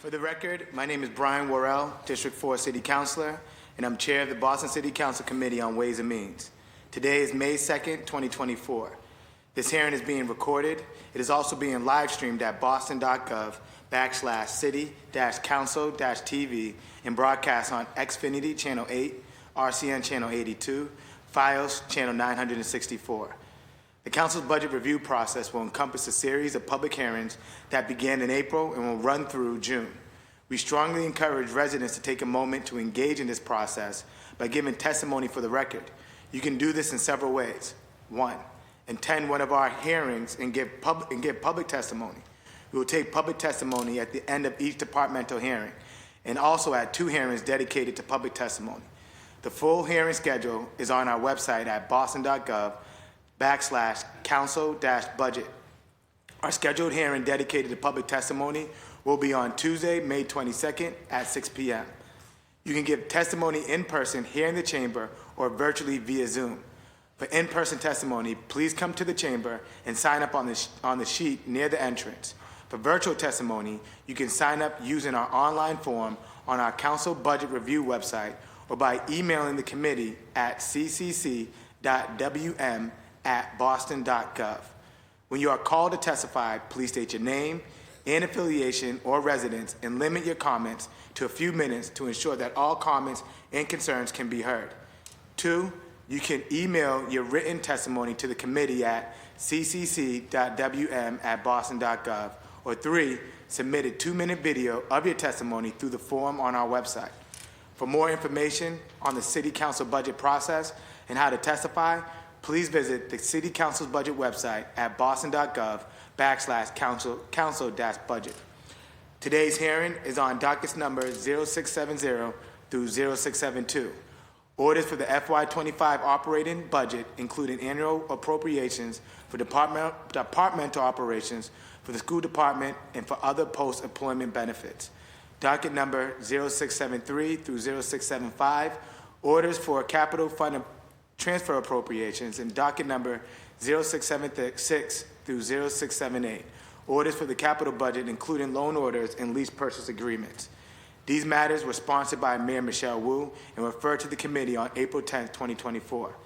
For the record, my name is Brian Worrell, District 4 City Councilor, and I'm Chair of the Boston City Council Committee on Ways and Means. Today is May 2nd, 2024. This hearing is being recorded. It is also being live streamed at boston.gov/city-council-tv and broadcast on Xfinity Channel 8, RCN Channel 82, Fios Channel 964. The Council's budget review process will encompass a series of public hearings that began in April and will run through June. We strongly encourage residents to take a moment to engage in this process by giving testimony for the record. You can do this in several ways. 1, attend one of our hearings and give public testimony. We will take public testimony at the end of each departmental hearing and also at 2 hearings dedicated to public testimony. The full hearing schedule is on our website at boston.gov/council-budget. Our scheduled hearing dedicated to public testimony will be on Tuesday, May 22nd at 6 p.m. You can give testimony in person here in the chamber or virtually via Zoom. For in-person testimony, please come to the chamber and sign up on the sheet near the entrance. For virtual testimony, you can sign up using our online form on our Council Budget Review website or by emailing the committee at ccc.wm@boston.gov. When you are called to testify, please state your name and affiliation or residence and limit your comments to a few minutes to ensure that all comments and concerns can be heard. 2, you can email your written testimony to the committee at ccc.wm@boston.gov. Or 3, submit a 2-minute video of your testimony through the form on our website. For more information on the City Council budget process and how to testify, please visit the City Council's budget website at boston.gov/council-budget. Today's hearing is on dockets number 0670 through 0672. Orders for the FY25 operating budget, including annual appropriations for departmental operations for the school department and for other post-employment benefits. Docket number 0673 through 0675, orders for capital fund transfer appropriations, and docket number 0676 through 0678, orders for the capital budget, including loan orders and lease purchase agreements. These matters were sponsored by Mayor Michelle Wu and referred to the committee on April 10, 2024.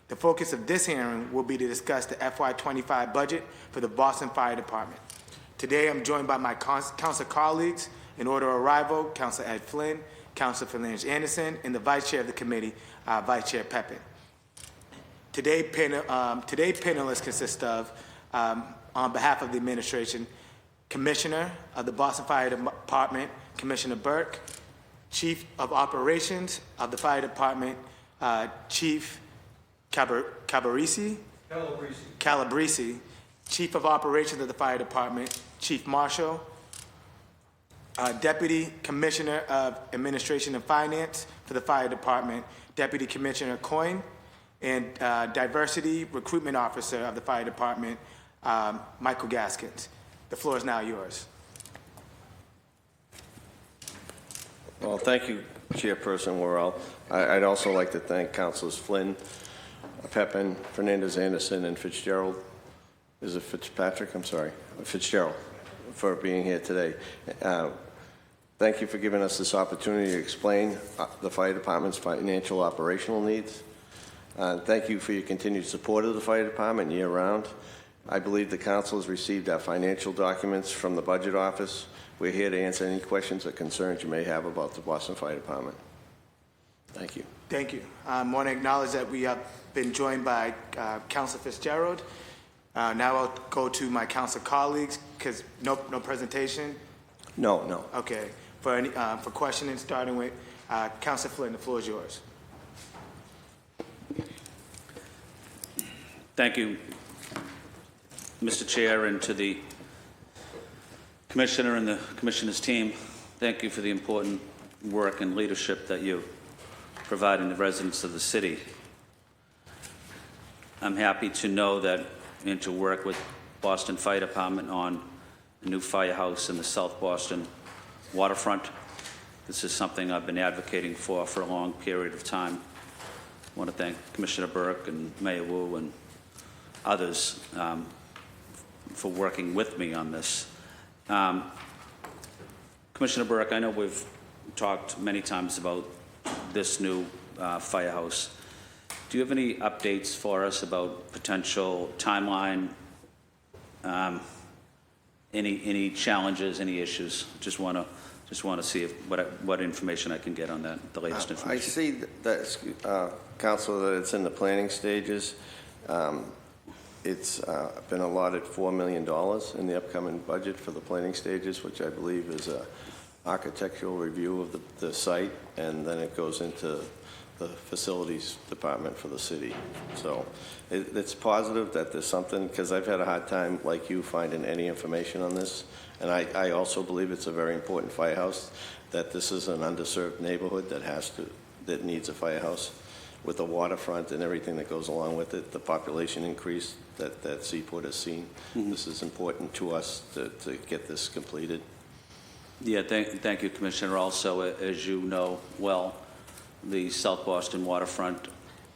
The focus of this hearing will be to discuss the FY25 budget for the Boston Fire Department. Today, I'm joined by my council colleagues. In order of arrival, Councilor Ed Flynn, Councilor Phalange Anderson, and the Vice Chair of the committee, Vice Chair Pepin. Today panelists consist of, on behalf of the administration, Commissioner of the Boston Fire Department, Commissioner Burke, Chief of Operations of the Fire Department, Chief Calabrese, Chief of Operations of the Fire Department, Chief Marshal, Deputy Commissioner of Administration and Finance for the Fire Department, Deputy Commissioner Coyne, and Diversity Recruitment Officer of the Fire Department, Michael Gaskins. The floor is now yours. Well, thank you, Chairperson Worrell. I'd also like to thank Councilors Flynn, Pepin, Fernandez Anderson, and Fitzgerald. Is it Fitzpatrick? I'm sorry, Fitzgerald, for being here today. Thank you for giving us this opportunity to explain the Fire Department's financial operational needs. Thank you for your continued support of the Fire Department year-round. I believe the Council has received our financial documents from the Budget Office. We're here to answer any questions or concerns you may have about the Boston Fire Department. Thank you. Thank you. I want to acknowledge that we have been joined by Councilor Fitzgerald. Now I'll go to my council colleagues, because no presentation? No. Okay. For questioning, starting with Councilor Flynn, the floor is yours. Thank you, Mr. Chair, and to the Commissioner and the Commissioner's team. Thank you for the important work and leadership that you provide in the residents of the city. I'm happy to know that and to work with Boston Fire Department on a new firehouse in the South Boston waterfront. This is something I've been advocating for a long period of time. I want to thank Commissioner Burke and Mayor Wu and others for working with me on this. Commissioner Burke, I know we've talked many times about this new firehouse. Do you have any updates for us about potential timeline, any challenges, any issues? Just want to see what information I can get on that, the latest I information. see that, Council, that it's in the planning stages. It's been allotted $4 million in the upcoming budget for the planning stages, which I believe is a architectural review of the site, and then it goes into the facilities department for the city. So it's positive that there's something, because I've had a hard time, like you, finding any information on this. And I also believe it's a very important firehouse, that this is an underserved neighborhood that needs a firehouse with the waterfront and everything that goes along with it, the population increase that Seaport has seen. Mm-hmm. This is important to us to get this completed. Yeah, thank you, Commissioner. Also, as you know well, the South Boston waterfront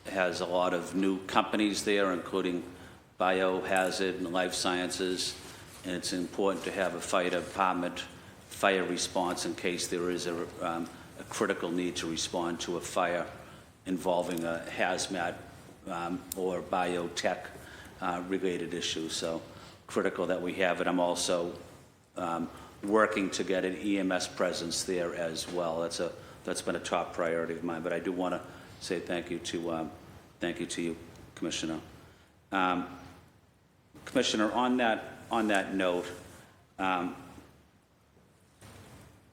has a lot of new companies there, including biohazard and life sciences, and it's important to have a fire department fire response in case there is a critical need to respond to a fire involving a hazmat or biotech related issue. So critical that we have it. I'm also working to get an EMS presence there as well. That's been a top priority of mine. But I do want to say thank you to you, Commissioner. Commissioner, on that note,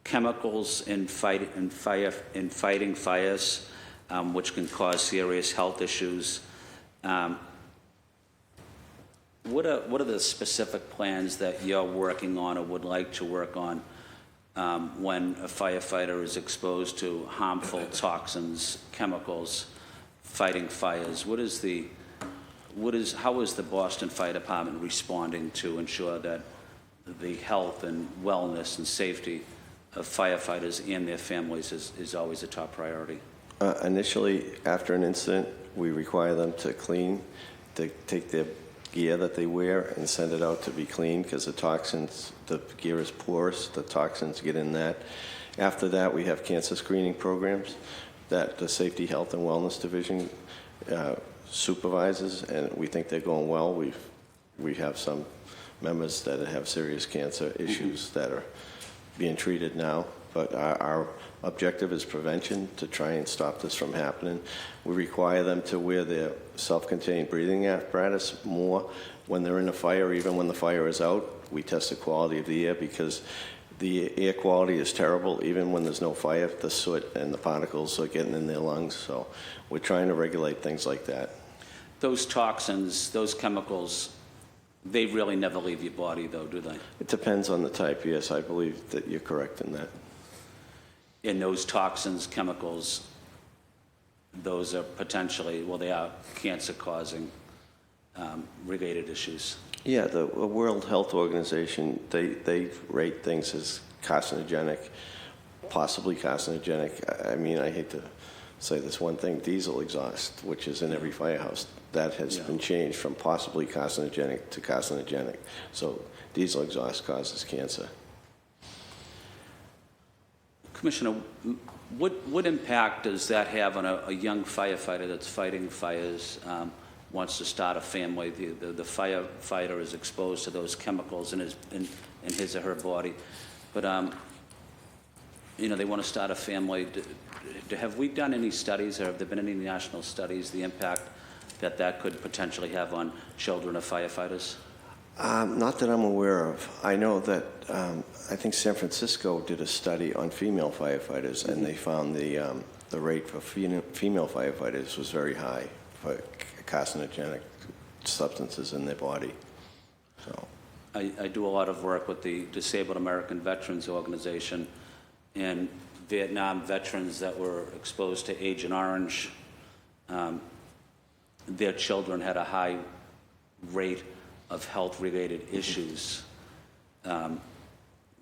chemicals in fighting fires, which can cause serious health issues. What are the specific plans that you're working on or would like to work on when a firefighter is exposed to harmful toxins, chemicals, fighting fires? How is the Boston Fire Department responding to ensure that the health and wellness and safety of firefighters and their families is always a top priority? Initially, after an incident, we require them to clean, to take their gear that they wear and send it out to be cleaned, because the gear is porous, the toxins get in that. After that, we have cancer screening programs that the Safety, Health, and Wellness Division supervises, and we think they're going well. We have some members that have serious cancer issues that are being treated now, but our objective is prevention, to try and stop this from happening. We require them to wear their self-contained breathing apparatus more when they're in a fire, even when the fire is out. We test the quality of the air, because the air quality is terrible even when there's no fire. The soot and the particles are getting in their lungs, so we're trying to regulate things like that. Those toxins, those chemicals, they really never leave your body, though, do they? It depends on the type, yes. I believe that you're correct in that. And those toxins, chemicals, those are potentially, well, they are cancer-causing related issues. Yeah, the World Health Organization, they rate things as carcinogenic, possibly carcinogenic. I mean, I hate to say this one thing, diesel exhaust, which is in every firehouse, that has been changed from possibly carcinogenic to carcinogenic. So diesel exhaust causes cancer. Commissioner, what impact does that have on a young firefighter that's fighting fires, wants to start a family? The firefighter is exposed to those chemicals in his or her body, but they want to start a family. Have we done any studies, or have there been any national studies, the impact that could potentially have on children of firefighters? Not that I'm aware of. I know that I think San Francisco did a study on female firefighters, and they found the rate for female firefighters was very high for carcinogenic substances in their body. So I do a lot of work with the Disabled American Veterans Organization, and Vietnam veterans that were exposed to Agent Orange, their children had a high rate of health-related issues,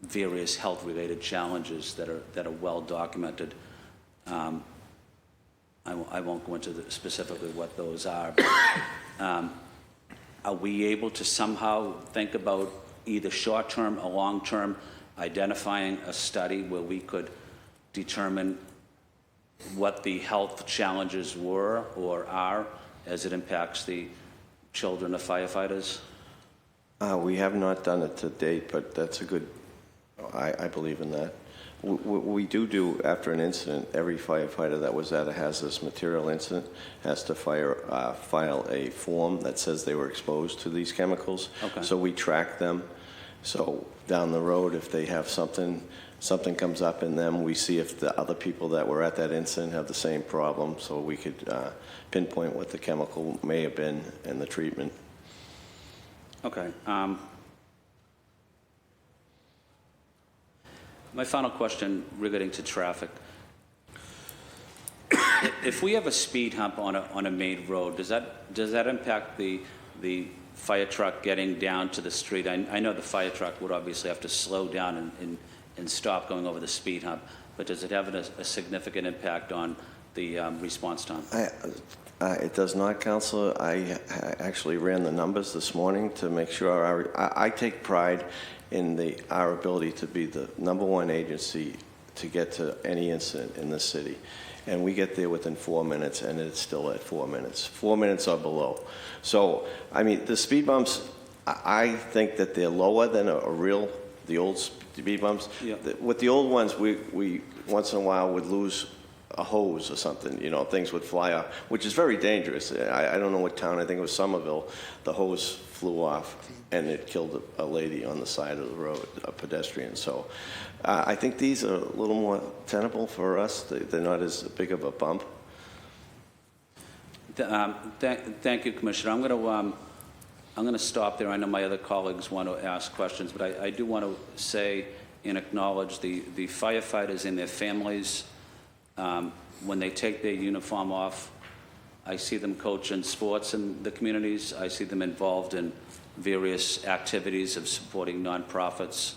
various health-related challenges that are well documented. I won't go into specifically what those are, but are we able to somehow think about either short-term or long-term identifying a study where we could determine what the health challenges were or are as it impacts the children of firefighters? We have not done it to date, but that's a good, I believe in that. We do, after an incident, every firefighter that was at a hazardous material incident has to file a form that says they were exposed to these chemicals. Okay. So we track them. So down the road, if they have something comes up in them, we see if the other people that were at that incident have the same problem, so we could pinpoint what the chemical may have been and the treatment. Okay. My final question relating to traffic. If we have a speed hump on a main road, does that impact the fire truck getting down to the street? I know the fire truck would obviously have to slow down and stop going over the speed hump, but does it have a significant impact on the response time? It does not, Counselor. I actually ran the numbers this morning to make sure. I take pride in our ability to be the #1 agency to get to any incident in the city. And we get there within 4 minutes, and it's still at 4 minutes. 4 minutes or below. So, I mean, the speed bumps, I think that they're lower than the old speed bumps. Yeah. With the old ones, we once in a while would lose a hose or something, things would fly off, which is very dangerous. I don't know what town, I think it was Somerville, the hose flew off and it killed a lady on the side of the road, a pedestrian. So I think these are a little more tenable for us. They're not as big of a bump. Thank you, Commissioner. I'm going to stop there. I know my other colleagues want to ask questions, but I do want to say and acknowledge the firefighters and their families. When they take their uniform off, I see them coaching sports in the communities. I see them involved in various activities of supporting nonprofits,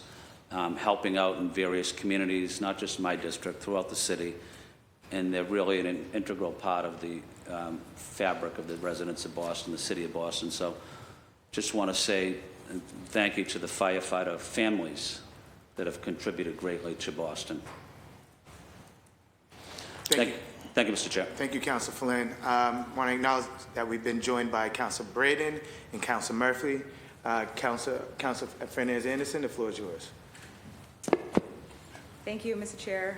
helping out in various communities, not just my district, throughout the city. And they're really an integral part of the fabric of the residents of Boston, the city of Boston. So just want to say thank you to the firefighter families that have contributed greatly to Boston. Thank you, Mr. Chair. Thank you, Councilor Flynn. Want to acknowledge that we've been joined by Councilor Braden and Councilor Murphy. Councilor Fernandez-Anderson, the floor is yours. Thank you, Mr. Chair.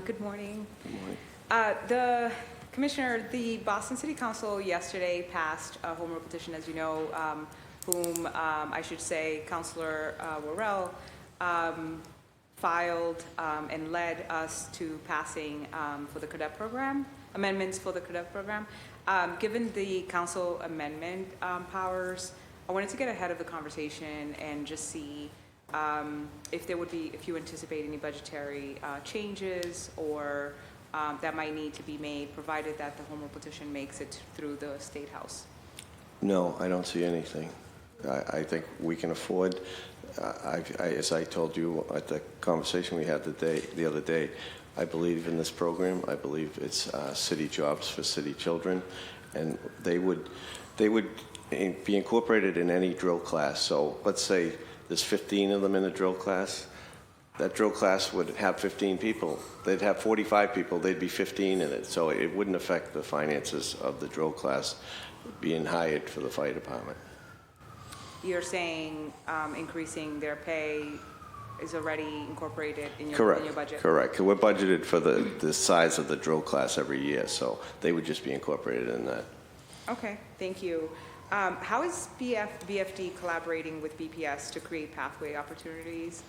Good morning. Good morning. Commissioner, the Boston City Council yesterday passed a home rule petition, as you know, whom I should say Councilor Worrell filed and led us to passing for the cadet program, amendments for the cadet program. Given the council amendment powers, I wanted to get ahead of the conversation and just see if you anticipate any budgetary changes or that might need to be made, provided that the home rule petition makes it through the State House. No, I don't see anything. I think we can afford. As I told you at the conversation we had the other day, I believe in this program. I believe it's city jobs for city children, and they would be incorporated in any drill class. So let's say there's 15 of them in a drill class. That drill class would have 15 people. They'd have 45 people. They'd be 15 in it. So it wouldn't affect the finances of the drill class being hired for the fire department. You're saying increasing their pay is already incorporated in your budget? Correct. We're budgeted for the size of the drill class every year, so they would just be incorporated in that. Okay, thank you. How is BFD collaborating with BPS to create pathway opportunities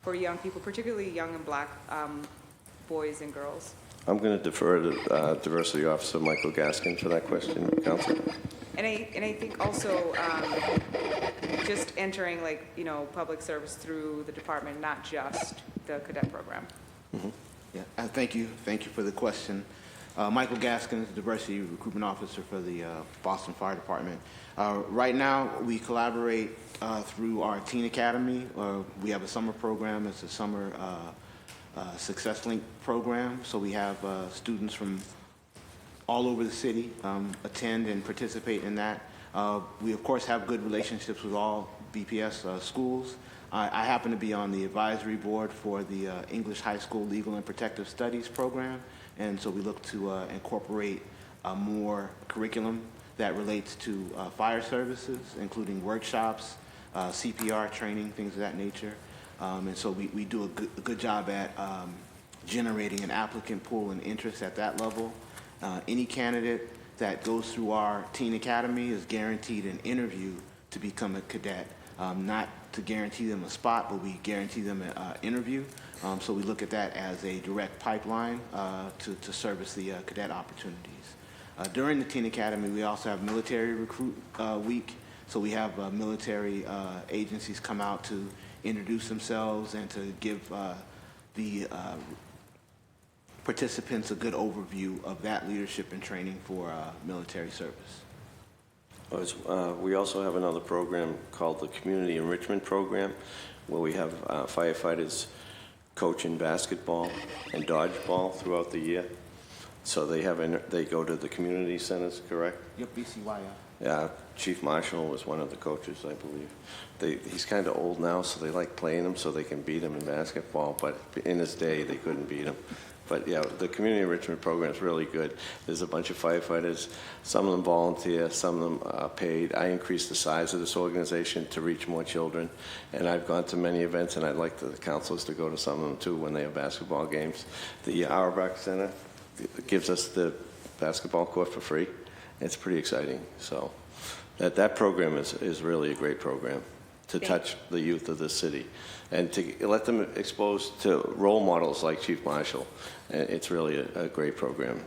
for young people, particularly young and black boys and girls? I'm going to defer to Diversity Officer Michael Gaskin for that question, Council. And I think also just entering public service through the department, not just the cadet program. Mm-hmm. Yeah, thank you for the question. Michael Gaskin is the Diversity Recruitment Officer for the Boston Fire Department. Right now, we collaborate through our Teen Academy. We have a summer program. It's a summer Success Link program. So we have students from all over the city attend and participate in that. We, of course, have good relationships with all BPS schools. I happen to be on the advisory board for the English High School Legal and Protective Studies program, and so we look to incorporate more curriculum that relates to fire services, including workshops, CPR training, things of that nature. And so we do a good job at generating an applicant pool and interest at that level. Any candidate that goes through our teen academy is guaranteed an interview to become a cadet. Not to guarantee them a spot, but we guarantee them an interview. So we look at that as a direct pipeline to service the cadet opportunities. During the teen academy, we also have military recruit week. So we have military agencies come out to introduce themselves and to give the participants a good overview of that leadership and training for military service. We also have another program called the Community Enrichment Program, where we have firefighters coach in basketball and dodgeball throughout the year. So they go to the community centers, correct? Yep, BCYF. Yeah, Chief Marshall was one of the coaches, I believe. He's kind of old now, so they like playing him so they can beat him in basketball, but in his day, they couldn't beat him. But yeah, the community enrichment program is really good. There's a bunch of firefighters. Some of them volunteer, some of them are paid. I increased the size of this organization to reach more children, and I've gone to many events, and I'd like the counselors to go to some of them too when they have basketball games. The Auerbach Center gives us the basketball court for free. It's pretty exciting. So that program is really a great program to touch the youth of the city and to let them exposed to role models like Chief Marshall. It's really a great program.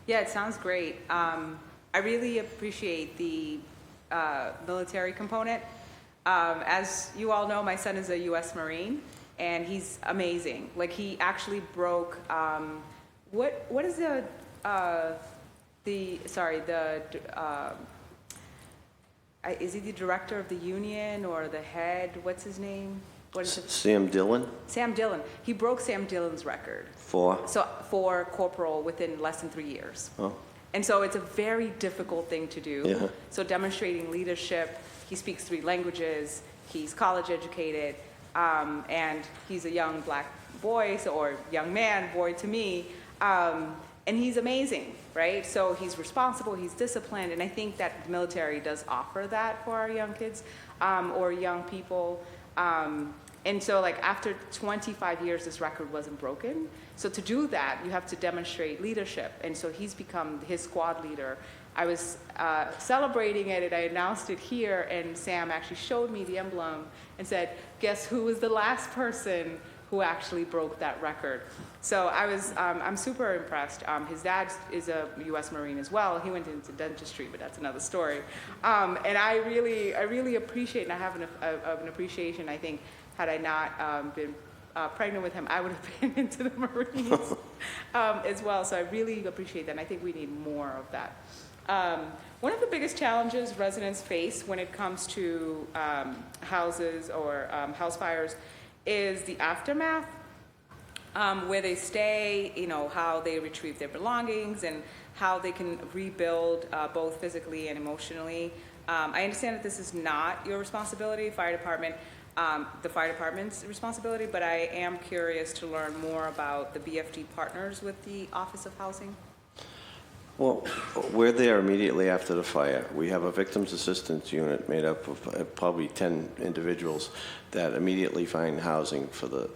Yeah, it sounds great. I really appreciate the military component. As you all know, my son is a U.S. Marine, and he's amazing. Like, he actually broke, what is is he the director of the union or the head? What's his name? What is it? Sam Dillon? Sam Dillon. He broke Sam Dillon's record. For Corporal within less than 3 years. Oh. And so it's a very difficult thing to do. Yeah. So demonstrating leadership, he speaks 3 languages, he's college educated, and he's a young black boy, or young man, boy to me, and he's amazing, right? So he's responsible, he's disciplined, and I think that the military does offer that for our young kids or young people. And so, like, after 25 years, this record wasn't broken. So to do that, you have to demonstrate leadership. And so he's become his squad leader. I was celebrating it, and I announced it here, and Sam actually showed me the emblem and said, guess who was the last person who actually broke that record? So I'm super impressed. His dad is a U.S. Marine as well. He went into dentistry, but that's another story. And I really appreciate, and I have an appreciation, I think, had I not been pregnant with him, I would have been into the Marines as well. So I really appreciate that, and I think we need more of that. One of the biggest challenges residents face when it comes to houses or house fires is the aftermath, where they stay, how they retrieve their belongings and how they can rebuild both physically and emotionally. I understand that this is not your responsibility, fire department, the fire department's responsibility, but I am curious to learn more about the BFD partners with the Office of Housing. Well, we're there immediately after the fire. We have a victims assistance unit made up of probably 10 individuals that immediately find housing for the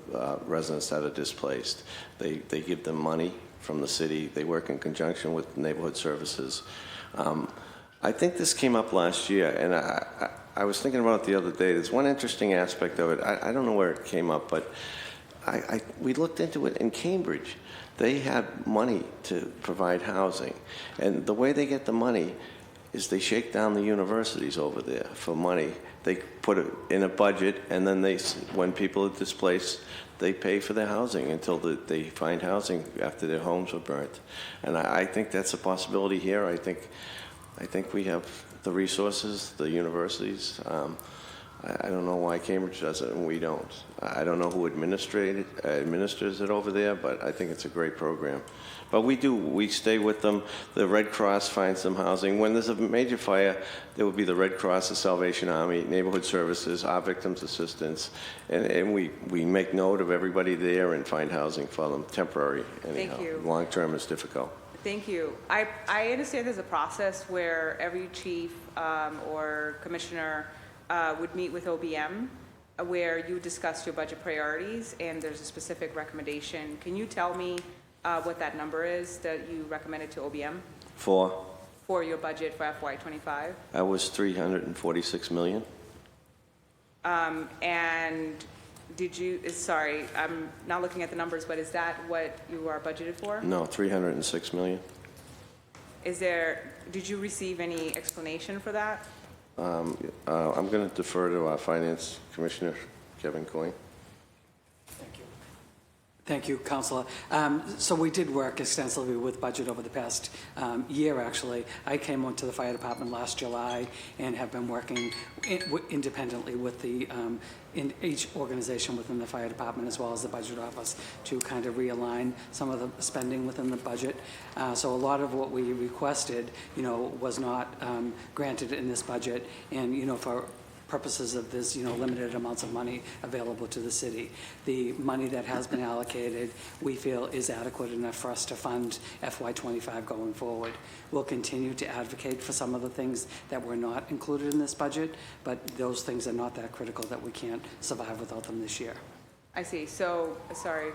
residents that are displaced. They give them money from the city. They work in conjunction with neighborhood services. I think this came up last year, and I was thinking about it the other day. There's one interesting aspect of it. I don't know where it came up, but we looked into it in Cambridge. They have money to provide housing, and the way they get the money is they shake down the universities over there for money. They put it in a budget, and then when people are displaced, they pay for their housing until they find housing after their homes were burnt. And I think that's a possibility here. I think we have the resources, the universities. I don't know why Cambridge does it and we don't. I don't know who administers it over there, but I think it's a great program. But we stay with them. The Red Cross finds them housing. When there's a major fire, there will be the Red Cross, the Salvation Army, Neighborhood Services, our Victims Assistance, and we make note of everybody there and find housing for them, temporary anyhow. Thank you. Long-term is difficult. Thank you. I understand there's a process where every chief or commissioner would meet with OBM where you discuss your budget priorities and there's a specific recommendation. Can you tell me what that number is that you recommended to OBM for your budget for FY25? That was $346 million. And did you, sorry, I'm not looking at the numbers, but is that what you are budgeted for? No, $306 million. Did you receive any explanation for that? I'm going to defer to our Finance Commissioner, Kevin Coyne. Thank you, Councillor. So we did work extensively with budget over the past year, actually. I came onto the fire department last July and have been working independently with in each organization within the fire department as well as the budget office to kind of realign some of the spending within the budget. So a lot of what we requested, was not granted in this budget, and for purposes of this, limited amounts of money available to the city. The money that has been allocated, we feel is adequate enough for us to fund FY25 going forward. We'll continue to advocate for some of the things that were not included in this budget, but those things are not that critical that we can't survive without them this year. I see. So, sorry.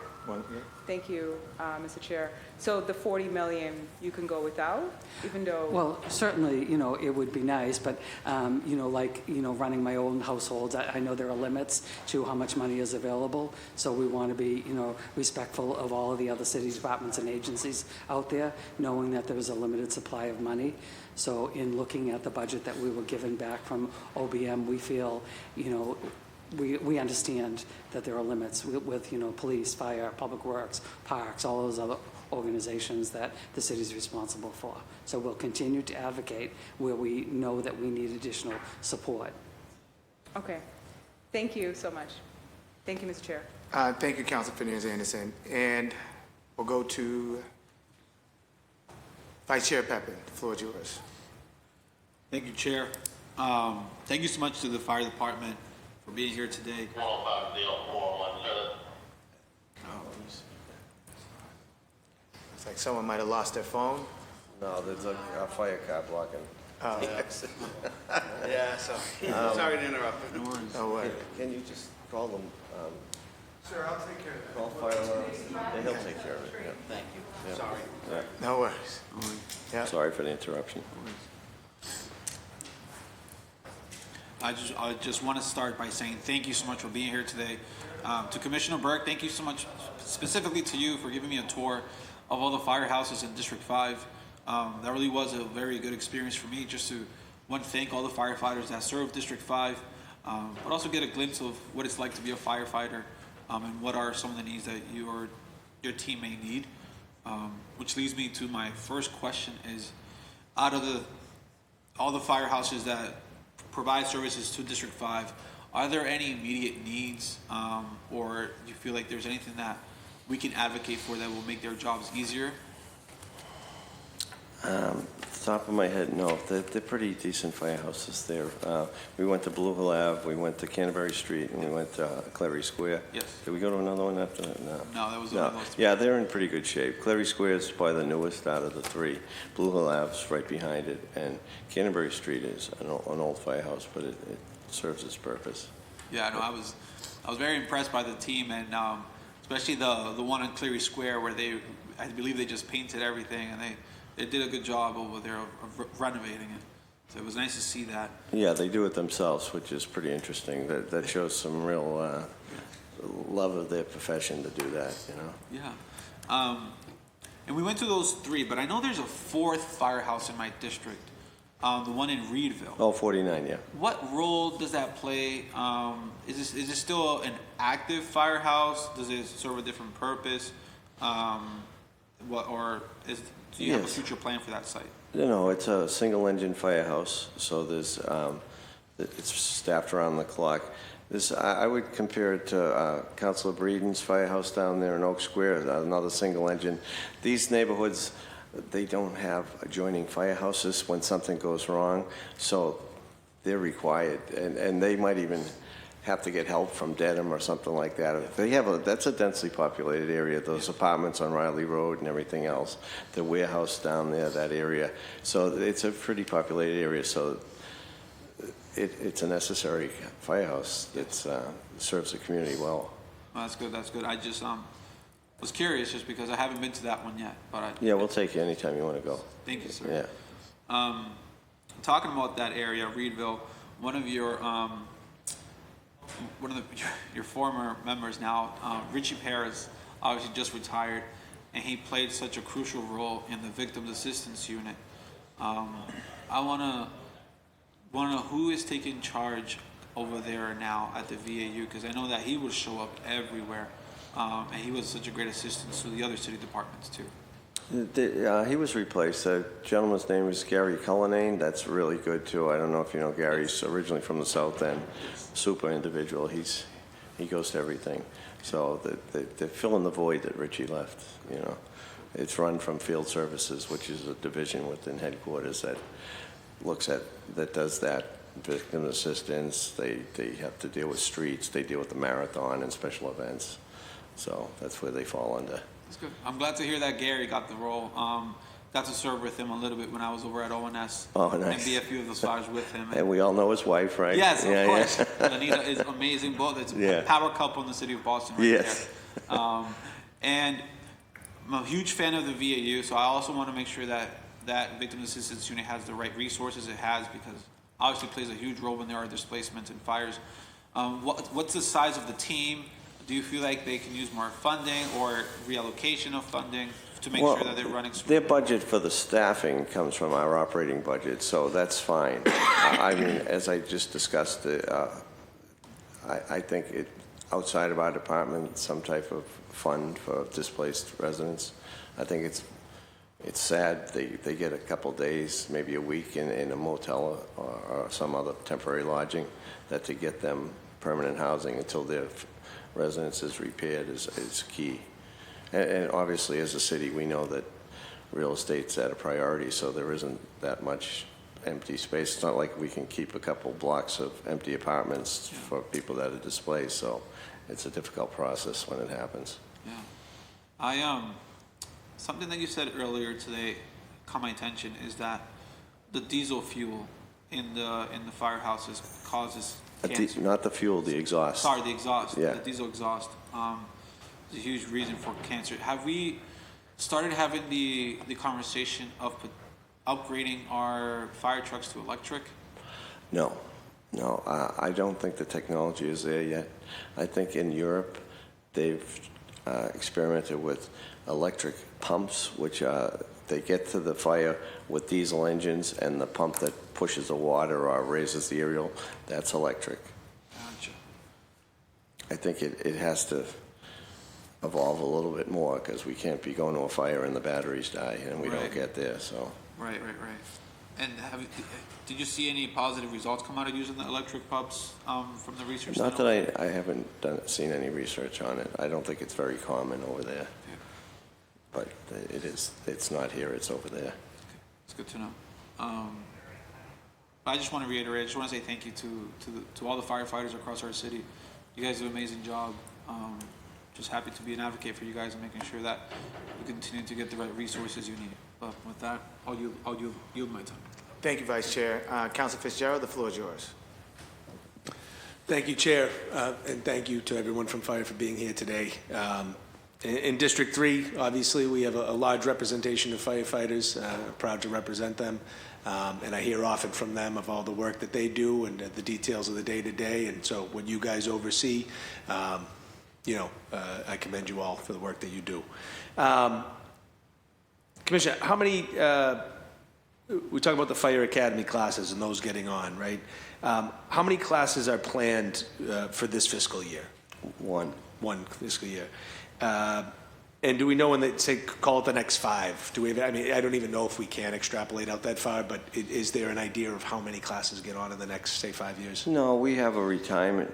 Thank you, Mr. Chair. So the 40 million you can go without, even though... Well, certainly, it would be nice, but, running my own household, I know there are limits to how much money is available. So we want to be, respectful of all of the other city departments and agencies out there, knowing that there is a limited supply of money. So in looking at the budget that we were given back from OBM, we feel, we understand that there are limits with police, fire, public works, parks, all those other organizations that the city is responsible for. So we'll continue to advocate where we know that we need additional support. Okay. Thank you so much. Thank you, Mr. Chair. Thank you, Councilor Fernandez-Anderson. And we'll go to Vice Chair Peppin. The floor is yours. Thank you, Chair. Thank you so much to the fire department for being here today. It's like someone might have lost their phone. No, there's a fire car blocking. Oh. Yeah, sorry to interrupt. No worries. No way. Can you just call them? Sure, I'll take care of that. Call fire alarm. Yeah, he'll take care of it. Yeah. Thank you. Yeah. Sorry. Yeah. No worries. Yeah. Sorry for the interruption. I just want to start by saying thank you so much for being here today. To Commissioner Burke, thank you so much specifically to you for giving me a tour of all the firehouses in District 5. That really was a very good experience for me, just to want to thank all the firefighters that serve District 5, but also get a glimpse of what it's like to be a firefighter, and what are some of the needs that your team may need. Which leads me to my first question is, out of all the firehouses that provide services to District 5, are there any immediate needs, or do you feel like there's anything that we can advocate for that will make their jobs easier? Top of my head, no. They're pretty decent firehouses there. We went to Blue Hill Ave, we went to Canterbury Street, and we went to Clary Square. Yes. Did we go to another one after that? No. No, that was the No. one that was- Yeah, they're in pretty good shape. Clary Square is probably the newest out of the three. Blue Hill Ave's right behind it, and Canterbury Street is an old firehouse, but it serves its purpose. Yeah, no, I was very impressed by the team, and especially the one in Cleary Square where I believe they just painted everything, and they did a good job over there of renovating it. So it was nice to see that. Yeah, they do it themselves, which is pretty interesting. That shows some real love of their profession to do that, Yeah. And we went to those three, but I know there's a fourth firehouse in my district, the one in Reedville. Oh, 49, yeah. What role does that play? Is this still an active firehouse? Does it serve a different purpose? Do you have a Yes. future plan for that site? It's a single-engine firehouse, so there's It's staffed around the clock. I would compare it to Councilor Breeden's firehouse down there in Oak Square, another single engine. These neighborhoods, they don't have adjoining firehouses when something goes wrong, so they're required, and they might even have to get help from Dedham or something like that. That's a densely populated area, those apartments on Riley Road and everything else, the warehouse down there, that area. So it's a pretty populated area, so it's a necessary firehouse that serves the community well. Well, that's good. That's good. I just was curious just because I haven't been to that one yet. But Yeah, we'll take you anytime you want to go. Thank you, sir. Yeah. Talking about that area, Reedville, one of your former members now, Richie Perez, obviously just retired, and he played such a crucial role in the Victims Assistance Unit. I want to know who is taking charge over there now at the VAU, because I know that he would show up everywhere, and he was such a great assistance to the other city departments too. He was replaced. The gentleman's name is Gary Cullinane. That's really good too. I don't know if you know Gary. He's originally from the South End. Super individual. He goes to everything. So they're filling the void that Richie left. You know, it's run from Field Services, which is a division within headquarters that does that victim assistance. They have to deal with streets. They deal with the marathon and special events. So that's where they fall under. That's good. I'm glad to hear that Gary got the role. Got to serve with him a little bit when I was over at ONS. Oh, And nice. be a few of those fires with him. And we all know his wife, right? Yes, of Yeah, course. yeah. Anita is amazing. Both it's Yeah. a power couple in the city of Boston right Yes. there. And I'm a huge fan of the VAU, so I also want to make sure that Victim Assistance Unit has the right resources it has, because obviously it plays a huge role when there are displacements and fires. What's the size of the team? Do you feel like they can use more funding or reallocation of funding to make sure that they're running smoothly? Their budget for the staffing comes from our operating budget, so that's fine. I mean, as I just discussed, I think outside of our department, some type of fund for displaced residents. I think it's sad they get a couple days, maybe a week in a motel or some other temporary lodging, that to get them permanent housing until their residence is repaired is key. And obviously, as a city, we know that real estate's at a priority, so there isn't that much empty space. It's not like we can keep a couple blocks of empty apartments for people that are displaced, so it's a difficult process when it happens. Yeah. Something that you said earlier today caught my attention is that the diesel fuel in the firehouses causes cancer. Not the fuel, the exhaust. Sorry, the exhaust. Yeah. The diesel exhaust. Is a huge reason for cancer. Have we started having the conversation of upgrading our fire trucks to electric? No, I don't think the technology is there yet. I think in Europe they've experimented with electric pumps, which they get to the fire with diesel engines, and the pump that pushes the water or raises the aerial, that's electric. Gotcha. I think it has to evolve a little bit more, because we can't be going to a fire and the batteries die and we don't get there. So Right. And did you see any positive results come out of using the electric pumps from the research? not that I haven't seen any research on it. I don't think it's very common over there. Yeah. But it's not here, it's over there. It's good to know. I just want to reiterate, I just want to say thank you to all the firefighters across our city. You guys do an amazing job. Just happy to be an advocate for you guys and making sure that you continue to get the right resources you need. But with that, I'll yield my time. Thank you, Vice Chair. Council Fitzgerald, the floor is yours. Thank you, Chair, and thank you to everyone from Fire for being here today. In District 3, obviously, we have a large representation of firefighters. Proud to represent them, and I hear often from them of all the work that they do and the details of the day-to-day, and so what you guys oversee, I commend you all for the work that you do. Commissioner, how many, we talk about the Fire Academy classes and those getting on, right? How many classes are planned for this fiscal year? One. One fiscal year. And do we know when they say, call it the next 5? Do we, I mean, I don't even know if we can extrapolate out that far, but is there an idea of how many classes get on in the next, say, 5 years? No, we have a retirement,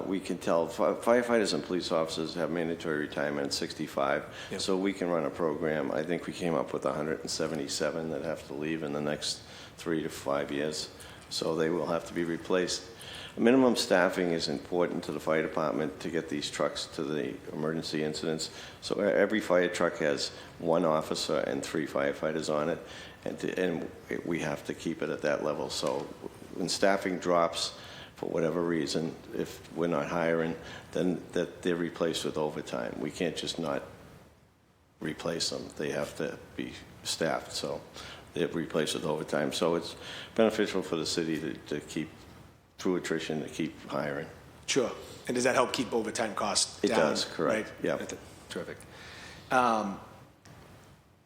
we can tell, firefighters and police officers have mandatory retirement at 65, Yep. so we can run a program. I think we came up with 177 that have to leave in the next 3 to 5 years, so they will have to be replaced. Minimum staffing is important to the fire department to get these trucks to the emergency incidents. So every fire truck has 1 officer and 3 firefighters on it, and we have to keep it at that level. So when staffing drops, for whatever reason, if we're not hiring, then they're replaced with overtime. We can't just not replace them. They have to be staffed, so they're replaced with overtime. So it's beneficial for the city to keep, through attrition, to keep hiring. Sure. And does that help keep overtime costs It down? does, correct. Right? Yep. Terrific. I'm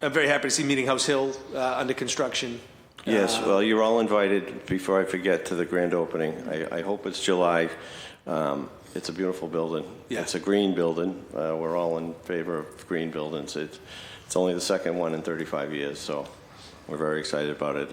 very happy to see Meeting House Hill under construction. Yes, well, you're all invited, before I forget, to the grand opening. I hope it's July. It's a beautiful building. Yeah. It's a green building. We're all in favor of green buildings. It's only the second one in 35 years, so we're very excited about it.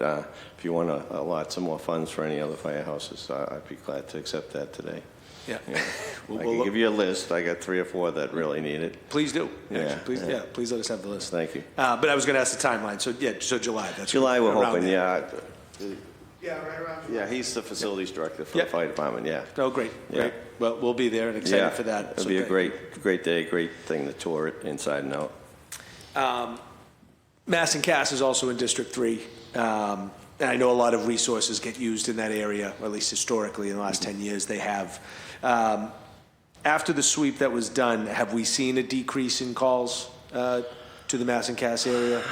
If you want to allot some more funds for any other firehouses, I'd be glad to accept that today. Yeah. Yeah. I can give you a list. I got 3 or 4 that really need it. Please do. Yeah, Actually, please, yeah. yeah, please let us have the list. Thank you. But I was going to ask the timeline. So, yeah, so July. That's July, we're around hoping, there. yeah. Yeah, right around. Yeah, he's the facilities director for Yep. the fire department, yeah. Oh, great. Yeah. Great. Well, we'll be there and excited Yeah, for that. It'll So be a great day, great thing to tour it inside and out. Mass and Cass is also in District 3. And I know a lot of resources get used in that area, or at least historically in the last 10 years they have. After the sweep that was done, have we seen a decrease in calls to the Mass and Cass area?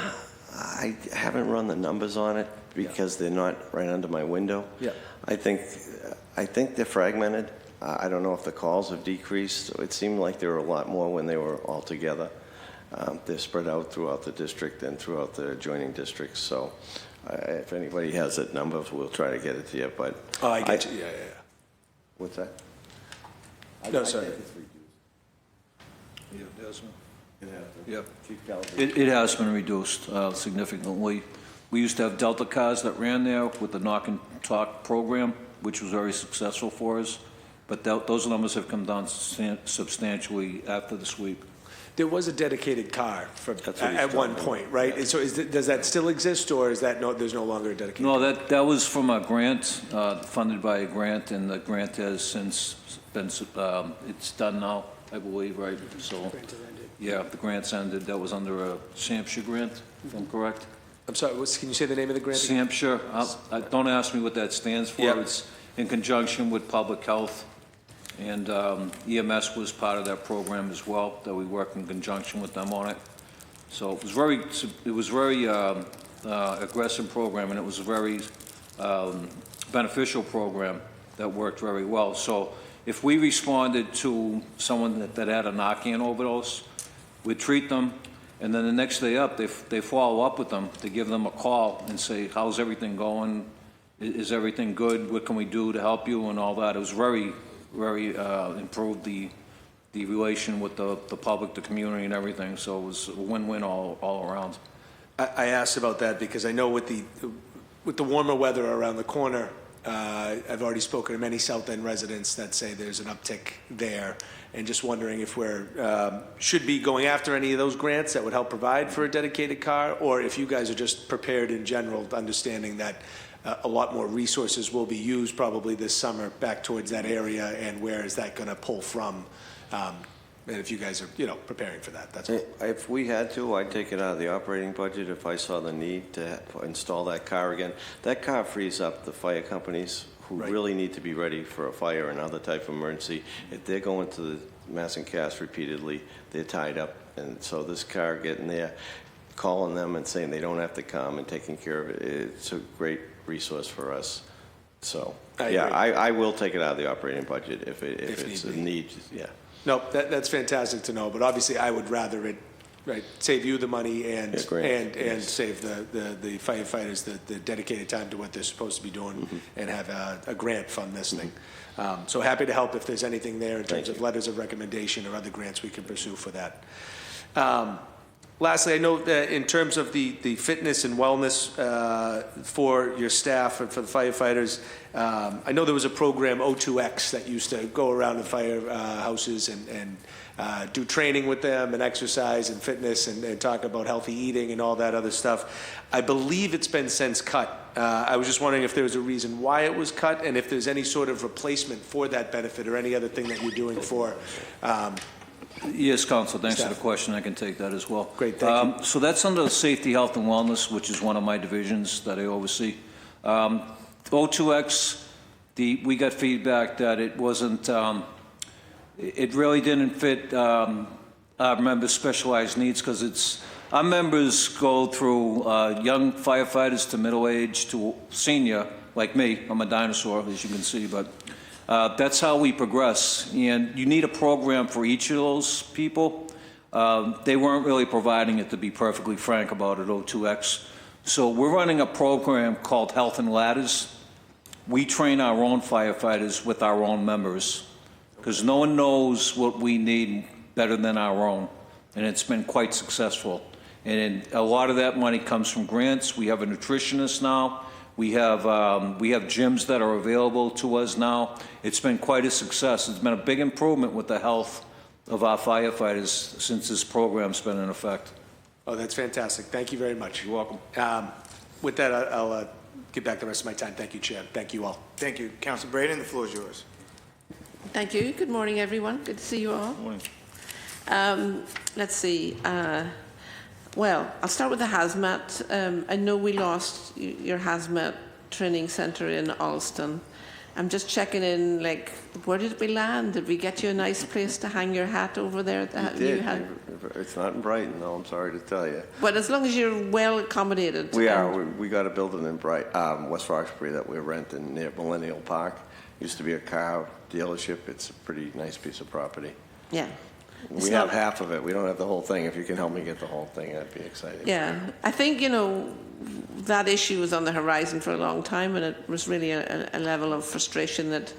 I haven't run the numbers on it because they're not right under my window. Yeah. I think they're fragmented. I don't know if the calls have decreased. It seemed like there were a lot more when they were all together. They're spread out throughout the district and throughout the adjoining districts. So if anybody has that number, we'll try to get it to you. But Oh, I get you. Yeah. What's that? No, sorry. It has been reduced significantly. We used to have Delta cars that ran there with the knock and talk program, which was very successful for us, but those numbers have come down substantially after the sweep. There was a dedicated car for, That's what he's at one talking point, right? And so does that still exist, or is that there's no longer a dedicated No, car? that was from a grant, funded by a grant, and the grant has since been, it's done now, I believe, right? So, yeah, the grant's ended. That was under a Hampshire grant, if I'm correct. I'm sorry, can you say the name of the grant again? Hampshire, don't ask me what that stands for. Yep. It's in conjunction with public health, and EMS was part of that program as well, that we work in conjunction with them on it. So it was very aggressive program, and it was a very beneficial program that worked very well. So if we responded to someone that had a knock-in overdose, we'd treat them, and then the next day up, they follow up with them to give them a call and say, how's everything going? Is everything good? What can we do to help you? And all that. It was very improved the relation with the public, the community, and everything. So it was a win-win all around. I asked about that because I know with the warmer weather around the corner, I've already spoken to many South End residents that say there's an uptick there, and just wondering if we're should be going after any of those grants that would help provide for a dedicated car, or if you guys are just prepared in general, understanding that a lot more resources will be used probably this summer back towards that area, and where is that going to pull from? And if you guys are, preparing for that, that's all. If we had to, I'd take it out of the operating budget if I saw the need to install that car again. That car frees up the fire companies who Right. really need to be ready for a fire or another type of emergency. If they're going to the Mass and Cass repeatedly, they're tied up. And so this car getting there, calling them and saying they don't have to come and taking care of it, it's a great resource for us. So, I yeah, agree. I will take it out of the operating budget if it's need a be. need, yeah. No, that's fantastic to know, but obviously I would rather it, right, save you the money and Yeah, great. and save the firefighters the dedicated time to what they're supposed to be doing, Mm-hmm. and have a grant fund this thing. So happy to help if there's anything there in terms Thank of you. letters of recommendation or other grants we can pursue for that. Lastly, I know that in terms of the fitness and wellness for your staff and for the firefighters, I know there was a program, O2X, that used to go around the firehouses and do training with them and exercise and fitness and talk about healthy eating and all that other stuff. I believe it's been since cut. I was just wondering if there was a reason why it was cut and if there's any sort of replacement for that benefit or any other thing that you're doing for Yes, Council, thanks for the Staff. question. I can take that as well. Great, thank you. So that's under Safety, Health, and Wellness, which is one of my divisions that I oversee. O2X, we got feedback that it wasn't, it really didn't fit our members' specialized needs because our members go through young firefighters to middle age to senior, like me. I'm a dinosaur, as you can see, but that's how we progress. And you need a program for each of those people. They weren't really providing it, to be perfectly frank about it, O2X. So we're running a program called Health and Ladders. We train our own firefighters with our own members because no one knows what we need better than our own. And it's been quite successful. And a lot of that money comes from grants. We have a nutritionist now. We have gyms that are available to us now. It's been quite a success. It's been a big improvement with the health of our firefighters since this program's been in effect. Oh, that's fantastic. Thank you very much. You're welcome. With that, I'll get back the rest of my time. Thank you, Chair. Thank you all. Thank you. Council Braden, the floor is yours. Thank you. Good morning, everyone. Good to see you all. Morning. Let's see. Well, I'll start with the hazmat. I know we lost your hazmat training centre in Alston. I'm just checking in, like, where did we land? Did we get you a nice place to hang your hat over there? It's not in Brighton, though, I'm sorry to tell you. But as long as you're well accommodated. We are. We got a building in West Roxbury that we're renting near Millennial Park. Used to be a car dealership. It's a pretty nice piece of property. Yeah. We have half of it. We don't have the whole thing. If you can help me get the whole thing, that'd be exciting. Yeah. I think, that issue was on the horizon for a long time, and it was really a level of frustration that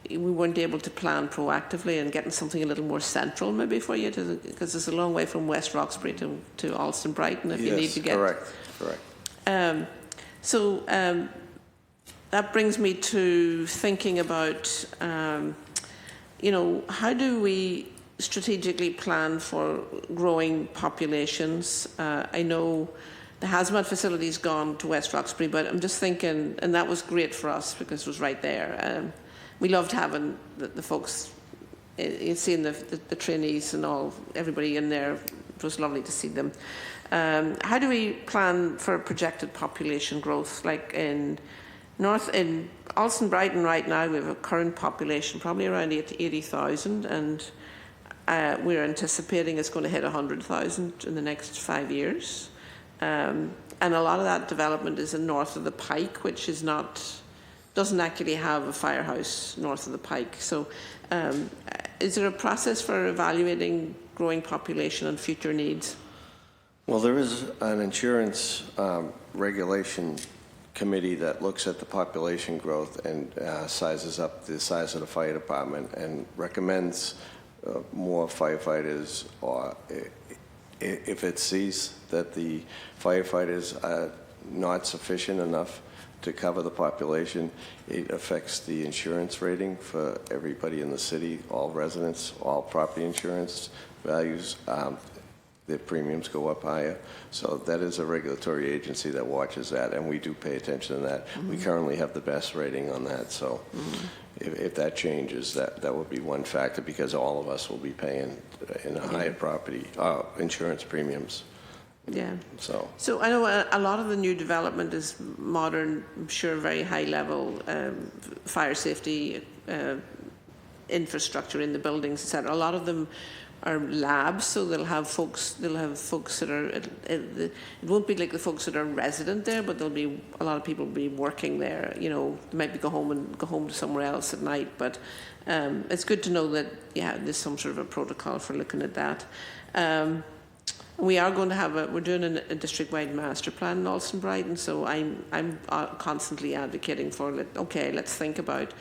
we weren't able to plan proactively and getting something a little more central maybe for you, because it's a long way from West Roxbury to Alston Brighton if you need to get. Correct. So that brings me to thinking about, how do we strategically plan for growing populations? I know the hazmat facility's gone to West Roxbury, but I'm just thinking, and that was great for us because it was right there. We loved having the folks, seeing the trainees and everybody in there. It was lovely to see them. How do we plan for projected population growth? Like in Alston Brighton right now, we have a current population probably around 80,000, and we're anticipating it's going to hit 100,000 in the next 5 years. And a lot of that development is in north of the Pike, which doesn't actually have a firehouse north of the Pike. So is there a process for evaluating growing population and future needs? Well, there is an insurance regulation committee that looks at the population growth and sizes up the size of the fire department and recommends more firefighters, or if it sees that the firefighters are not sufficient enough to cover the population, it affects the insurance rating for everybody in the city, all residents, all property insurance values. Their premiums go up higher. So that is a regulatory agency that watches that, and we do pay attention to that. Mm-hmm. We currently have the best rating on that. So if that changes, that would be one factor, because all of us will be paying in a higher property insurance premiums. Yeah. So I know a lot of the new development is modern, I'm sure very high level fire safety infrastructure in the buildings, etc. A lot of them are labs, so they'll have folks that are, it won't be like the folks that are resident there, but there'll be a lot of people will be working there. They might go home to somewhere else at night, but it's good to know that there's some sort of a protocol for looking at that. We are going to we're doing a district-wide master plan in Alston Brighton, so I'm constantly advocating for, let's think about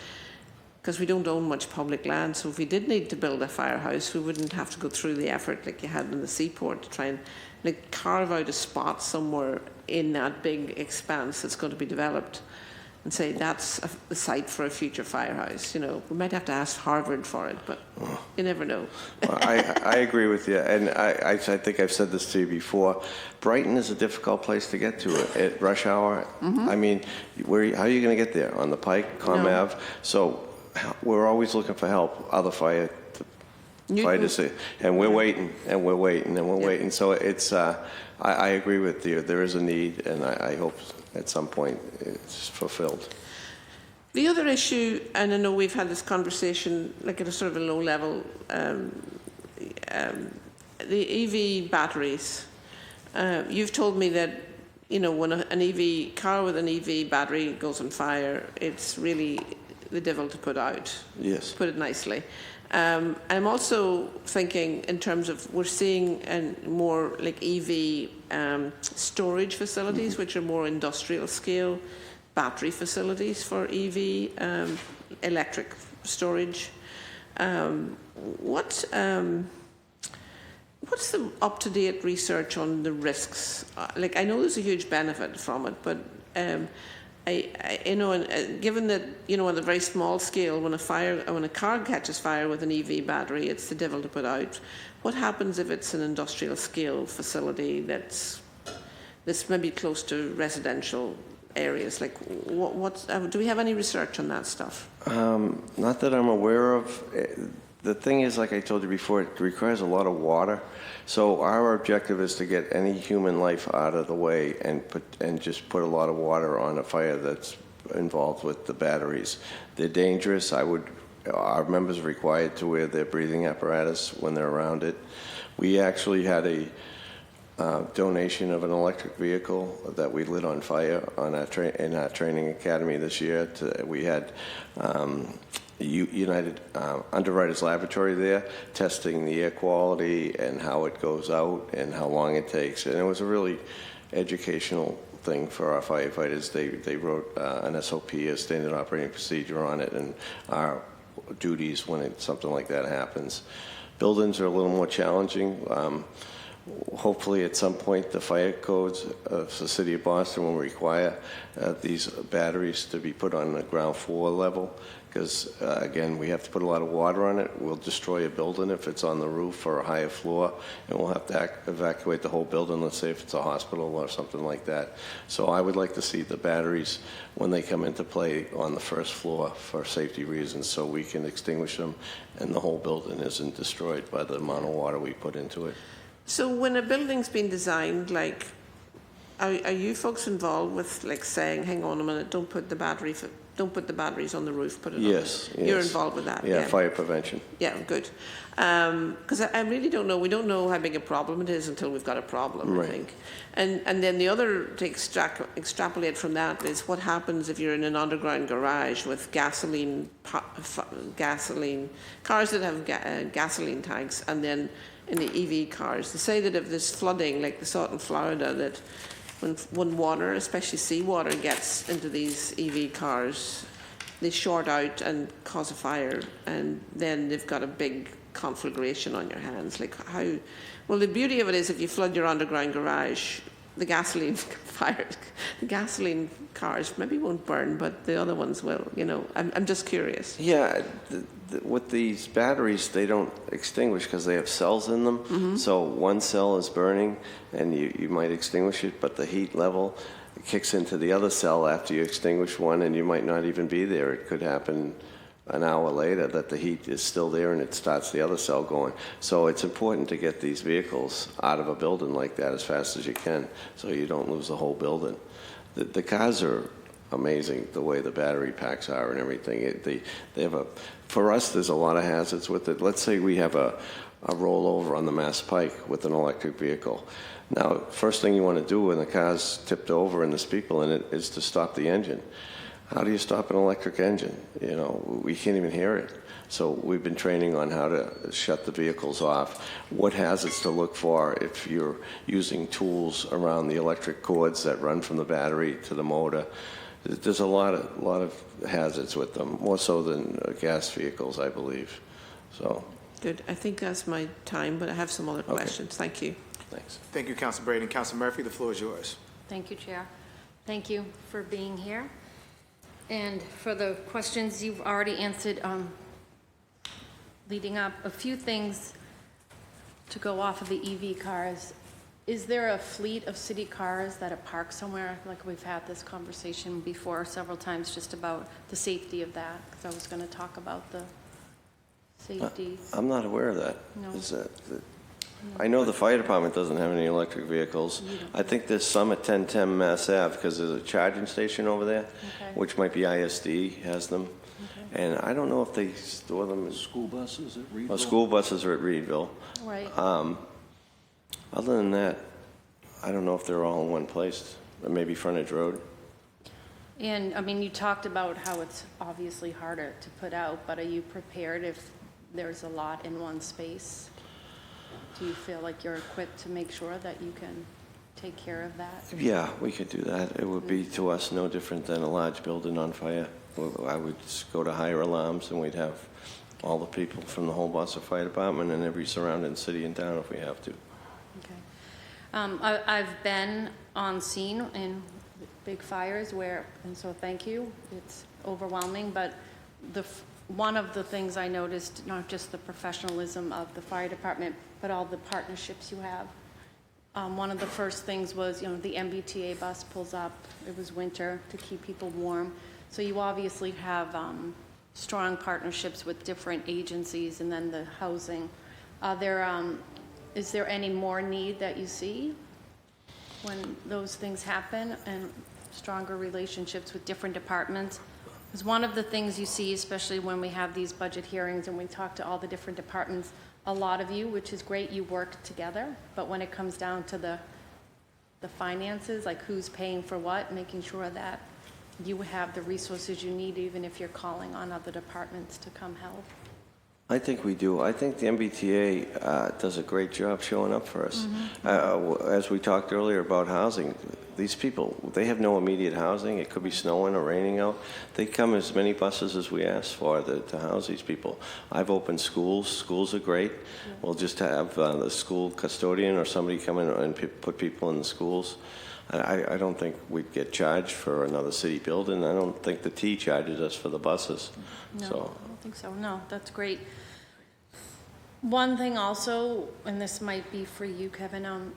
because we don't own much public land. So if we did need to build a firehouse, we wouldn't have to go through the effort like you had in the seaport to try and like carve out a spot somewhere in that big expanse that's going to be developed and say that's a site for a future firehouse. You know, we might have to ask Harvard for it, but you never know. Well, I agree with you, and I think I've said this to you before. Brighton is a difficult place to get to at rush hour. I mean, how are you going to get there? On the Pike, Com No. Ave? So we're always looking for help, other fighters, and we're waiting, and we're waiting, and we're waiting. So it's, I agree with you. There is a need, and I hope at some point it's fulfilled. The other issue, and I know we've had this conversation like at a sort of a low level, the EV batteries. You've told me that, you know, when an EV car with an EV battery goes on fire, it's really the devil to put out. Yes. To put it nicely. I'm also thinking in terms of we're seeing more like EV storage facilities, which are more industrial scale battery facilities for EV electric storage. What's the up-to-date research on the risks? Like, I know there's a huge benefit from it, but you know, given that, you know, on a very small scale, when a car catches fire with an EV battery, it's the devil to put out. What happens if it's an industrial scale facility that's maybe close to residential areas? Like, do we have any research on that stuff? Not that I'm aware of. The thing is, like I told you before, it requires a lot of water. So our objective is to get any human life out of the way and just put a lot of water on a fire that's involved with the batteries. They're dangerous. Our members are required to wear their breathing apparatus when they're around it. We actually had a donation of an electric vehicle that we lit on fire on in our training academy this year. We had United Underwriters Laboratory there testing the air quality and how it goes out and how long it takes. And it was a really educational thing for our firefighters. They wrote an SOP, a standard operating procedure on it, and our duties when something like that happens. Buildings are a little more challenging. Hopefully at some point the fire codes of the city of Boston will require these batteries to be put on the ground floor level, because again, we have to put a lot of water on it. We'll destroy a building if it's on the roof or a higher floor, and we'll have to evacuate the whole building, let's say if it's a hospital or something like that. So I would like to see the batteries when they come into play on the first floor for safety reasons, so we can extinguish them and the whole building isn't destroyed by the amount of water we put into it. So when a building's been designed, like, are you folks involved with, like, saying, hang on a minute, don't put the batteries on the roof, put it Yes, on yes. You're involved with that? Yeah, fire prevention. Yeah, good. Because I really don't know. We don't know how big a problem it is until we've got a problem, Right. I think. And then the other, to extrapolate from that, is what happens if you're in an underground garage with gasoline cars that have gasoline tanks, and then in the EV cars. They say that if there's flooding, like they saw it in Florida, that when water, especially seawater, gets into these EV cars, they short out and cause a fire, and then they've got a big conflagration on your hands. Like, how? Well, the beauty of it is if you flood your underground garage, the gasoline cars maybe won't burn, but the other ones will. You know, I'm just curious. Yeah, with these batteries, they don't extinguish because they have cells in them. Mm-hmm. So one cell is burning, and you might extinguish it, but the heat level kicks into the other cell after you extinguish one, and you might not even be there. It could happen an hour later that the heat is still there and it starts the other cell going. So it's important to get these vehicles out of a building like that as fast as you can so you don't lose the whole building. The cars are amazing, the way the battery packs are and everything. They have for us, there's a lot of hazards with it. Let's say we have a rollover on the Mass Pike with an electric vehicle. Now, first thing you want to do when the car's tipped over and there's people in it is to stop the engine. How do you stop an electric engine? You know, we can't even hear it. So we've been training on how to shut the vehicles off, what hazards to look for if you're using tools around the electric cords that run from the battery to the motor. there's a lot of hazards with them, more so than gas vehicles, I believe. So, Good. I think that's my time, but I have some other questions. Thank you. thanks. Thank you, Council Braden. Council Murphy, the floor is yours. Thank you, Chair. Thank you for being here. And for the questions you've already answered, leading up, a few things to go off of the EV cars. Is there a fleet of city cars that are parked somewhere? Like we've had this conversation before several times just about the safety of that, because I was going to talk about the safety. I'm not aware of that. No. Is that I know the fire department doesn't have any electric vehicles. I think there's some at 1010 Mass Ave because there's a charging station over there, Okay. which might be ISD has them. Okay. And I don't know if they store them as School buses at Reedville? well, school buses are at Reedville. Right. Other than that, I don't know if they're all in one place, or maybe Frontage Road. And, I mean, you talked about how it's obviously harder to put out, but are you prepared if there's a lot in one space? Do you feel like you're equipped to make sure that you can take care of that? Yeah, we could do that. It would be to us no different than a large building on fire. I would just go to higher alarms and we'd have all the people from the whole Boston Fire Department and every surrounding city and town if we have to. Okay. I've been on scene in big fires and so thank you. It's overwhelming, but one of the things I noticed, not just the professionalism of the fire department, but all the partnerships you have. One of the first things was, the MBTA bus pulls up. It was winter to keep people warm. So you obviously have strong partnerships with different agencies and then the housing. Is there any more need that you see when those things happen and stronger relationships with different departments? Because one of the things you see, especially when we have these budget hearings and we talk to all the different departments, a lot of you, which is great, you work together, but when it comes down to the finances, like who's paying for what, making sure that you have the resources you need, even if you're calling on other departments to come help. I think we do. I think the MBTA does a great job showing up for us. As we talked earlier about housing, these people, they have no immediate housing. It could be snowing or raining out. They come as many buses as we ask for to house these people. I've opened schools. Schools are great. We'll just have the school custodian or somebody come in and put people in the schools. I don't think we'd get charged for another city building. I don't think the T charges us for the buses. No, So. I don't think so. No, that's great. One thing also, and this might be for you, Kevin,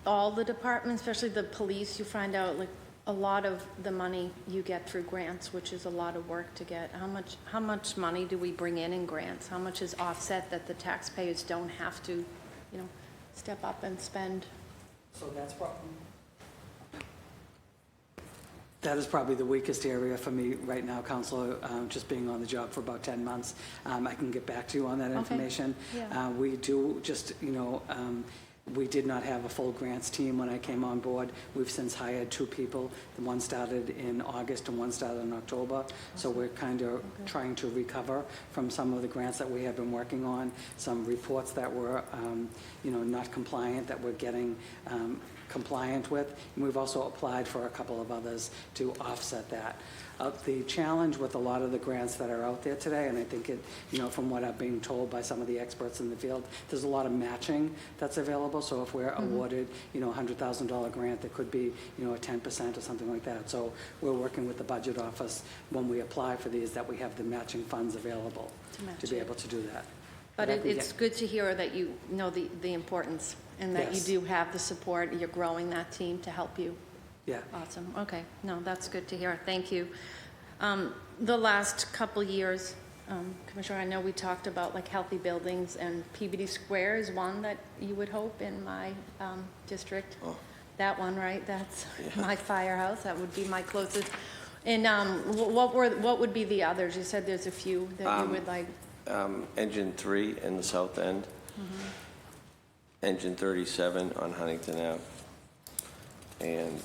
all the departments, especially the police, you find out like a lot of the money you get through grants, which is a lot of work to get. How much money do we bring in grants? How much is offset that the taxpayers don't have to, step up and spend? So that is probably the weakest area for me right now, Counselor, just being on the job for about 10 months. I can get back to you on that information. Yeah. We do just, we did not have a full grants team when I came on board. We've since hired 2 people. One started in August and one started in October. So we're kind of trying to recover from some of the grants that we have been working on, some reports that were, not compliant that we're getting compliant with. And we've also applied for a couple of others to offset that. The challenge with a lot of the grants that are out there today, and I think it, from what I'm being told by some of the experts in the field, there's a lot of matching that's available. So if we're awarded, a $100,000 grant, there could be, a 10% or something like that. So we're working with the budget office when we apply for these that we have the matching funds available to be able to do that. But it's good to hear that you know the importance and that Yes. you do have the support, you're growing that team to help you. Yeah. Awesome. Okay. No, that's good to hear. Thank you. The last couple years, Commissioner, I know we talked about like healthy buildings, and Peabody Square is one that you would hope in my district. Oh. That one, right? That's my firehouse. That would be my closest. And what would be the others? You said there's a few that you would like. Engine 3 in the south end. Engine 37 on Huntington Ave. And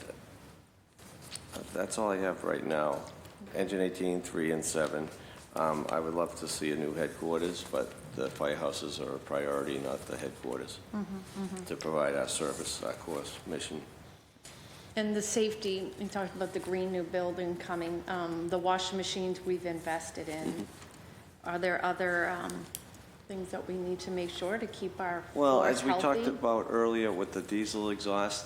that's all I have right now. Engine 18, 3, and 7. I would love to see a new headquarters, but the firehouses are a priority, not the headquarters, to provide our service, our course mission. And the safety, you talked about the green new building coming, the washing machines we've invested in. Are there other things that we need to make sure to keep our Well, floors as we healthy? talked about earlier with the diesel exhaust,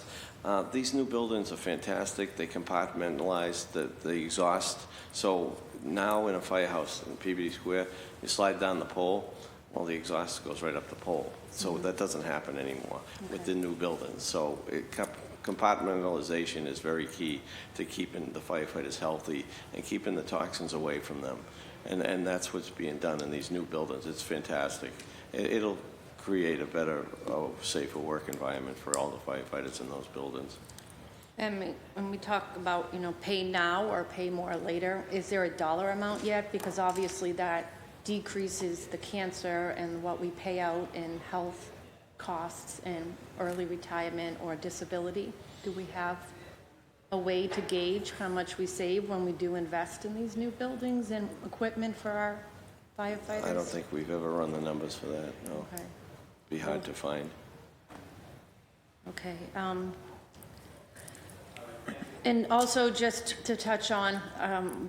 these new buildings are fantastic. They compartmentalize the exhaust. So now in a firehouse in Peabody Square, you slide down the pole, well, the exhaust goes right up the pole. So that doesn't happen anymore with the new buildings. So compartmentalization is very key to keeping the firefighters healthy and keeping the toxins away from them. And that's what's being done in these new buildings. It's fantastic. It'll create a better, safer work environment for all the firefighters in those buildings. And when we talk about, pay now or pay more later, is there a dollar amount yet? Because obviously that decreases the cancer and what we pay out in health costs and early retirement or disability. Do we have a way to gauge how much we save when we do invest in these new buildings and equipment for our firefighters? I don't think we've ever run the numbers for that, no. Okay. Be hard to find. Okay. And also just to touch on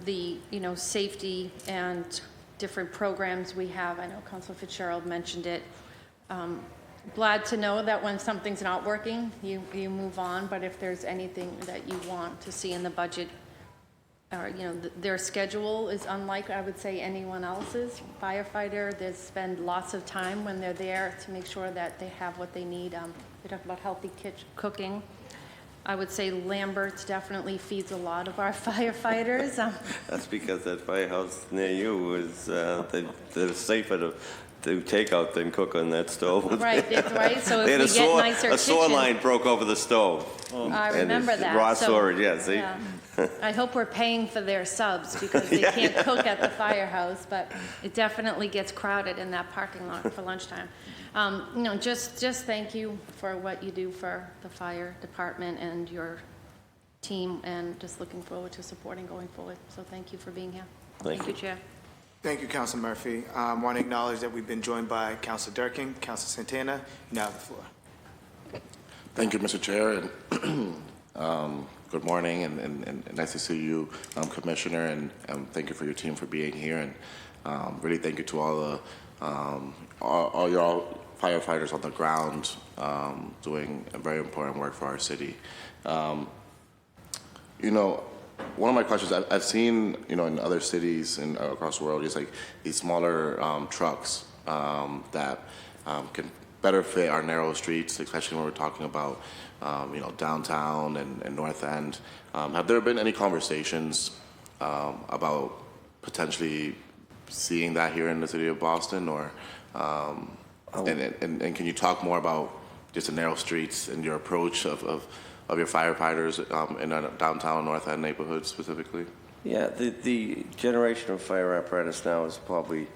the, safety and different programs we have. I know Councilor Fitzgerald mentioned it. Glad to know that when something's not working, you move on, but if there's anything that you want to see in the budget, or, their schedule is unlike, I would say, anyone else's. Firefighter, they spend lots of time when they're there to make sure that they have what they need. They talk about healthy cooking. I would say Lambert's definitely feeds a lot of our firefighters. That's because that firehouse near you is, they're safer to do takeout than cook on that stove. Right, right. So They if had we a get nicer a saw kitchens. line broke over the stove. I remember that. Raw So, saw it, yeah, see? yeah. I hope we're paying for their subs because they can't cook at the firehouse, but it definitely gets crowded in that parking lot for lunchtime. Just thank you for what you do for the fire department and your team, and just looking forward to supporting going forward. So thank you for being here. Thank you. Chair. Thank you, Council Murphy. I want to acknowledge that we've been joined by Council Durkin, Council Santana. You now have the floor. Thank you, Mr. Chair, and good morning, and nice to see you, Commissioner, and thank you for your team for being here, and really thank you to all your firefighters on the ground doing a very important work for our city. One of my questions, I've seen, in other cities and across the world, just like these smaller trucks that can better fit our narrow streets, especially when we're talking about, downtown and North End. Have there been any conversations about potentially seeing that here in the city of Boston, or and can you talk more about just the narrow streets and your approach of your firefighters in a downtown North End neighborhood specifically? Yeah, the generation of fire apparatus now is probably,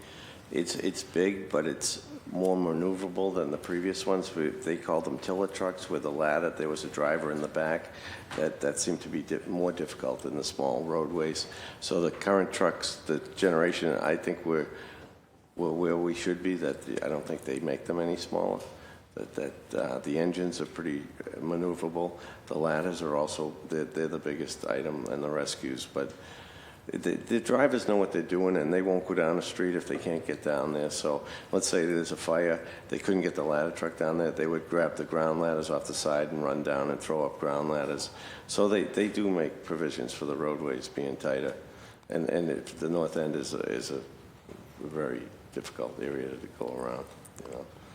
it's big, but it's more maneuverable than the previous ones. They called them tiller trucks with a ladder. There was a driver in the back. That seemed to be more difficult than the small roadways. So the current trucks, the generation, I think we're where we should be. I don't think they make them any smaller. The engines are pretty maneuverable. The ladders are also, they're the biggest item in the rescues, but the drivers know what they're doing, and they won't go down the street if they can't get down there. So let's say there's a fire, they couldn't get the ladder truck down there, they would grab the ground ladders off the side and run down and throw up ground ladders. So they do make provisions for the roadways being tighter. And the North End is a very difficult area to go around,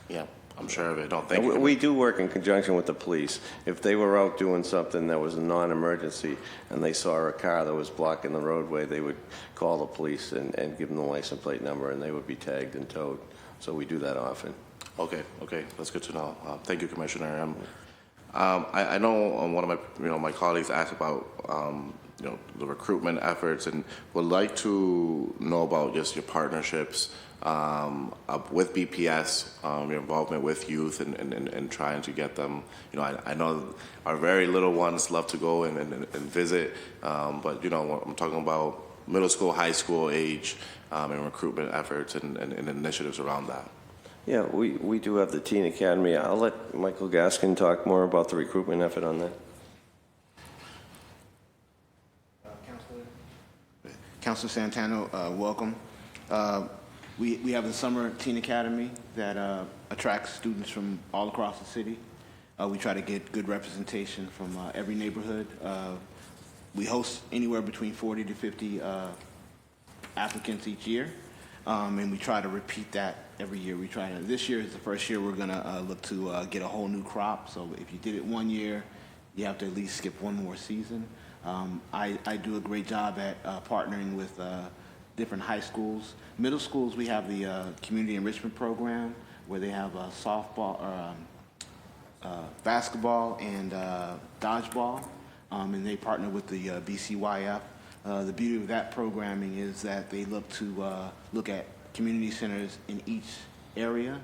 Yeah. I'm sure of it. No, thank you. We do work in conjunction with the police. If they were out doing something that was a non-emergency and they saw a car that was blocking the roadway, they would call the police and give them the license plate number, and they would be tagged and towed. So we do that often. Okay, that's good to know. Thank you, Commissioner. I know one of my colleagues asked about the recruitment efforts, and would like to know about just your partnerships with BPS, your involvement with youth and trying to get them. I know our very little ones love to go and visit, but I'm talking about middle school, high school age, and recruitment efforts and initiatives around that. Yeah, we do have the Teen Academy. I'll let Michael Gaskin talk more about the recruitment effort on that. Councilor Santana, welcome. We have the Summer Teen Academy that attracts students from all across the city. We try to get good representation from every neighborhood. We host anywhere between 40 to 50 applicants each year, and we try to repeat that every year. This year is the first year we're going to look to get a whole new crop. So if you did it one year, you have to at least skip one more season. I do a great job at partnering with different high schools. Middle schools, we have the community enrichment program where they have softball or basketball and dodgeball, and they partner with the BCYF. The beauty of that programming is that they look at community centers in each area,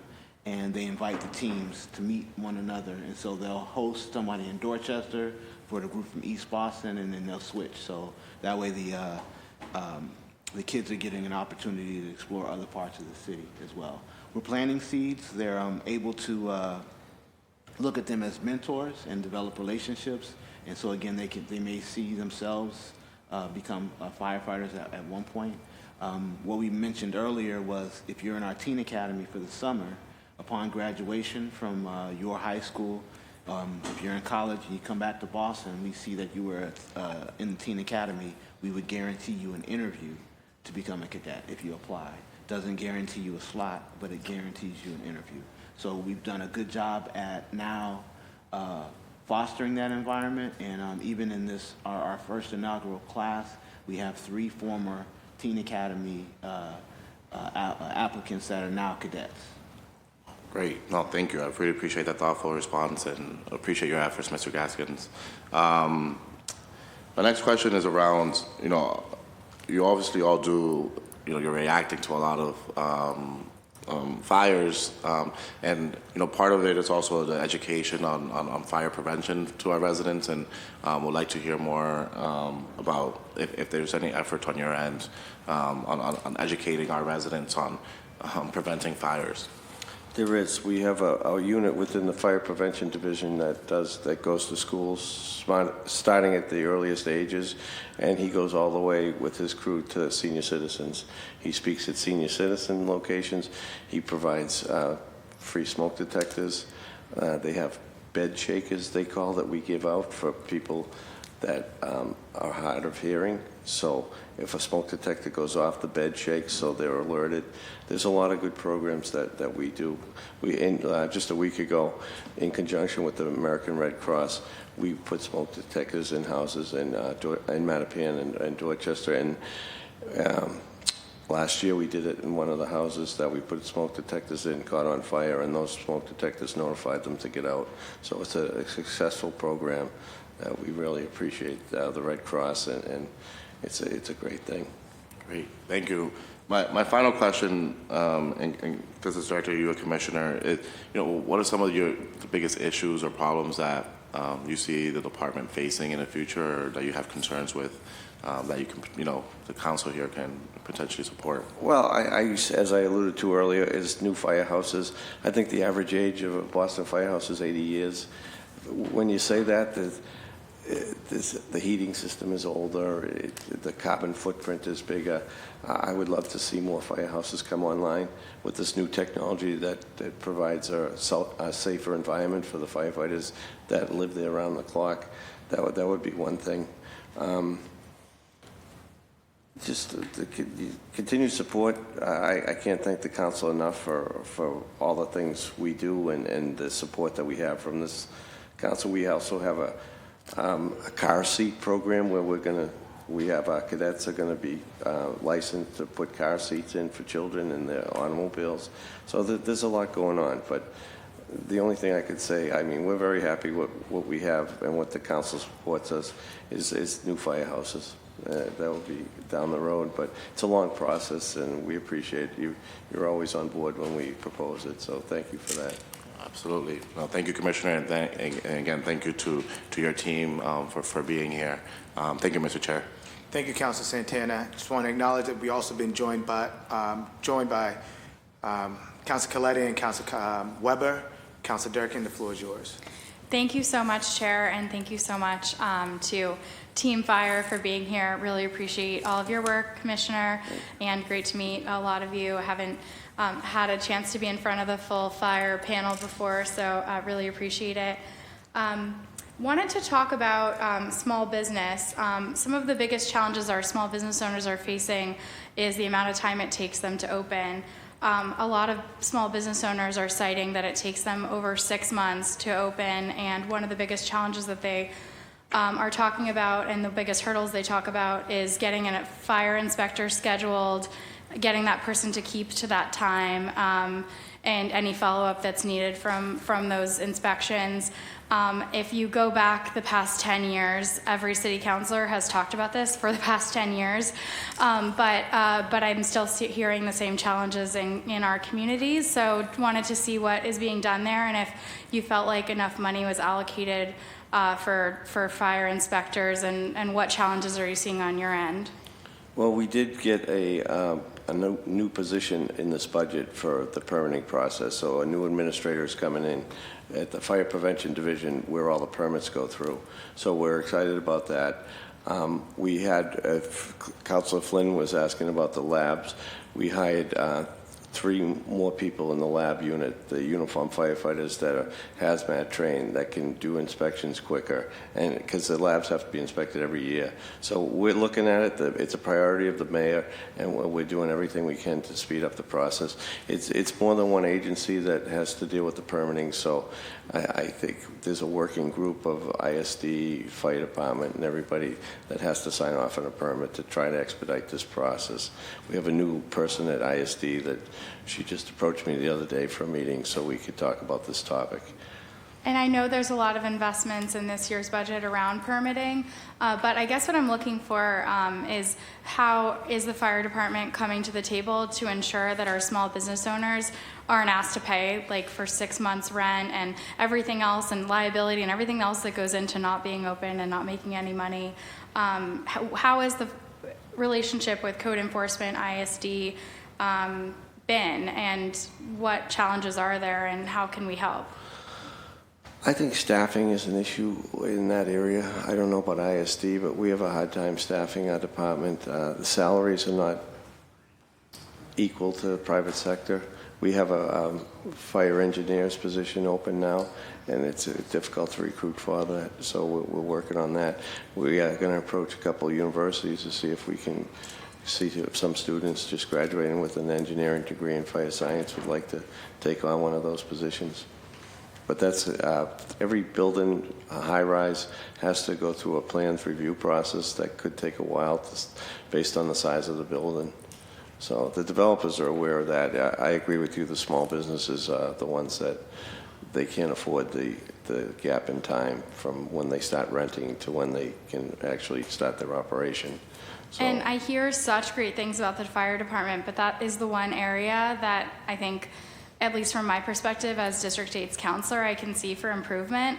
and they invite the teams to meet one another. And so they'll host somebody in Dorchester for the group from East Boston, and then they'll switch. So that way the kids are getting an opportunity to explore other parts of the city as well. We're planting seeds. They're able to look at them as mentors and develop relationships. And so again, they may see themselves become firefighters at one point. What we mentioned earlier was if you're in our teen academy for the summer, upon graduation from your high school, if you're in college and you come back to Boston, we see that you were in the teen academy, we would guarantee you an interview to become a cadet if you apply. Doesn't guarantee you a slot, but it guarantees you an interview. So we've done a good job at now fostering that environment, and even in this, our first inaugural class, we have 3 former Teen Academy applicants that are now cadets. Great. No, thank you. I really appreciate that thoughtful response and appreciate your efforts, Mr. Gaskins. My next question is around, you obviously all do, you're reacting to a lot of fires, and part of it is also the education on fire prevention to our residents, and would like to hear more about if there's any effort on your end on educating our residents on preventing fires. There is. We have a unit within the Fire Prevention Division that goes to schools starting at the earliest ages, and he goes all the way with his crew to senior citizens. He speaks at senior citizen locations. He provides free smoke detectors. They have bed shakers, they call, that we give out for people that are hard of hearing. So if a smoke detector goes off, the bed shakes, so they're alerted. There's a lot of good programs that we do. Just a week ago, in conjunction with the American Red Cross, we put smoke detectors in houses in Mattapan and Dorchester. And last year we did it in one of the houses that we put smoke detectors in, caught on fire, and those smoke detectors notified them to get out. So it's a successful program. We really appreciate the Red Cross, and it's a great thing. Great, thank you. My final question, and this is directed to you, Commissioner, is, what are some of the biggest issues or problems that you see the department facing in the future, or that you have concerns with, that you can, the council here can potentially support? Well, as I alluded to earlier, is new firehouses. I think the average age of a Boston firehouse is 80 years. When you say that, the heating system is older, the carbon footprint is bigger. I would love to see more firehouses come online with this new technology that provides a safer environment for the firefighters that live there around the clock. That would be one thing. Just the continued support. I can't thank the council enough for all the things we do and the support that we have from this council. We also have a car seat program where we have our cadets are going to be licensed to put car seats in for children in their automobiles. So there's a lot going on, but the only thing I could say, we're very happy with what we have, and what the council supports us is new firehouses. That will be down the road, but it's a long process, and we appreciate you. You're always on board when we propose it, so thank you for that. Absolutely. Well, thank you, Commissioner, and again, thank you to your team for being here. Thank you, Mr. Chair. Thank you, Councilor Santana. Just want to acknowledge that we also been joined by Councilor Colletti and Councilor Weber. Councilor Durkin, the floor is yours. Thank you so much, Chair, and thank you so much to Team Fire for being here. Really appreciate all of your work, Commissioner, and great to meet a lot of you. I haven't had a chance to be in front of the full fire panel before, so I really appreciate it. Wanted to talk about small business. Some of the biggest challenges our small business owners are facing is the amount of time it takes them to open. A lot of small business owners are citing that it takes them over 6 months to open, and one of the biggest challenges that they are talking about and the biggest hurdles they talk about is getting a fire inspector scheduled, getting that person to keep to that time, and any follow-up that's needed from those inspections. If you go back the past 10 years, every city councilor has talked about this for the past 10 years, but I'm still hearing the same challenges in our communities, so wanted to see what is being done there and if you felt like enough money was allocated for fire inspectors, and what challenges are you seeing on your end? Well, we did get a new position in this budget for the permitting process. So a new administrator is coming in at the Fire Prevention Division where all the permits go through. So we're excited about that. We had, Councilor Flynn was asking about the labs. We hired 3 more people in the lab unit, the uniformed firefighters that are hazmat trained that can do inspections quicker, and because the labs have to be inspected every year. So we're looking at it. It's a priority of the mayor, and we're doing everything we can to speed up the process. It's more than one agency that has to deal with the permitting, so I think there's a working group of ISD, fire department, and everybody that has to sign off on a permit to try to expedite this process. We have a new person at ISD that she just approached me the other day for a meeting so we could talk about this topic. And I know there's a lot of investments in this year's budget around permitting, but I guess what I'm looking for is how is the fire department coming to the table to ensure that our small business owners aren't asked to pay like for 6 months rent and everything else and liability and everything else that goes into not being open and not making any money. How is the relationship with code enforcement, ISD, been, and what challenges are there and how can we help? I think staffing is an issue in that area. I don't know about ISD, but we have a hard time staffing our department. The salaries are not equal to the private sector. We have a fire engineer's position open now, and it's difficult to recruit for that, so we're working on that. We are going to approach a couple of universities to see if we can see if some students just graduating with an engineering degree in fire science would like to take on one of those positions. But that's, every building, high-rise, has to go through a plans review process that could take a while based on the size of the building. So the developers are aware of that. I agree with you, the small businesses are the ones that they can't afford the gap in time from when they start renting to when they can actually start their operation. So. And I hear such great things about the fire department, but that is the one area that I think, at least from my perspective as District 8's counselor, I can see for improvement.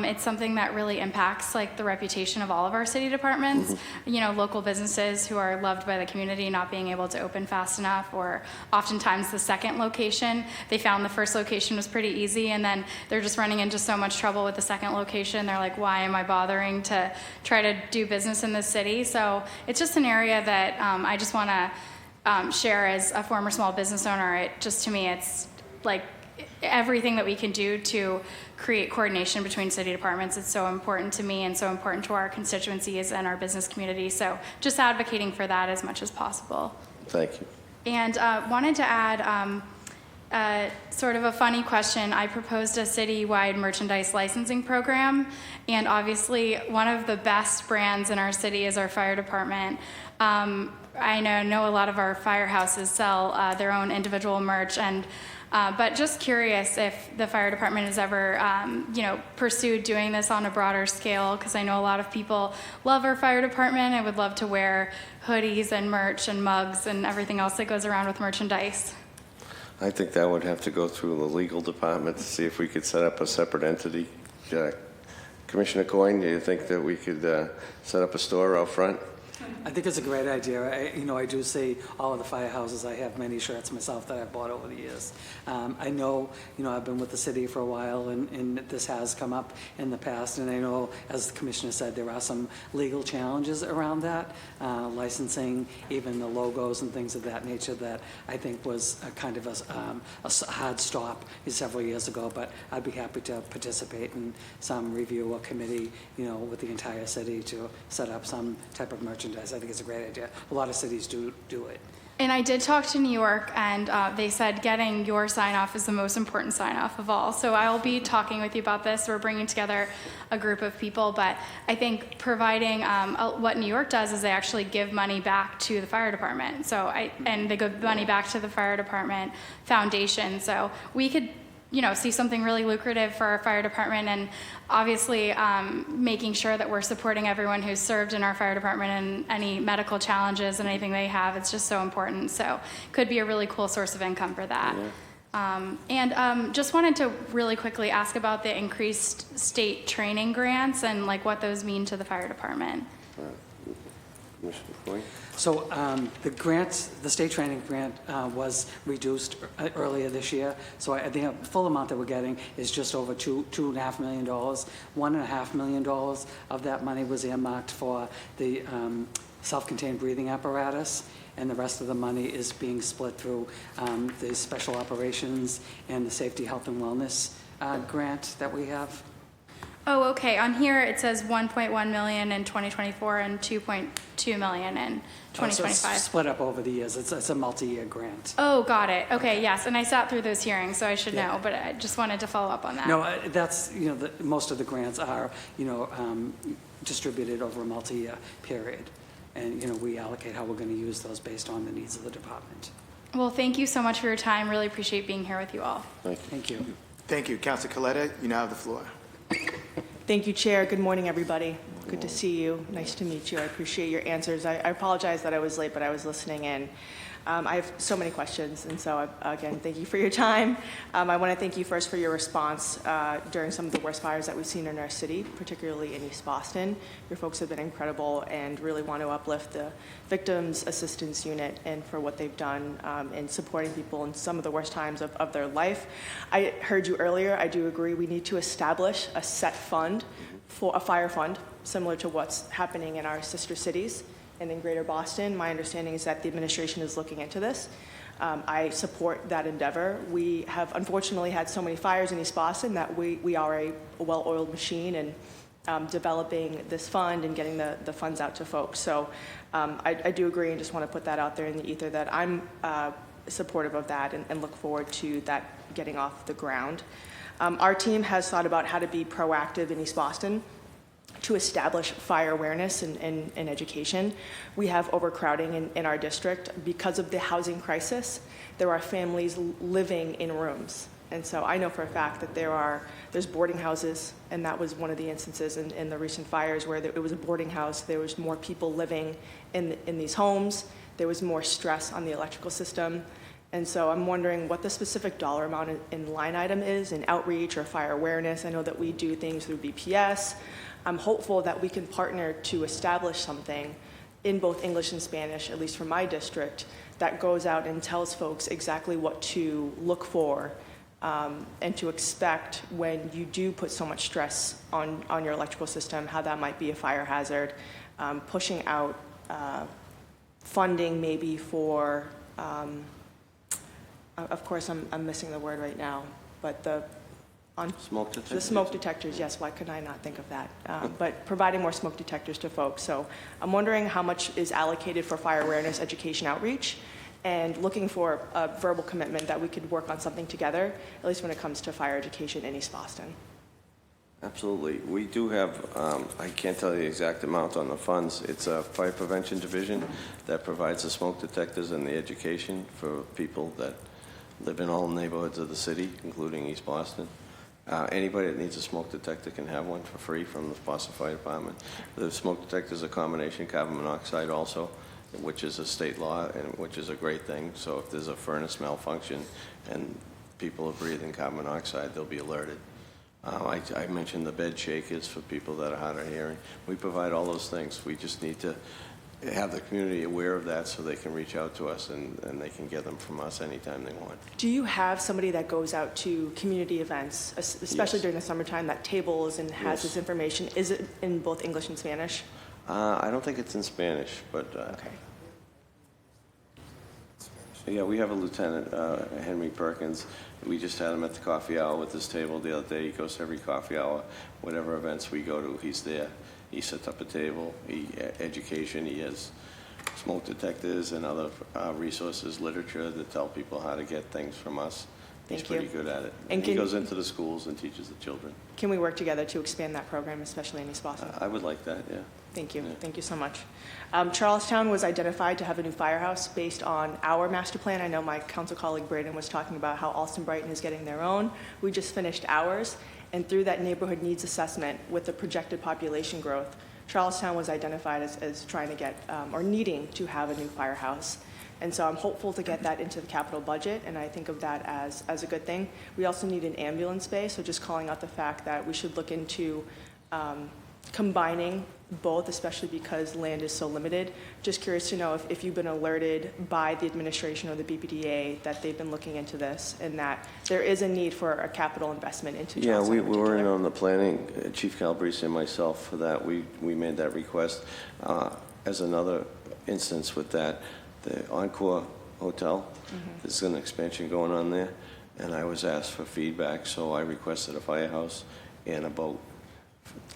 It's something that really impacts like the reputation of all of our city departments. Mm-hmm. You know, local businesses who are loved by the community not being able to open fast enough, or oftentimes the second location. They found the first location was pretty easy, and then they're just running into so much trouble with the second location. They're like, why am I bothering to try to do business in this city? So it's just an area that I just want to share as a former small business owner. It just, to me, it's like everything that we can do to create coordination between city departments. It's so important to me and so important to our constituencies and our business community. So just advocating for that as much as possible. Thank you. And wanted to add sort of a funny question. I proposed a citywide merchandise licensing program, and obviously one of the best brands in our city is our fire department. I know a lot of our firehouses sell their own individual merch, and but just curious if the fire department has ever, pursued doing this on a broader scale, because I know a lot of people love our fire department and would love to wear hoodies and merch and mugs and everything else that goes around with merchandise. I think that would have to go through the legal department to see if we could set up a separate entity. Commissioner Coyne, do you think that we could set up a store out front? I think it's a great idea. I do see all of the firehouses. I have many shirts myself that I've bought over the years. I know, I've been with the city for a while, and this has come up in the past, and I know, as the commissioner said, there are some legal challenges around that, licensing, even the logos and things of that nature that I think was a kind of a hard stop several years ago, but I'd be happy to participate in some review or committee, with the entire city to set up some type of merchandise. I think it's a great idea. A lot of cities do it. And I did talk to New York, and they said getting your sign-off is the most important sign-off of all. So I'll be talking with you about this. We're bringing together a group of people, but I think providing what New York does is they actually give money back to the fire department. And they give money back to the fire department foundation. So we could see something really lucrative for our fire department, and obviously making sure that we're supporting everyone who's served in our fire department and any medical challenges and anything they have. It's just so important. So could be a really cool source of income for that. Yeah. Just wanted to really quickly ask about the increased state training grants and what those mean to the fire department. Commissioner Foy? So the state training grant was reduced earlier this year. So I think the full amount that we're getting is just over $2.5 million. $1.5 million of that money was earmarked for the self-contained breathing apparatus, and the rest of the money is being split through the special operations and the safety, health, and wellness grant that we have. Oh, okay. On here it says 1.1 million in 2024 and 2.2 million in 2025. So it's split up over the years. It's a multi-year grant. Oh, got it. Okay, yes. And I sat through those hearings, so I should know, but I just wanted to follow up on that. No, that's, most of the grants are, distributed over a multi-year period. And, we allocate how we're going to use those based on the needs of the department. Well, thank you so much for your time. Really appreciate being here with you all. Thank you. Thank you. Councilor Coletta, you now have the floor. Thank you, Chair. Good morning, everybody. Good to see you. Nice to meet you. I appreciate your answers. I apologize that I was late, but I was listening in. I have so many questions, and so, again, thank you for your time. I want to thank you first for your response during some of the worst fires that we've seen in our city, particularly in East Boston. Your folks have been incredible and really want to uplift the Victims Assistance Unit and for what they've done in supporting people in some of the worst times of their life. I heard you earlier. I do agree we need to establish a set fund, for a fire fund, similar to what's happening in our sister cities. And in Greater Boston, my understanding is that the administration is looking into this. I support that endeavor. We have unfortunately had so many fires in East Boston that we are a well-oiled machine in developing this fund and getting the funds out to folks. So I do agree and just want to put that out there in the ether that I'm supportive of that and look forward to that getting off the ground. Our team has thought about how to be proactive in East Boston to establish fire awareness and education. We have overcrowding in our district. Because of the housing crisis, there are families living in rooms. And so I know for a fact that there's boarding houses, and that was one of the instances in the recent fires where it was a boarding house. There was more people living in these homes. There was more stress on the electrical system. And so I'm wondering what the specific dollar amount in line item is in outreach or fire awareness. I know that we do things through BPS. I'm hopeful that we can partner to establish something in both English and Spanish, at least for my district, that goes out and tells folks exactly what to look for and to expect when you do put so much stress on your electrical system, how that might be a fire hazard, pushing out funding maybe for, of course I'm missing the word right now, but Smoke detectors? The smoke detectors, yes. Why couldn't I not think of that? But providing more smoke detectors to folks. So I'm wondering how much is allocated for fire awareness, education, outreach, and looking for a verbal commitment that we could work on something together, at least when it comes to fire education in East Boston. Absolutely. We do have, I can't tell you the exact amount on the funds. It's a fire prevention division that provides the smoke detectors and the education for people that live in all neighborhoods of the city, including East Boston. Anybody that needs a smoke detector can have one for free from the Boston Fire Department. The smoke detector is a combination carbon monoxide also, which is a state law and which is a great thing. So if there's a furnace malfunction and people are breathing carbon monoxide, they'll be alerted. I mentioned the bed shakers for people that are hard of hearing. We provide all those things. We just need to have the community aware of that so they can reach out to us and they can get them from us anytime they want. Do you have somebody that goes out to community events, especially Yes. during the summertime, that tables and has Yes. this information? Is it in both English and Spanish? I don't think it's in Spanish, but Okay. yeah, we have a lieutenant, Henry Perkins. We just had him at the coffee hour with this table the other day. He goes to every coffee hour, whatever events we go to, he's there. He sets up a table, education, he has smoke detectors and other resources, literature that tell people how to get things from us. He's Thank you. pretty good at it. And He can- goes into the schools and teaches the children. Can we work together to expand that program, especially in East Boston? I would like that, yeah. Thank you. Yeah. Thank you so much. Charlestown was identified to have a new firehouse based on our master plan. I know my council colleague Braden was talking about how Alston Brighton is getting their own. We just finished ours, and through that neighborhood needs assessment with the projected population growth, Charlestown was identified as trying to get, or needing to have a new firehouse. And so I'm hopeful to get that into the capital budget, and I think of that as a good thing. We also need an ambulance bay, so just calling out the fact that we should look into combining both, especially because land is so limited. Just curious to know if you've been alerted by the administration or the BPDA that they've been looking into this and that there is a need for a capital investment into Yeah, Charlestown we in were in particular. on the planning, Chief Calabrese and myself for that. We made that request. As another instance with that, the Encore Hotel, there's an expansion going on there, and I was asked for feedback, so I requested a firehouse and a boat.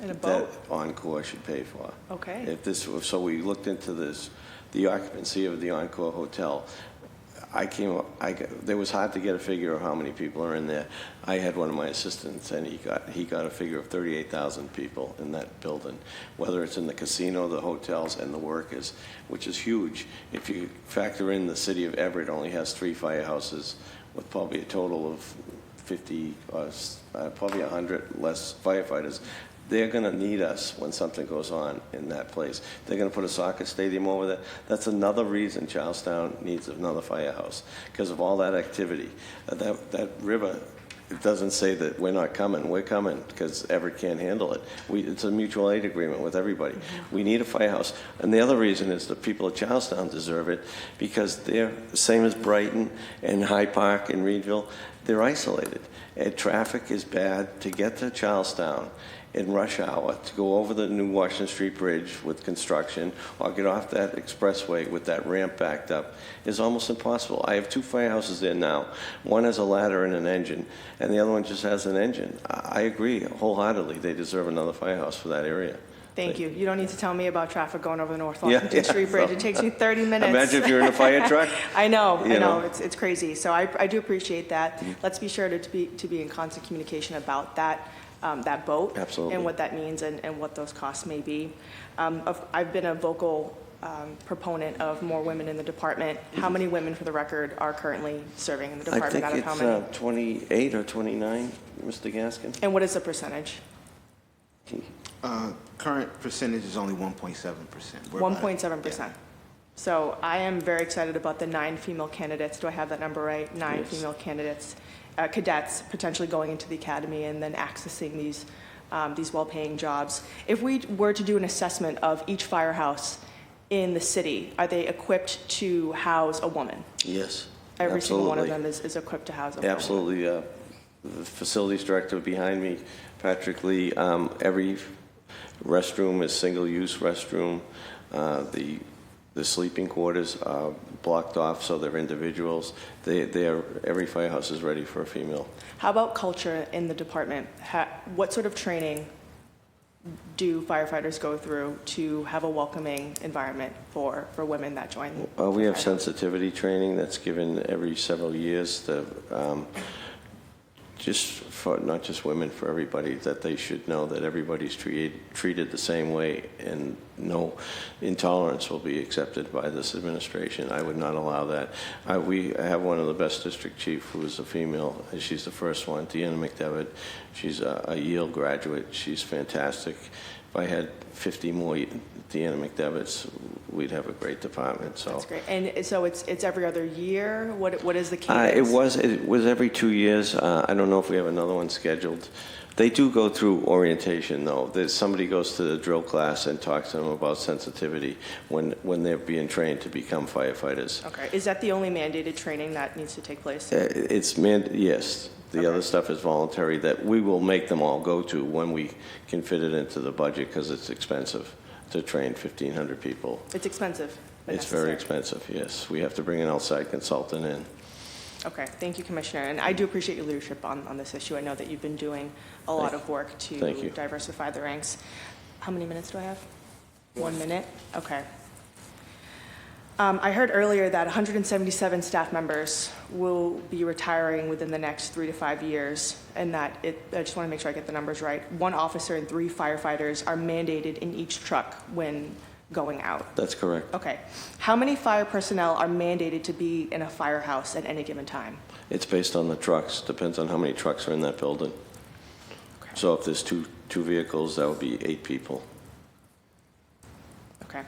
And a boat? That Encore should pay for. Okay. If this, so we looked into this, the occupancy of the Encore Hotel. It was hard to get a figure of how many people are in there. I had one of my assistants, and he got a figure of 38,000 people in that building, whether it's in the casino, the hotels, and the workers, which is huge. If you factor in the city of Everett only has 3 firehouses with probably a total of 50, probably 100 less firefighters. They're going to need us when something goes on in that place. They're going to put a soccer stadium over there. That's another reason Charlestown needs another firehouse, because of all that activity. That river, it doesn't say that we're not coming. We're coming because Everett can't handle it. It's a mutual aid agreement with everybody. We need a firehouse. And the other reason is the people of Charlestown deserve it, because they're the same as Brighton and Hyde Park and Reedville. They're isolated. And traffic is bad to get to Charlestown in rush hour, to go over the new Washington Street Bridge with construction, or get off that expressway with that ramp backed up, is almost impossible. I have 2 firehouses there now. One has a ladder and an engine, and the other one just has an engine. I agree wholeheartedly. They deserve another firehouse for that area. Thank you. You don't need to tell me about traffic going over the North Washington Street Bridge. It takes me 30 minutes. Imagine if you're in a fire truck. I know. You know. It's crazy. So I do appreciate that. Let's be sure to be in constant communication about that boat. Absolutely. And what that means and what those costs may be. I've been a vocal proponent of more women in the department. How many women, for the record, are currently serving in the department? I Out of how think many? it's 28 or 29, Mr. Gaskin. And what is the percentage? Current percentage is only 1.7%. 1.7%. So I am very excited about the 9 female candidates. Do I have that number right? 9 Yes. female candidates, cadets potentially going into the academy and then accessing these well-paying jobs. If we were to do an assessment of each firehouse in the city, are they equipped to house a woman? Yes. Every single one of absolutely. them is equipped to house a woman. Absolutely. The facilities director behind me, Patrick Lee, every restroom is single-use restroom. The sleeping quarters are blocked off, so they're individuals. Every firehouse is ready for a female. How about culture in the department? What sort of training do firefighters go through to have a welcoming environment for women that join? We have the firehouse? sensitivity training that's given every several years to, not just women, for everybody, that they should know that everybody's treated the same way, and no intolerance will be accepted by this administration. I would not allow that. We have one of the best district chief who is a female. She's the first one, Deanna McDevitt. She's a Yale graduate. She's fantastic. if I had 50 more Deanna McDevitt's, we'd have a great department, so. That's great. And so it's every other year? What is the cadence? It was every 2 years. I don't know if we have another one scheduled. They do go through orientation, though. Somebody goes to the drill class and talks to them about sensitivity when they're being trained to become firefighters. Okay. Is that the only mandated training that needs to take place? Yes. The other stuff is voluntary that we will make them all go to when we can fit it into the budget because it's expensive to train 1,500 people. It's expensive. But It's very necessary. expensive, yes. We have to bring an outside consultant in. Okay. Thank you, Commissioner. And I do appreciate your leadership on this issue. I know that you've been doing a lot of work to Thank you. diversify the ranks. How many minutes do I have? 1 minute? Okay. I heard earlier that 177 staff members will be retiring within the next 3 to 5 years, and that I just want to make sure I get the numbers right. 1 officer and 3 firefighters are mandated in each truck when going out. That's correct. Okay. How many fire personnel are mandated to be in a firehouse at any given time? It's based on the trucks. Depends on how many trucks are in that building. Okay. So if there's two vehicles, that would be 8 people. Okay.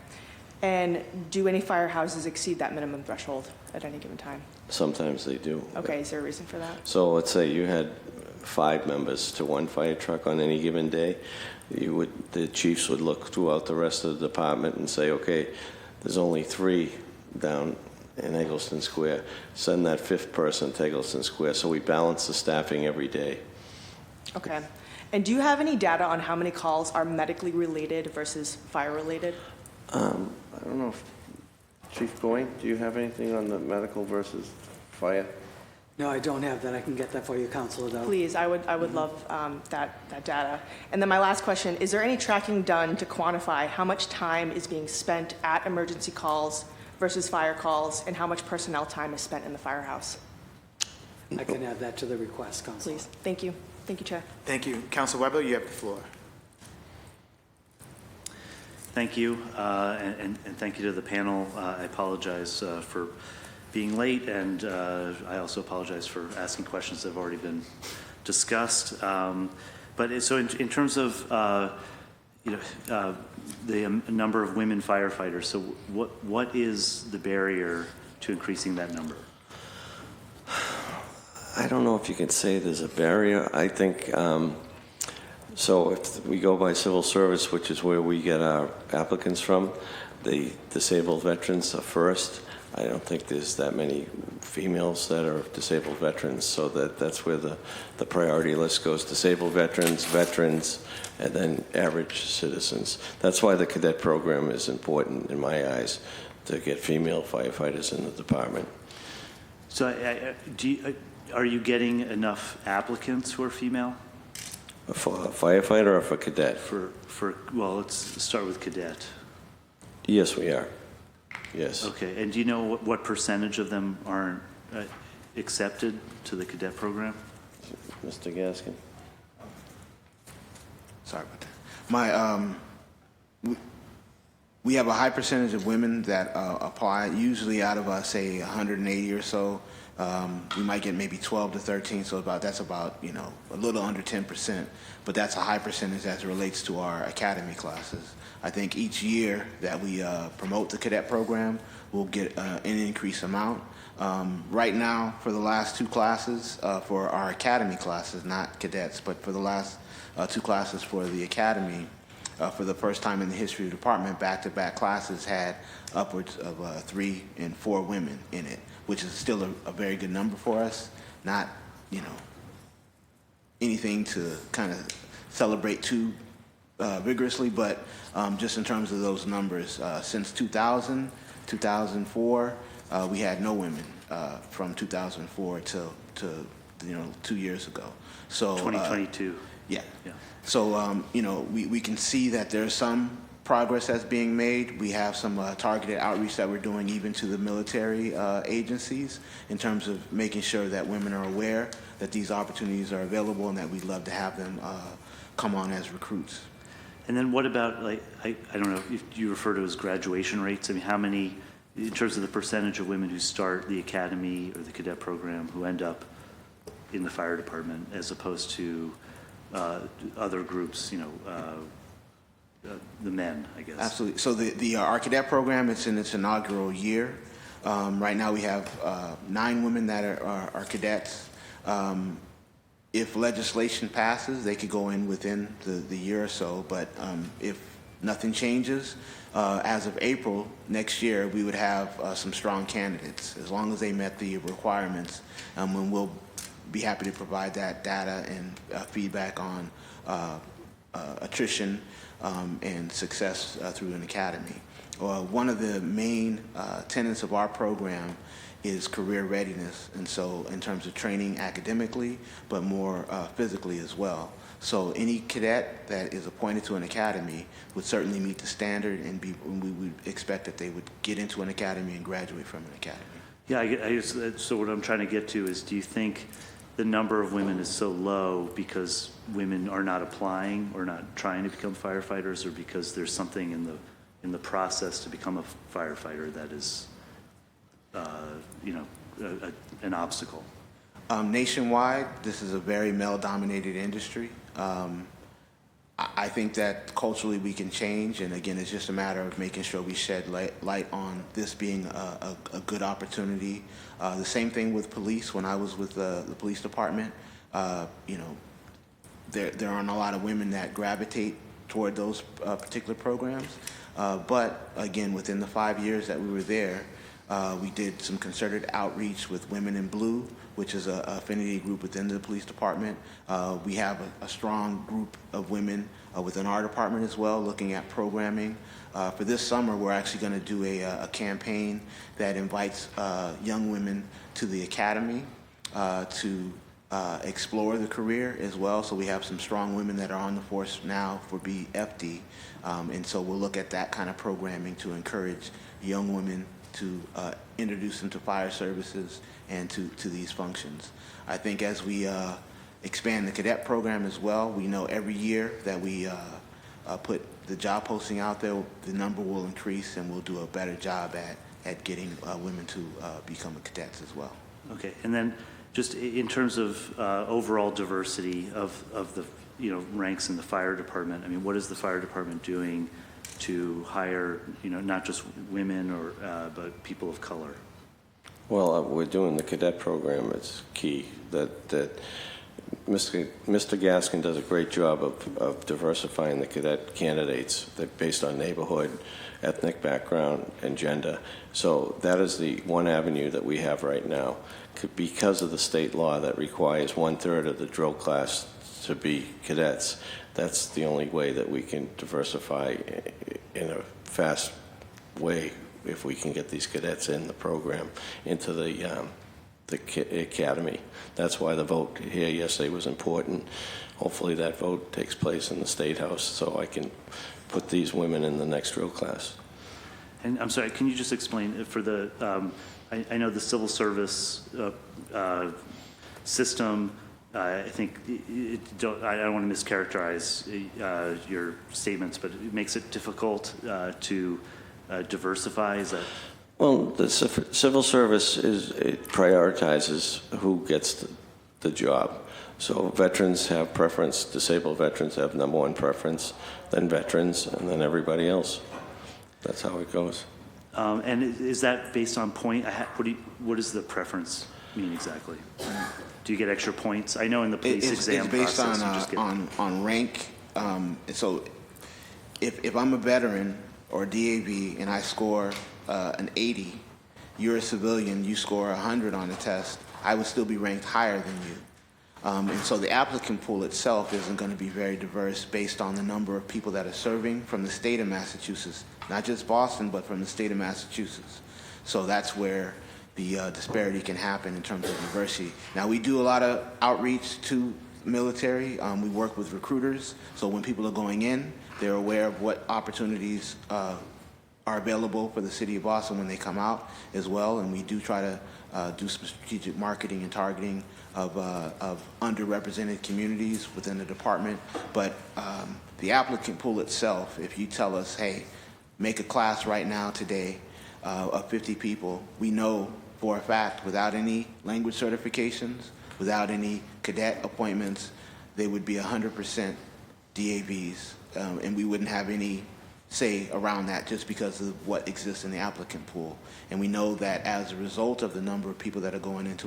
And do any firehouses exceed that minimum threshold at any given time? Sometimes they do. Okay. Is there a reason for that? So let's say you had 5 members to 1 fire truck on any given day. The chiefs would look throughout the rest of the department and say, okay, there's only 3 down in Eggleston Square. Send that 5th person to Eggleston Square. So we balance the staffing every day. Okay. And do you have any data on how many calls are medically related versus fire related? I don't know if, Chief Going, do you have anything on the medical versus fire? No, I don't have that. I can get that for you, Counselor, though. Please, I would love that data. And then my last question, is there any tracking done to quantify how much time is being spent at emergency calls versus fire calls, and how much personnel time is spent in the firehouse? I can add that to the request, Counselor. Please. Thank you. Thank you, Chair. Thank you. Council Weber, you have the floor. Thank you, and thank you to the panel. I apologize for being late, and I also apologize for asking questions that have already been discussed. But so in terms of the number of women firefighters, so what is the barrier to increasing that number? I don't know if you can say there's a barrier. I think, so if we go by civil service, which is where we get our applicants from, the disabled veterans are first. I don't think there's that many females that are disabled veterans, so that's where the priority list goes: disabled veterans, and then average citizens. That's why the cadet program is important in my eyes, to get female firefighters in the department. So are you getting enough applicants who are female? For a firefighter or for cadet? Well, let's start with cadet. Yes, we are. Yes. Okay, and do you know what percentage of them aren't accepted to the cadet program? Mr. Gaskin? Sorry about that. We have a high percentage of women that apply, usually out of, say, 180 or so. We might get maybe 12 to 13, so that's about, a little under 10%, but that's a high percentage as it relates to our academy classes. I think each year that we promote the cadet program, we'll get an increased amount. Right now, for the last 2 classes, for our academy classes, not cadets, but for the last 2 classes for the academy, for the first time in the history of the department, back-to-back classes had upwards of 3 and 4 women in it, which is still a very good number for us. Not, anything to kind of celebrate too vigorously, but just in terms of those numbers, since 2000, 2004, we had no women from 2004 to 2 years ago. So 2022. Yeah. So we can see that there's some progress that's being made. We have some targeted outreach that we're doing even to the military agencies in terms of making sure that women are aware that these opportunities are available and that we'd love to have them come on as recruits. And then what about, I don't know, if you refer to as graduation rates? I mean, how many, in terms of the percentage of women who start the academy or the cadet program who end up in the fire department as opposed to other groups, the men, I guess. Absolutely. So our cadet program, it's in its inaugural year. Right now we have 9 women that are cadets. If legislation passes, they could go in within the year or so, but if nothing changes, as of April next year, we would have some strong candidates, as long as they met the requirements, and we'll be happy to provide that data and feedback on attrition and success through an academy. One of the main tenets of our program is career readiness, and so in terms of training academically, but more physically as well. So any cadet that is appointed to an academy would certainly meet the standard, and we would expect that they would get into an academy and graduate from an academy. Yeah, so what I'm trying to get to is, do you think the number of women is so low because women are not applying or not trying to become firefighters, or because there's something in the process to become a firefighter that is, an obstacle? Nationwide, this is a very male-dominated industry. I think that culturally we can change, and again, it's just a matter of making sure we shed light on this being a good opportunity. The same thing with police. When I was with the police department, there aren't a lot of women that gravitate toward those particular programs. But again, within the 5 years that we were there, we did some concerted outreach with Women in Blue, which is an affinity group within the police department. We have a strong group of women within our department as well, looking at programming. For this summer, we're actually going to do a campaign that invites young women to the academy to explore the career as well. So we have some strong women that are on the force now for BFD. And so we'll look at that kind of programming to encourage young women to introduce them to fire services and to these functions. I think as we expand the cadet program as well, we know every year that we put the job posting out there, the number will increase, and we'll do a better job at getting women to become cadets as well. Okay, and then just in terms of overall diversity of the ranks in the fire department, I mean, what is the fire department doing to hire, not just women but people of color? Well, we're doing the cadet program. It's key that Mr. Gaskin does a great job of diversifying the cadet candidates based on neighborhood, ethnic background, and gender. So that is the one avenue that we have right now. Because of the state law that requires 1/3 of the drill class to be cadets, that's the only way that we can diversify in a fast way, if we can get these cadets in the program into the academy. That's why the vote here yesterday was important. Hopefully that vote takes place in the State House so I can put these women in the next drill class. And I'm sorry, can you just explain for the, I know the civil service system, I think, I don't want to mischaracterize your statements, but it makes it difficult to diversify. Is that? Well, the civil service it prioritizes who gets the job. So veterans have preference, disabled veterans have number one preference, then veterans, and then everybody else. That's how it goes. And is that based on point? What does the preference mean exactly? Do you get extra points? I know in the police exam process, it's based on rank. So if I'm a veteran or DAV and I score an 80, you're a civilian, you score 100 on the test, I would still be ranked higher than you. And so the applicant pool itself isn't going to be very diverse based on the number of people that are serving from the state of Massachusetts, not just Boston, but from the state of Massachusetts. So that's where the disparity can happen in terms of diversity. Now, we do a lot of outreach to military. We work with recruiters, so when people are going in, they're aware of what opportunities are available for the city of Boston when they come out as well, and we do try to do some strategic marketing and targeting of underrepresented communities within the department. But the applicant pool itself, if you tell us, hey, make a class right now today of 50 people, we know for a fact, without any language certifications, without any cadet appointments, they would be 100% DAVs and we wouldn't have any say around that just because of what exists in the applicant pool. And we know that as a result of the number of people that are going into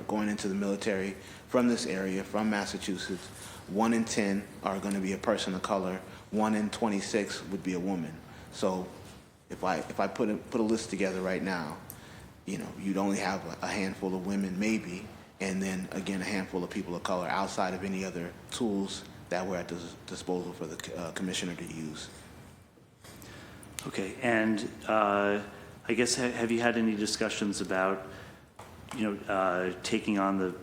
going into the military from this area, from Massachusetts, 1 in 10 are going to be a person of color. 1 in 26 would be a woman. So if I put a list together right now, you'd only have a handful of women maybe, and then again a handful of people of color outside of any other tools that were at the disposal for the commissioner to use. Okay, and I guess have you had any discussions about, taking on the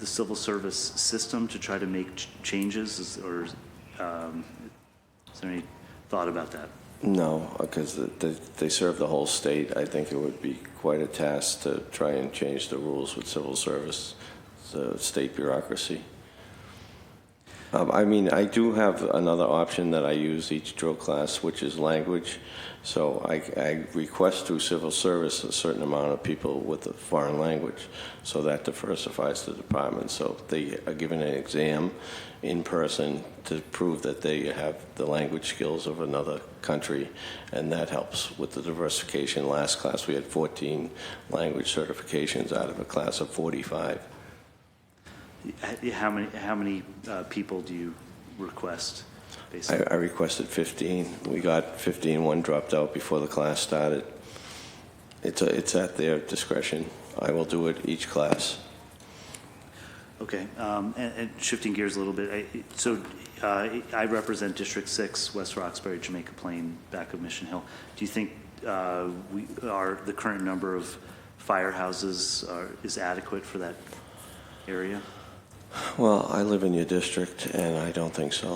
civil service system to try to make changes, or is there any thought about that? No, because they serve the whole state. I think it would be quite a task to try and change the rules with civil service, the state bureaucracy. I do have another option that I use each drill class, which is language. So I request through civil service a certain amount of people with a foreign language, so that diversifies the department. So they are given an exam in person to prove that they have the language skills of another country, and that helps with the diversification. Last class we had 14 language certifications out of a class of 45. How many people do you request? Basically? I requested 15. We got 15. One dropped out before the class started. It's at their discretion. I will do it each class. Okay, and shifting gears a little bit, I represent District 6, West Roxbury, Jamaica Plain, back of Mission Hill. Do you think the current number of firehouses is adequate for that area? Well, I live in your district, and I don't think so.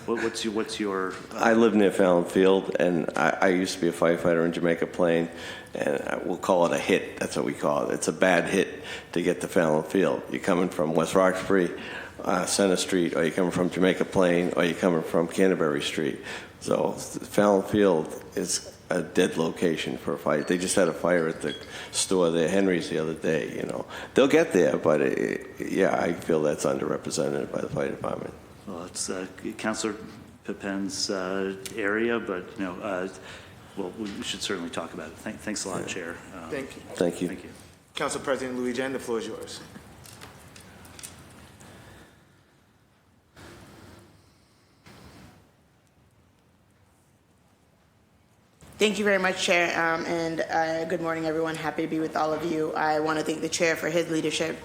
What's your? I live near Fallon Field, and I used to be a firefighter in Jamaica Plain, and we'll call it a hit. That's what we call it. It's a bad hit to get to Fallon Field. You're coming from West Roxbury, Center Street, or you're coming from Jamaica Plain, or you're coming from Canterbury Street. So Fallon Field is a dead location for a fire. They just had a fire at the store there, Henry's, the other day. They'll get there, but I feel that's underrepresented by the fire department. Well, it's Councilor Pepin's area, but we should certainly talk about it. Thanks a lot, Chair. Thank you. Thank you. Thank you. Council President Louis Jen, the floor is yours. Thank you very much, Chair, and good morning, everyone. Happy to be with all of you. I want to thank the Chair for his leadership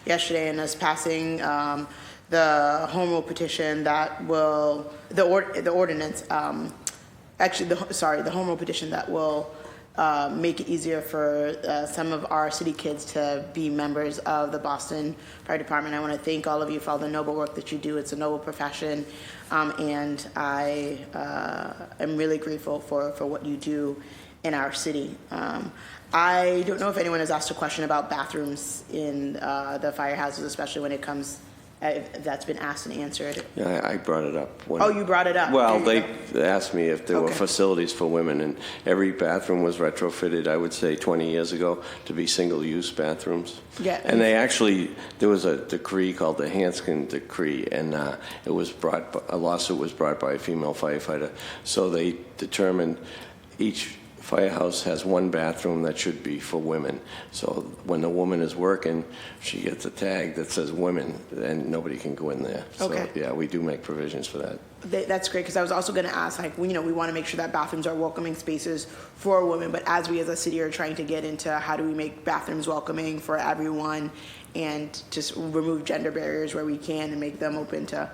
yesterday in us passing the home rule petition that will, the ordinance, the home rule petition that will make it easier for some of our city kids to be members of the Boston Fire Department. I want to thank all of you for all the noble work that you do. It's a noble profession, and I am really grateful for what you do in our city. I don't know if anyone has asked a question about bathrooms in the firehouses, especially when it comes, if that's been asked and answered. Yeah, I brought it up. You brought it up. Well, they asked me if there were facilities for women, and every bathroom was retrofitted, I would say 20 years ago, to be single-use bathrooms. Yeah. And there was a decree called the Hanskin Decree, and a lawsuit was brought by a female firefighter. So they determined each firehouse has one bathroom that should be for women. So when the woman is working, she gets a tag that says women, and nobody can go in there. Okay. So, yeah, we do make provisions for that. That's great, because I was also going to ask, we want to make sure that bathrooms are welcoming spaces for women, but as we as a city are trying to get into how do we make bathrooms welcoming for everyone and just remove gender barriers where we can and make them open to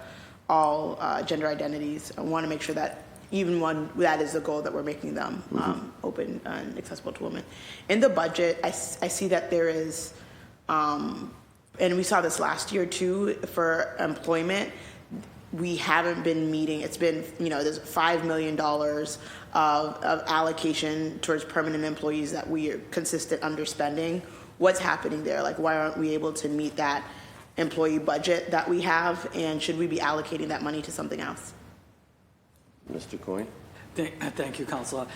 all gender identities, I want to make sure that even one, that is the goal, that we're making them open and accessible to women. In the budget, I see that there is, and we saw this last year too, for employment, we haven't been meeting. It's been, there's $5 million of allocation towards permanent employees that we are consistent underspending. What's happening there? Why aren't we able to meet that employee budget that we have? And should we be allocating that money to something else? Mr. Coyne? Thank you, Councilor.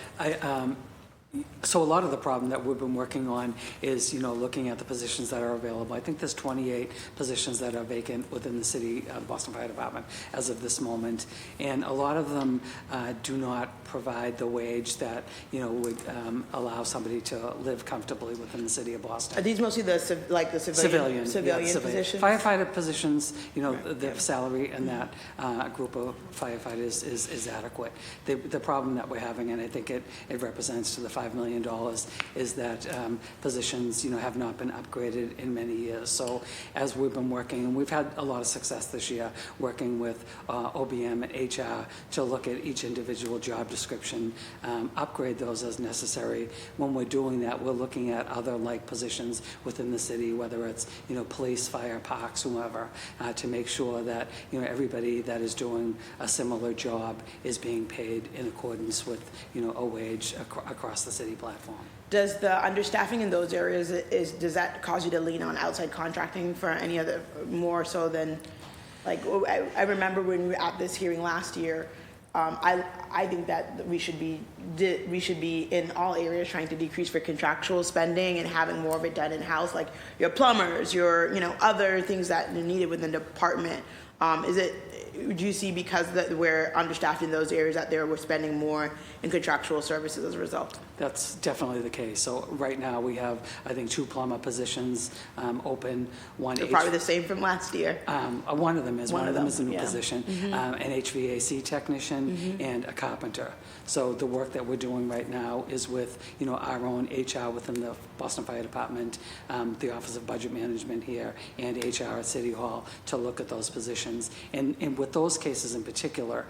So a lot of the problem that we've been working on is, looking at the positions that are available. I think there's 28 positions that are vacant within the city Boston Fire Department as of this moment, and a lot of them do not provide the wage that would allow somebody to live comfortably within the city of Boston. Are these mostly the civilian positions? Firefighter positions, the salary in that group of firefighters is adequate. The problem that we're having, and I think it represents to the $5 million, is that positions, have not been upgraded in many years. So as we've been working, and we've had a lot of success this year, working with OBM and HR to look at each individual job description, upgrade those as necessary. When we're doing that, we're looking at other like positions within the city, whether it's, police, fire, parks, whoever, to make sure that, everybody that is doing a similar job is being paid in accordance with, a wage across the city platform. Does the understaffing in those areas, does that cause you to lean on outside contracting for any other, more so than, like, I remember when we were at this hearing last year, I think that we should be in all areas trying to decrease for contractual spending and having more of it done in-house, like your plumbers, your, other things that are needed within the department. Do you see because we're understaffed in those areas that we're spending more in contractual services as a result? That's definitely the case. So right now we have, I think, 2 plumber positions open. They're probably the same from last year. One of them is. One of them is a new yeah. position. Mm-hmm. An HVAC technician Mm-hmm. and a carpenter. So the work that we're doing right now is with, our own HR within the Boston Fire Department, the Office of Budget Management here, and HR at City Hall to look at those positions. And with those cases in particular,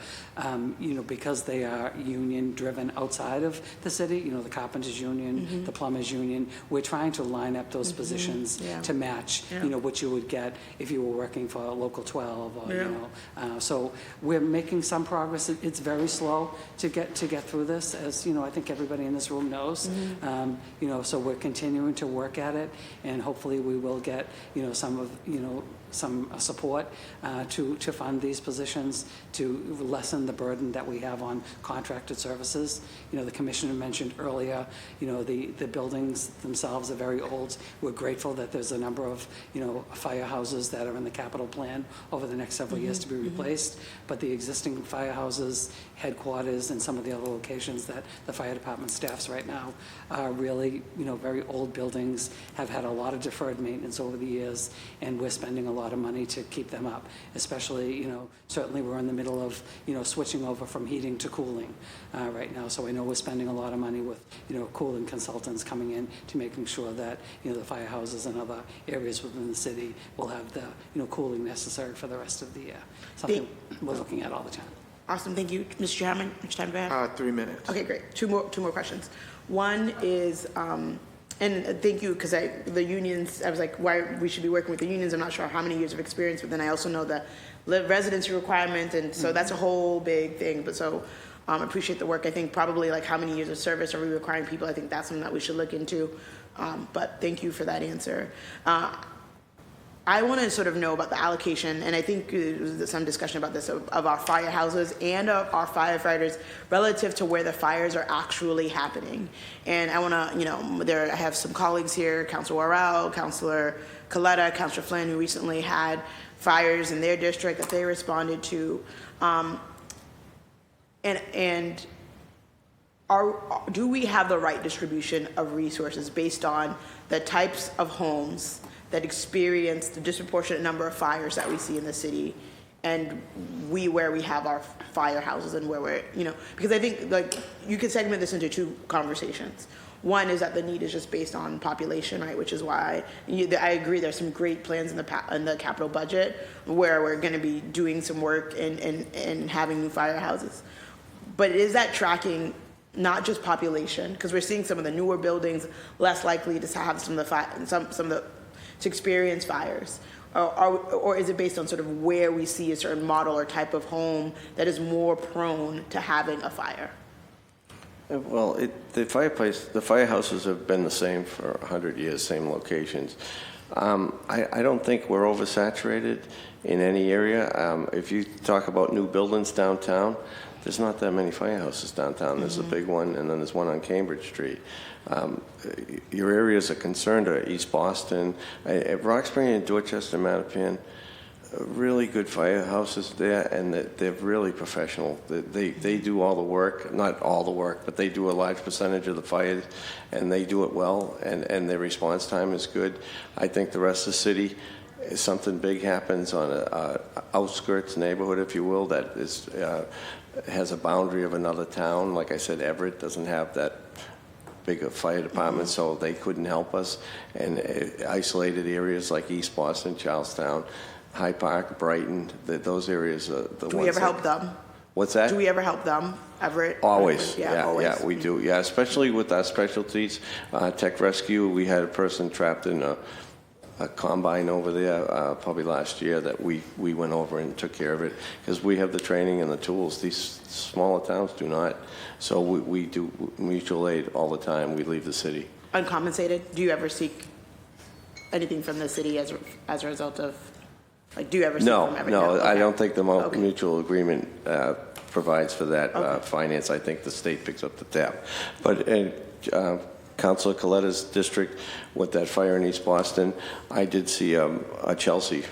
because they are union-driven outside of the city, the carpenters union, Mm-hmm. the plumbers union, we're trying to line up those positions Yeah. to match, Yeah. What you would get if you were working for a local 12, or, Yeah. so we're making some progress. It's very slow to get through this, as, I think everybody in this room knows. Mm-hmm. So we're continuing to work at it, and hopefully we will get, some support to fund these positions, to lessen the burden that we have on contracted services. The commissioner mentioned earlier, the buildings themselves are very old. We're grateful that there's a number of, firehouses that are in the capital plan over the next several years to be replaced, but the existing firehouses, headquarters, and some of the other locations that the fire department staffs right now are really, very old buildings, have had a lot of deferred maintenance over the years, and we're spending a lot of money to keep them up, especially, certainly we're in the middle of, switching over from heating to cooling right now. So I know we're spending a lot of money with, cooling consultants coming in to making sure that, the firehouses and other areas within the city will have the, cooling necessary for the rest of the year. Something we're looking at all the time. Awesome, thank you. Mr. Chairman, how much time do I have? 3 minutes. Okay, great. Two more questions. One is, and thank you, because the unions, I was like, why we should be working with the unions. I'm not sure how many years of experience, but then I also know the residency requirement, and so that's a whole big thing. But so I appreciate the work. I think probably like how many years of service are we requiring people? I think that's something that we should look into. But thank you for that answer. I want to sort of know about the allocation, and I think there's some discussion about this, of our firehouses and of our firefighters relative to where the fires are actually happening. And I want to, I have some colleagues here, Councilor Worrell, Councilor Coletta, Councilor Flynn, who recently had fires in their district that they responded to. Do we have the right distribution of resources based on the types of homes that experience the disproportionate number of fires that we see in the city, and where we have our firehouses and where we're, because I think like you could segment this into 2 conversations. One is that the need is just based on population, right? Which is why I agree there's some great plans in the capital budget where we're going to be doing some work and having new firehouses. But is that tracking not just population? Because we're seeing some of the newer buildings less likely to have some of the to experience fires, or is it based on sort of where we see a certain model or type of home that is more prone to having a fire? Well, the firehouses have been the same for 100 years, same locations. I don't think we're oversaturated in any area. If you talk about new buildings downtown, there's not that many firehouses downtown. There's a big one, and then there's one on Cambridge Street. Your areas of concern are East Boston, Roxbury and Dorchester, Mattapan, really good firehouses there, and they're really professional. They do all the work, not all the work, but they do a large percentage of the fires, and they do it well, and their response time is good. I think the rest of the city, if something big happens on a outskirts neighborhood, if you will, that is has a boundary of another town. Like I said, Everett doesn't have that big a fire department, so they couldn't help us. And isolated areas like East Boston, Charlestown, High Park, Brighton, those areas are the ones. Do we ever help them? What's that? Do we ever help them? Everett? Always, Always. yeah, we do. Yeah, especially with our specialties. Tech rescue, we had a person trapped in a combine over there probably last year that we went over and took care of it because we have the training and the tools. These smaller towns do not. So we do mutual aid all the time. We leave the city. Uncompensated? Do you ever seek anything from the city as a result of, like, do you ever seek from Everett? No, Okay. I don't think the mutual agreement provides for that finance. I think the state picks up the tab. But Councilor Coletta's district with that fire in East Boston, I did see a Chelsea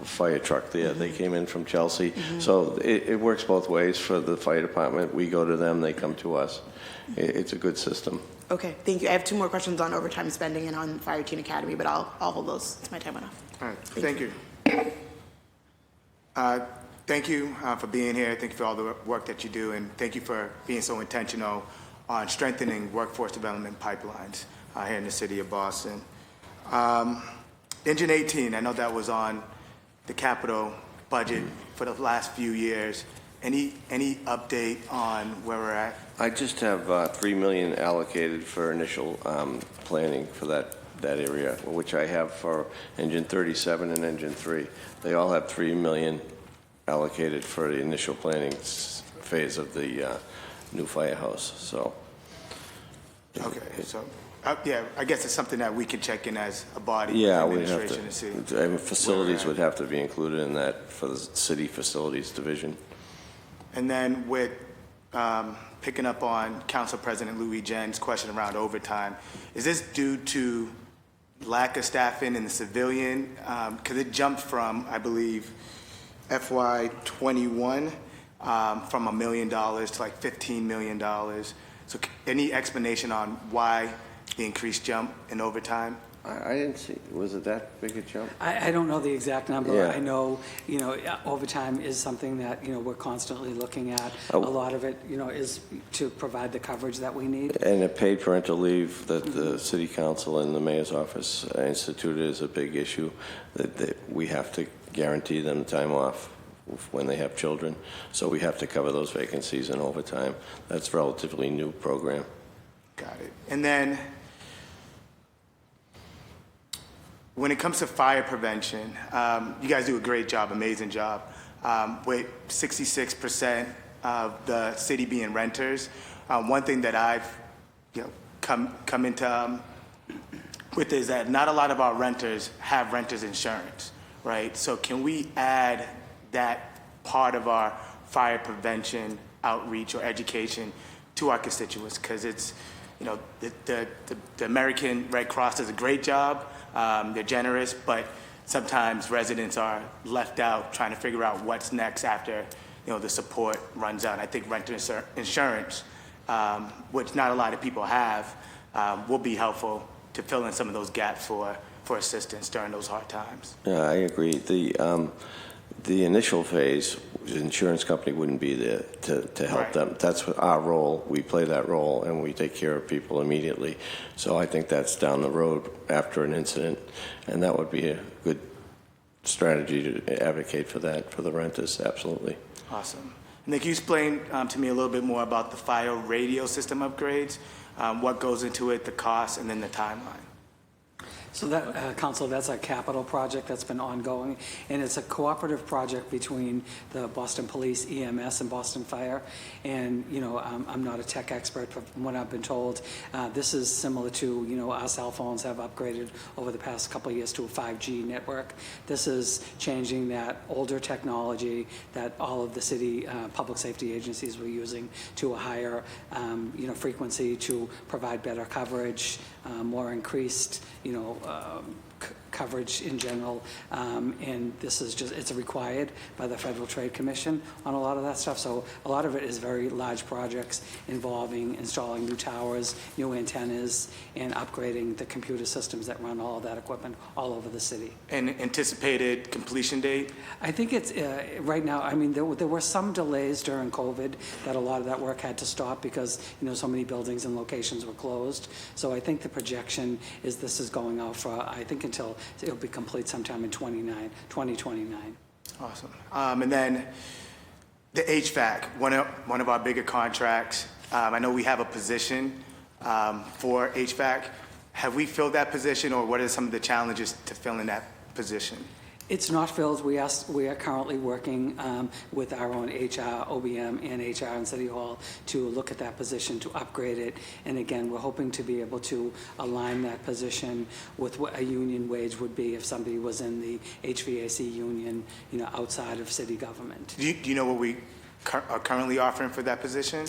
fire truck there. They came in from Chelsea. So it works both ways for the fire department. We go to them, they come to us. It's a good system. Okay, thank you. I have 2 more questions on overtime spending and on Fire Teen Academy, but I'll hold those. It's my time enough. All right, thank you. Thank you for being here. Thank you for all the work that you do, and thank you for being so intentional on strengthening workforce development pipelines here in the city of Boston. Engine 18, I know that was on the capital budget for the last few years. Any update on where we're at? I just have $3 million allocated for initial planning for that area, which I have for Engine 37 and Engine 3. They all have $3 million allocated for the initial planning phase of the new firehouse. So. Okay, so yeah, I guess it's something that we can check in as a body. Yeah, with we'd have administration to. and see. Facilities would have to be included in that for the city facilities division. And then with picking up on Council President Louis Jen's question around overtime, is this due to lack of staffing in the civilian? Because it jumped from, I believe, FY21 from $1 million to like $15 million. So any explanation on why the increased jump in overtime? I didn't see, was it that big a jump? I don't know the exact number. Yeah. I know, overtime is something that, we're constantly looking at. A lot of it, is to provide the coverage that we need. And the paid parental leave that the city council and the mayor's office instituted is a big issue, that we have to guarantee them time off when they have children. So we have to cover those vacancies in overtime. That's a relatively new program. Got it. And then when it comes to fire prevention, you guys do a great job, amazing job. With 66% of the city being renters, one thing that I've come into with is that not a lot of our renters have renters insurance, right? So can we add that part of our fire prevention outreach or education to our constituents? Because it's, the American Red Cross does a great job. They're generous, but sometimes residents are left out trying to figure out what's next after, the support runs out. I think renter insurance, which not a lot of people have, will be helpful to fill in some of those gaps for assistance during those hard times. Yeah, I agree. The initial phase, the insurance company wouldn't be there to help them. That's our role. We play that role, and we take care of people immediately. So I think that's down the road after an incident, and that would be a good strategy to advocate for that for the renters, absolutely. Awesome. And then can you explain to me a little bit more about the fire radio system upgrades, what goes into it, the cost, and then the timeline? So that, Council, that's a capital project that's been ongoing, and it's a cooperative project between the Boston Police, EMS, and Boston Fire. And, you know, I'm not a tech expert, but from what I've been told, this is similar to, you know, our cell phones have upgraded over the past couple of years to a 5G network. This is changing that older technology that all of the city public safety agencies were using to a higher, you know, frequency to provide better coverage, more increased, you know, coverage in general, and this is just, it's required by the Federal Trade Commission on a lot of that stuff. So a lot of it is very large projects involving installing new towers, new antennas, and upgrading the computer systems that run all of that equipment all over the city. And anticipated completion date? I think it's, right now, I mean, there were some delays during COVID that a lot of that work had to stop because, you know, so many buildings and locations were closed. So I think the projection is this is going out for, I think until it'll be complete sometime in 2029. Awesome. And then the HVAC, one of our bigger contracts. I know we have a position for HVAC. Have we filled that position, or what are some of the challenges to filling that position? It's not filled. We are currently working with our own HR, OBM, and HR in City Hall to look at that position, to upgrade it. And again, we're hoping to be able to align that position with what a union wage would be if somebody was in the HVAC union, you know, outside of city government. Do you know what we are currently offering for that position?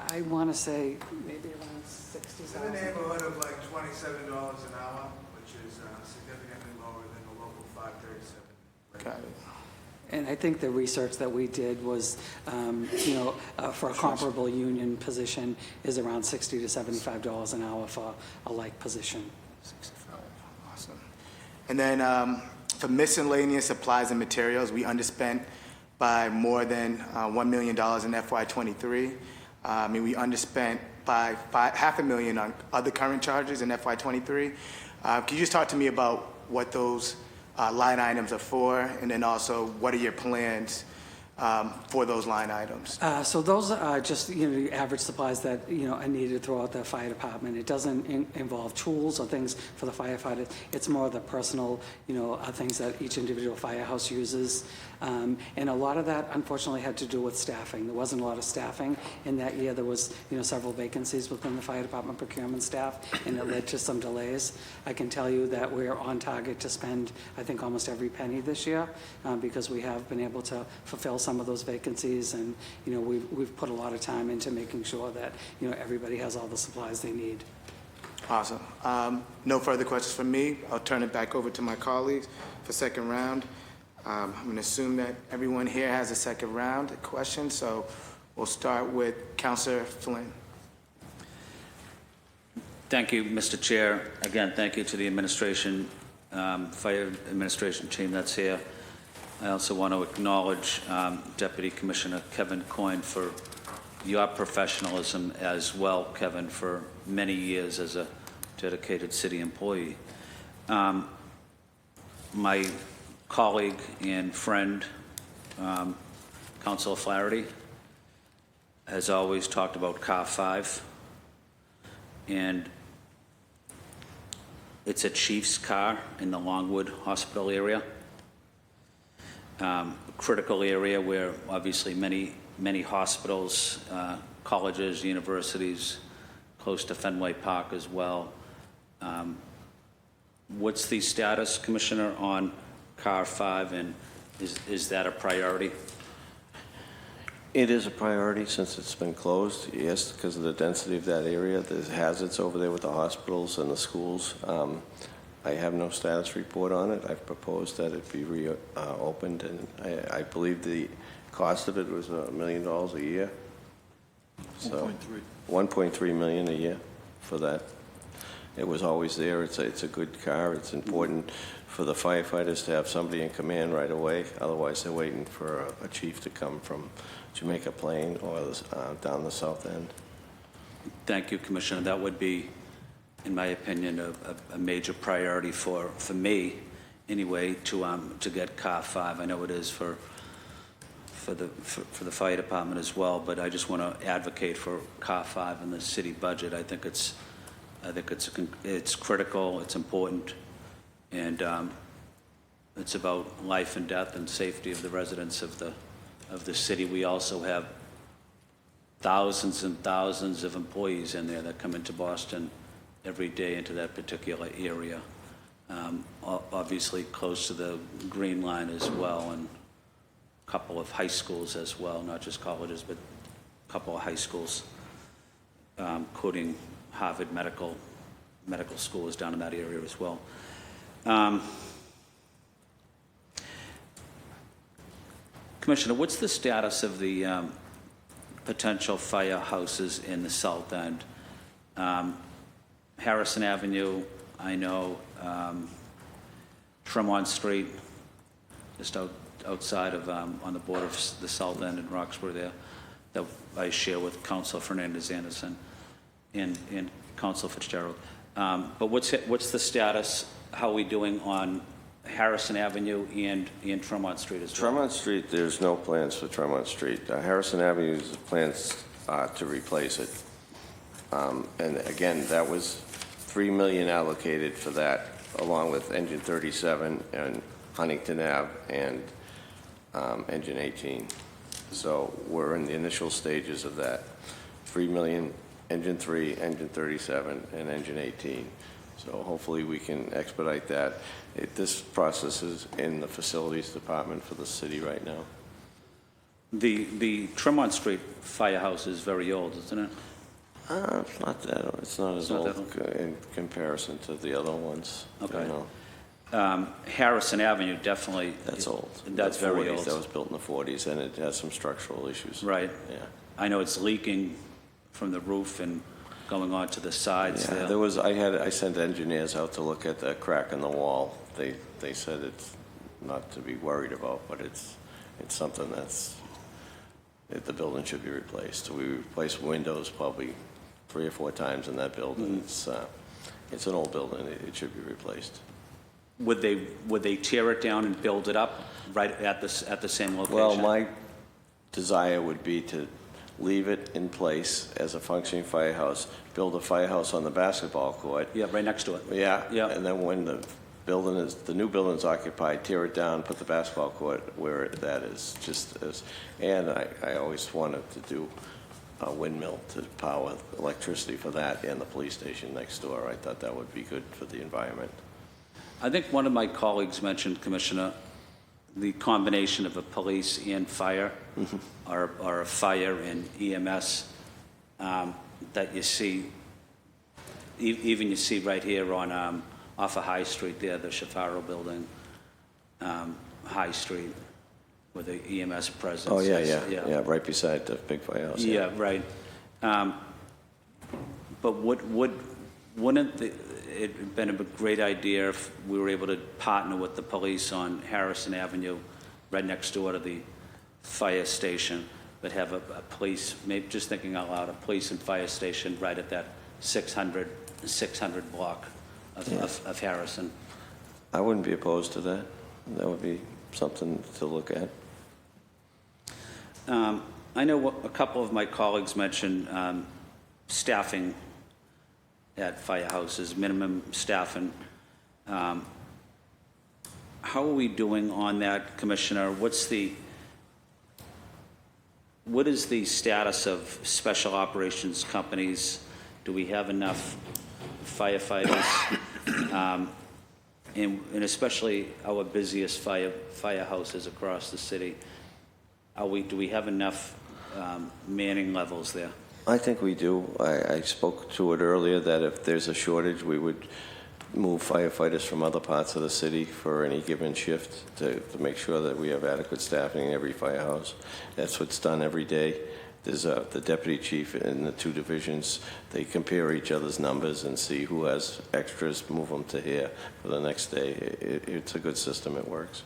I want to say maybe around 60,000. It's in the neighborhood of like $27 an hour, which is significantly lower than the local 537. Got it. And I think the research that we did was, you know, for a comparable union position is around $60 to $75 an hour for a like position. 65, awesome. And then for miscellaneous supplies and materials, we underspent by more than $1 million in FY23. I mean, we underspent by $500,000 on other current charges in FY23. Can you just talk to me about what those line items are for, and then also what are your plans for those line items? So those are just, you know, the average supplies that, you know, are needed throughout the fire department. It doesn't involve tools or things for the firefighters. It's more the personal, you know, things that each individual firehouse uses. And a lot of that, unfortunately, had to do with staffing. There wasn't a lot of staffing in that year. There was, you know, several vacancies within the fire department procurement staff, and it led to some delays. I can tell you that we're on target to spend, I think, almost every penny this year because we have been able to fulfill some of those vacancies, and, you know, we've put a lot of time into making sure that, you know, everybody has all the supplies they need. Awesome. No further questions from me. I'll turn it back over to my colleagues for second round. I'm going to assume that everyone here has a second round of questions, so we'll start with Councilor Flynn. Thank you, Mr. Chair. Again, thank you to the administration, fire administration team that's here. I also want to acknowledge Deputy Commissioner Kevin Coyne for your professionalism as well, Kevin, for many years as a dedicated city employee. My colleague and friend, Councilor Flaherty, has always talked about Car 5, and it's a chief's car in the Longwood Hospital area. Critical area where obviously many hospitals, colleges, universities, close to Fenway Park as well. What's the status, Commissioner, on Car 5, and is that a priority? It is a priority since it's been closed, yes, because of the density of that area. There's hazards over there with the hospitals and the schools. I have no status report on it. I've proposed that it be reopened, and I believe the cost of it was $1 million a year. So 1.3 million a year for that. It was always there. It's a good car. It's important for the firefighters to have somebody in command right away. Otherwise, they're waiting for a chief to come from Jamaica Plain or down the south end. Thank you, Commissioner. That would be, in my opinion, a major priority for me, anyway, to get Car 5. I know it is for the fire department as well, but I just want to advocate for Car 5 in the city budget. I think it's I think it's critical, it's important, and it's about life and death and safety of the residents of the city. We also have thousands and thousands of employees in there that come into Boston every day into that particular area. Obviously close to the Green Line as well, and a couple of high schools as well, not just colleges, but a couple of high schools, including Harvard Medical School is down in that area as well. Commissioner, what's the status of the potential firehouses in the south end? Harrison Avenue, I know, Tremont Street, just outside of, on the border of the south end in Roxbury there, that I share with Councilor Fernandez-Anderson and Councilor Fitzgerald. But what's the status, how are we doing on Harrison Avenue and Tremont Street as well? Tremont Street, there's no plans for Tremont Street. Harrison Avenue's plans to replace it. And again, that was $3 million allocated for that, along with Engine 37 and Huntington Ave and Engine 18. So we're in the initial stages of that. $3 million, Engine 3, Engine 37, and Engine 18. So hopefully we can expedite that. This process is in the facilities department for the city right now. The Tremont Street firehouse is very old, isn't it? It's not that old. It's not as old in comparison to the other ones. Okay. You know. Harrison Avenue, definitely. That's old. That's The very 40s, old. That was built in the 40s, and it has some structural issues. Right. Yeah. I know it's leaking from the roof and going on to the sides Yeah, there. there was. I sent engineers out to look at the crack in the wall. They said it's not to be worried about, but it's something that the building should be replaced. We replaced windows probably 3 or 4 times in that building. It's an old building. It should be replaced. Would they tear it down and build it up right at the same location? Well, my desire would be to leave it in place as a functioning firehouse, build a firehouse on the basketball court. Yeah, right next to it. Yeah. Yeah. And then when the new building is occupied, tear it down, put the basketball court where that is. And I always wanted to do a windmill to power electricity for that and the police station next door. I thought that would be good for the environment. I think one of my colleagues mentioned, Commissioner, the combination of a police and fire, or a fire and EMS, that you see, even you see right here on off of High Street there, the Shafaro Building, High Street, with the EMS presence. Oh, yeah, right beside the big firehouse. Yeah, right. But wouldn't it have been a great idea if we were able to partner with the police on Harrison Avenue, right next door to the fire station, but have a police, maybe just thinking out loud, a police and fire station right at that 600 block of Harrison? I wouldn't be opposed to that. That would be something to look at. I know a couple of my colleagues mentioned staffing at firehouses, minimum staffing. How are we doing on that, Commissioner? What is the status of special operations companies? Do we have enough firefighters? And especially our busiest firehouses across the city. Do we have enough manning levels there? I think we do. I spoke to it earlier that if there's a shortage, we would move firefighters from other parts of the city for any given shift to make sure that we have adequate staffing in every firehouse. That's what's done every day. There's the deputy chief in the 2 divisions. They compare each other's numbers and see who has extras, move them to here for the next day. It's a good system. It works.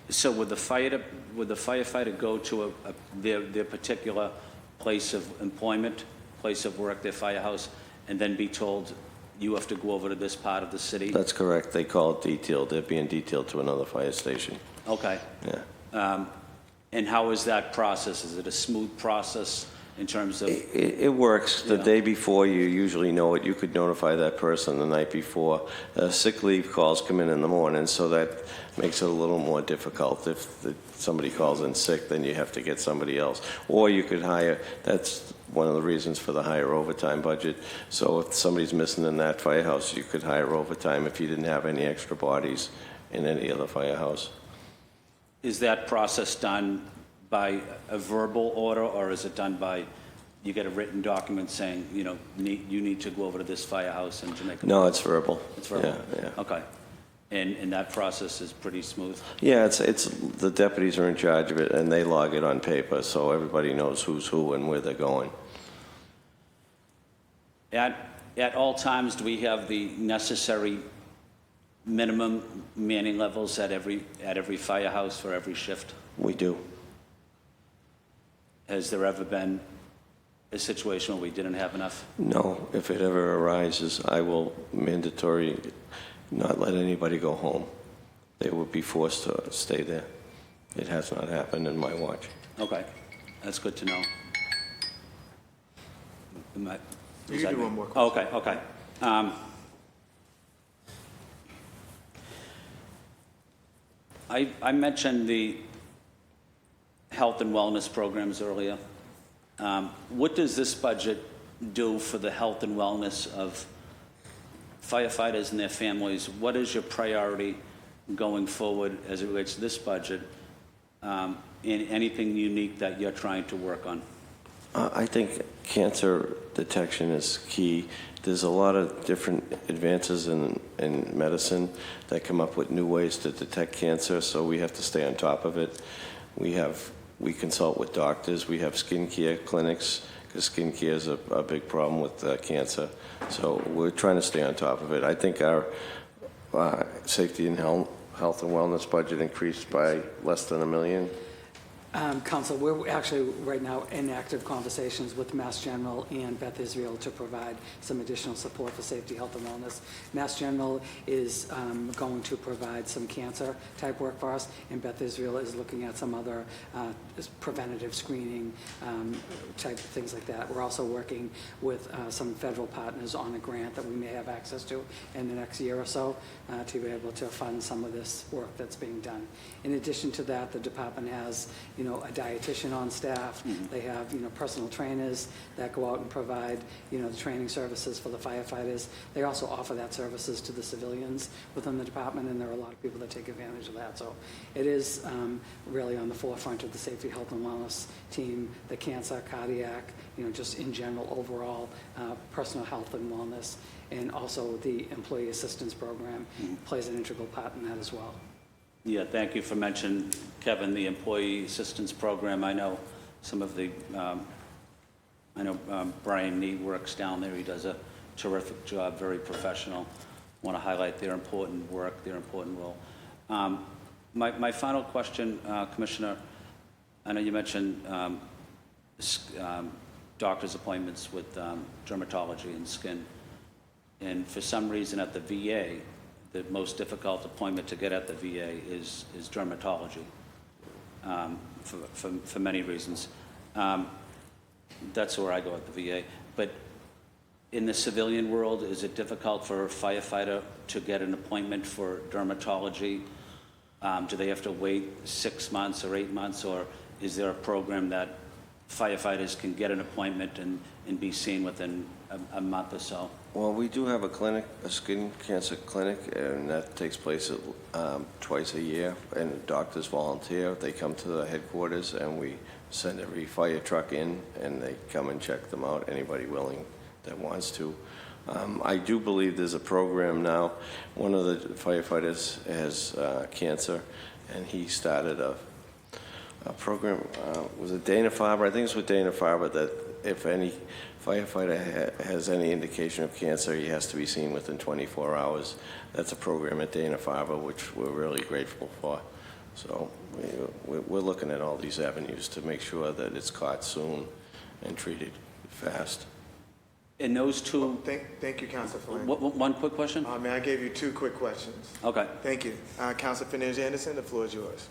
So would the firefighter go to their particular place of employment, place of work, their firehouse, and then be told, you have to go over to this part of the city? That's correct. They call it detailed. They're being detailed to another fire station. Okay. Yeah. And how is that process? Is it a smooth process in terms of? It works. The Yeah. day before, you usually know it. You could notify that person the night before. Sick leave calls come in the morning, so that makes it a little more difficult. If somebody calls in sick, then you have to get somebody else. Or you could hire, that's one of the reasons for the higher overtime budget. So if somebody's missing in that firehouse, you could hire overtime if you didn't have any extra bodies in any other firehouse. Is that process done by a verbal order, or is it done by, you get a written document saying, you know, you need to go over to this firehouse in Jamaica? No, it's verbal. It's verbal? Yeah. Okay. And that process is pretty smooth? Yeah, it's the deputies are in charge of it, and they log it on paper, so everybody knows who's who and where they're going. At all times, do we have the necessary minimum manning levels at every firehouse for every shift? We do. Has there ever been a situation where we didn't have enough? No, if it ever arises, I will mandatory not let anybody go home. They would be forced to stay there. It has not happened in my watch. Okay, that's good to know. You can do one more question. Okay. I mentioned the health and wellness programs earlier. What does this budget do for the health and wellness of firefighters and their families? What is your priority going forward as it relates to this budget, and anything unique that you're trying to work on? I think cancer detection is key. There's a lot of different advances in medicine that come up with new ways to detect cancer, so we have to stay on top of it. We consult with doctors. We have skincare clinics, because skincare is a big problem with cancer. So we're trying to stay on top of it. I think our safety and health and wellness budget increased by less than $1 million. Council, we're actually right now in active conversations with Mass General and Beth Israel to provide some additional support for safety, health, and wellness. Mass General is going to provide some cancer type work for us, and Beth Israel is looking at some other preventative screening type things like that. We're also working with some federal partners on a grant that we may have access to in the next year or so to be able to fund some of this work that's being done. In addition to that, the department has a dietitian on staff. They have, personal trainers that go out and provide, the training services for the firefighters. They also offer that services to the civilians within the department, and there are a lot of people that take advantage of that. So it is really on the forefront of the safety, health, and wellness team, the cancer, cardiac, just in general, overall, personal health and wellness, and also the employee assistance program plays an integral part in that as well. Yeah, thank you for mentioning, Kevin, the employee assistance program. I know some of the, Brian Need works down there. He does a terrific job, very professional. Want to highlight their important work, their important role. My final question, Commissioner, I know you mentioned doctor's appointments with dermatology and skin. And for some reason at the VA, the most difficult appointment to get at the VA is dermatology, for many reasons. That's where I go at the VA. But in the civilian world, is it difficult for a firefighter to get an appointment for dermatology? Do they have to wait 6 months or 8 months, or is there a program that firefighters can get an appointment and be seen within a month or so? Well, we do have a clinic, a skin cancer clinic, and that takes place twice a year, and doctors volunteer. They come to the headquarters, and we send every fire truck in, and they come and check them out, anybody willing that wants to. I do believe there's a program now. One of the firefighters has cancer, and he started a program, was it Dana-Farber? I think it's with Dana-Farber, that if any firefighter has any indication of cancer, he has to be seen within 24 hours. That's a program at Dana-Farber, which we're really grateful for. So we're looking at all these avenues to make sure that it's caught soon and treated fast. And those two... Thank you, Councilor Flynn. One quick question? May I give you 2 quick questions? Okay. Thank you. Councilor Fernandez-Anderson, the floor is yours.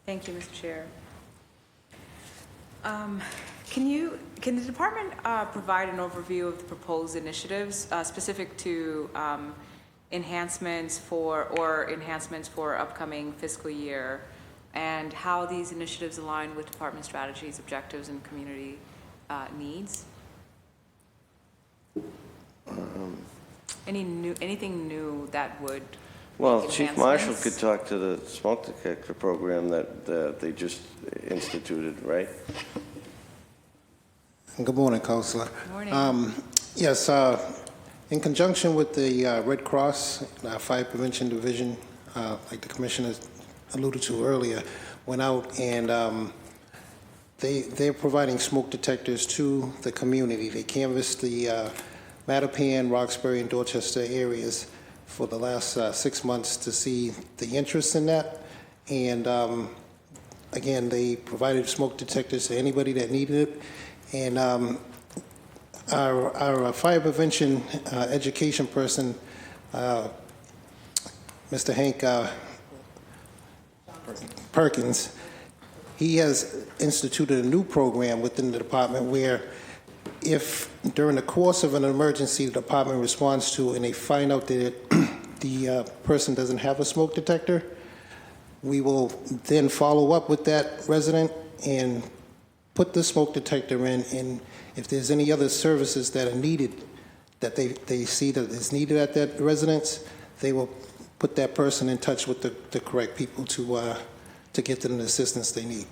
Thank you, Mr. Chair. Can the department provide an overview of the proposed initiatives specific to enhancements for upcoming fiscal year, and how these initiatives align with department strategies, objectives, and community needs? Anything new that would Well, make Chief Marshall enhancements? could talk to the smoke detector program that they just instituted, right? Good morning, Councilor. Morning. Yes, in conjunction with the Red Cross, Fire Prevention Division, like the Commissioner alluded to earlier, went out and they're providing smoke detectors to the community. They canvassed the Mattapan, Roxbury, and Dorchester areas for the last 6 months to see the interest in that. And again, they provided smoke detectors to anybody that needed it. And our fire prevention education person, Mr. Hank Perkins, he has instituted a new program within the department where if during the course of an emergency the department responds to and they find out that the person doesn't have a smoke detector, we will then follow up with that resident and put the smoke detector in, and if there's any other services that are needed, that they see that is needed at that residence, they will put that person in touch with the correct people to get them the assistance they need.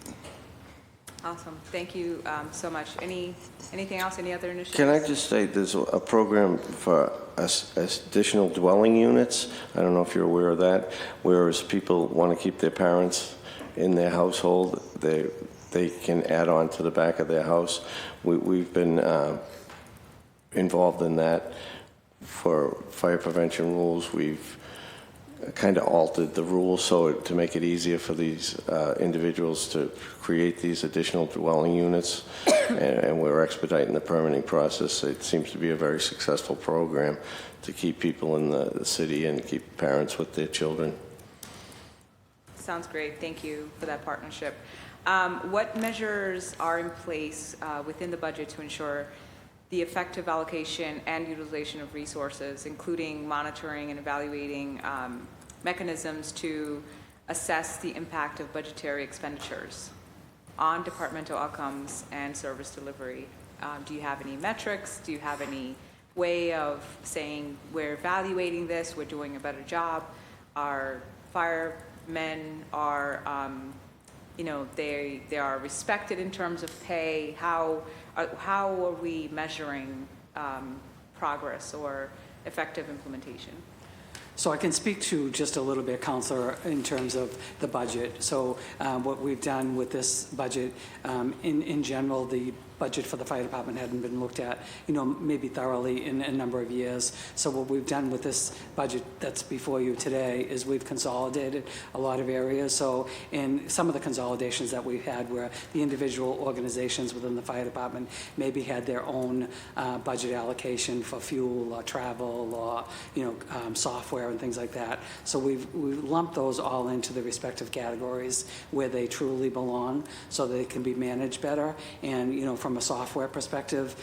Awesome. Thank you so much. Anything else? Any other initiatives? Can I just say there's a program for additional dwelling units? I don't know if you're aware of that, whereas people want to keep their parents in their household, they can add on to the back of their house. We've been involved in that for fire prevention rules. We've kind of altered the rules so to make it easier for these individuals to create these additional dwelling units, and we're expediting the permitting process. It seems to be a very successful program to keep people in the city and keep parents with their children. Sounds great. Thank you for that partnership. What measures are in place within the budget to ensure the effective allocation and utilization of resources, including monitoring and evaluating mechanisms to assess the impact of budgetary expenditures on departmental outcomes and service delivery? Do you have any metrics? Do you have any way of saying we're evaluating this, we're doing a better job? Our firemen are they are respected in terms of pay. How are we measuring progress or effective implementation? So I can speak to just a little bit, Councilor, in terms of the budget. So what we've done with this budget, in general, the budget for the fire department hadn't been looked at, maybe thoroughly in a number of years. So what we've done with this budget that's before you today is we've consolidated a lot of areas. So in some of the consolidations that we've had where the individual organizations within the fire department maybe had their own budget allocation for fuel or travel or, software and things like that. So we've lumped those all into the respective categories where they truly belong so they can be managed better. And, from a software perspective,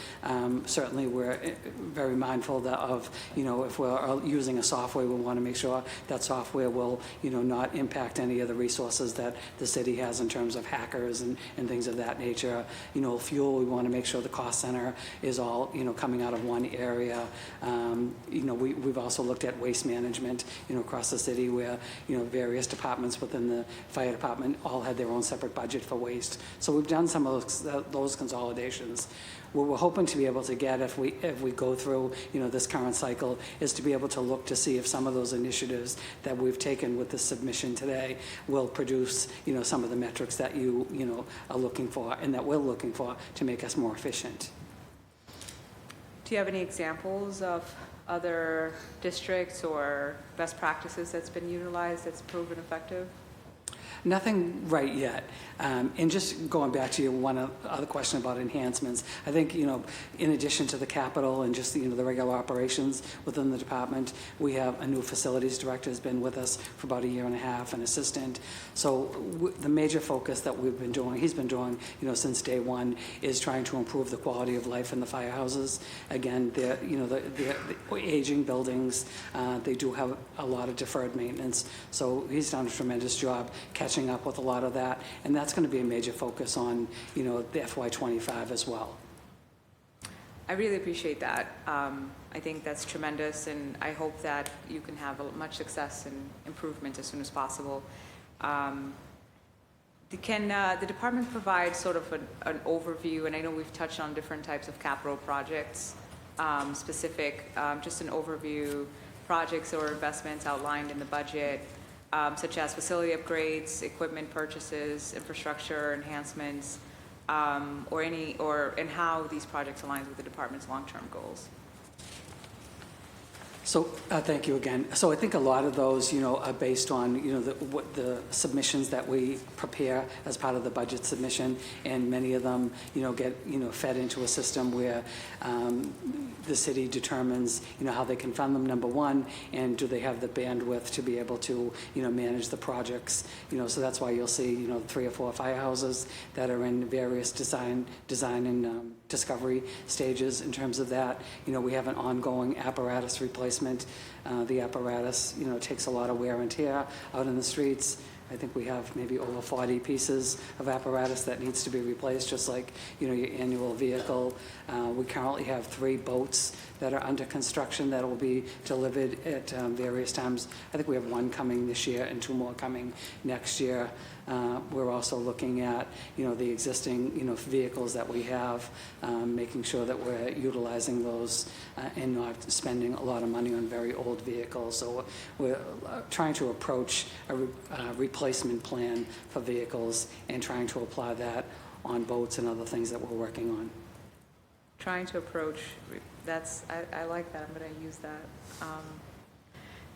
certainly we're very mindful of, if we're using a software, we want to make sure that software will, not impact any of the resources that the city has in terms of hackers and things of that nature. Fuel, we want to make sure the cost center is all, coming out of one area. We've also looked at waste management, across the city where, various departments within the fire department all had their own separate budget for waste. So we've done some of those consolidations. What we're hoping to be able to get if we go through, this current cycle is to be able to look to see if some of those initiatives that we've taken with this submission today will produce, some of the metrics that you are looking for and that we're looking for to make us more efficient. Do you have any examples of other districts or best practices that's been utilized that's proven effective? Nothing right yet. And just going back to your other question about enhancements, I think, in addition to the capital and just, the regular operations within the department, we have a new facilities director who's been with us for about a year and a half, an assistant. So the major focus that he's been doing, since day one, is trying to improve the quality of life in the firehouses. Again, they're aging buildings. They do have a lot of deferred maintenance. So he's done a tremendous job catching up with a lot of that. And that's going to be a major focus on, the FY25 as well. I really appreciate that. I think that's tremendous, and I hope that you can have much success and improvement as soon as possible. Can the department provide sort of an overview? And I know we've touched on different types of capital projects, just an overview, projects or investments outlined in the budget, such as facility upgrades, equipment purchases, infrastructure enhancements, and how these projects align with the department's long-term goals. So thank you again. So I think a lot of those, are based on, the submissions that we prepare as part of the budget submission, and many of them, get, fed into a system where the city determines, how they can fund them, number one, and do they have the bandwidth to be able to, manage the projects. So that's why you'll see, 3 or 4 firehouses that are in various design and discovery stages in terms of that. We have an ongoing apparatus replacement. The apparatus, takes a lot of wear and tear out in the streets. I think we have maybe over 40 pieces of apparatus that needs to be replaced, just like, your annual vehicle. We currently have 3 boats that are under construction that will be delivered at various times. I think we have 1 coming this year and 2 more coming next year. We're also looking at, the existing, vehicles that we have, making sure that we're utilizing those and not spending a lot of money on very old vehicles. So we're trying to approach a replacement plan for vehicles and trying to apply that on boats and other things that we're working on. Trying to approach, I like that. I'm going to use that.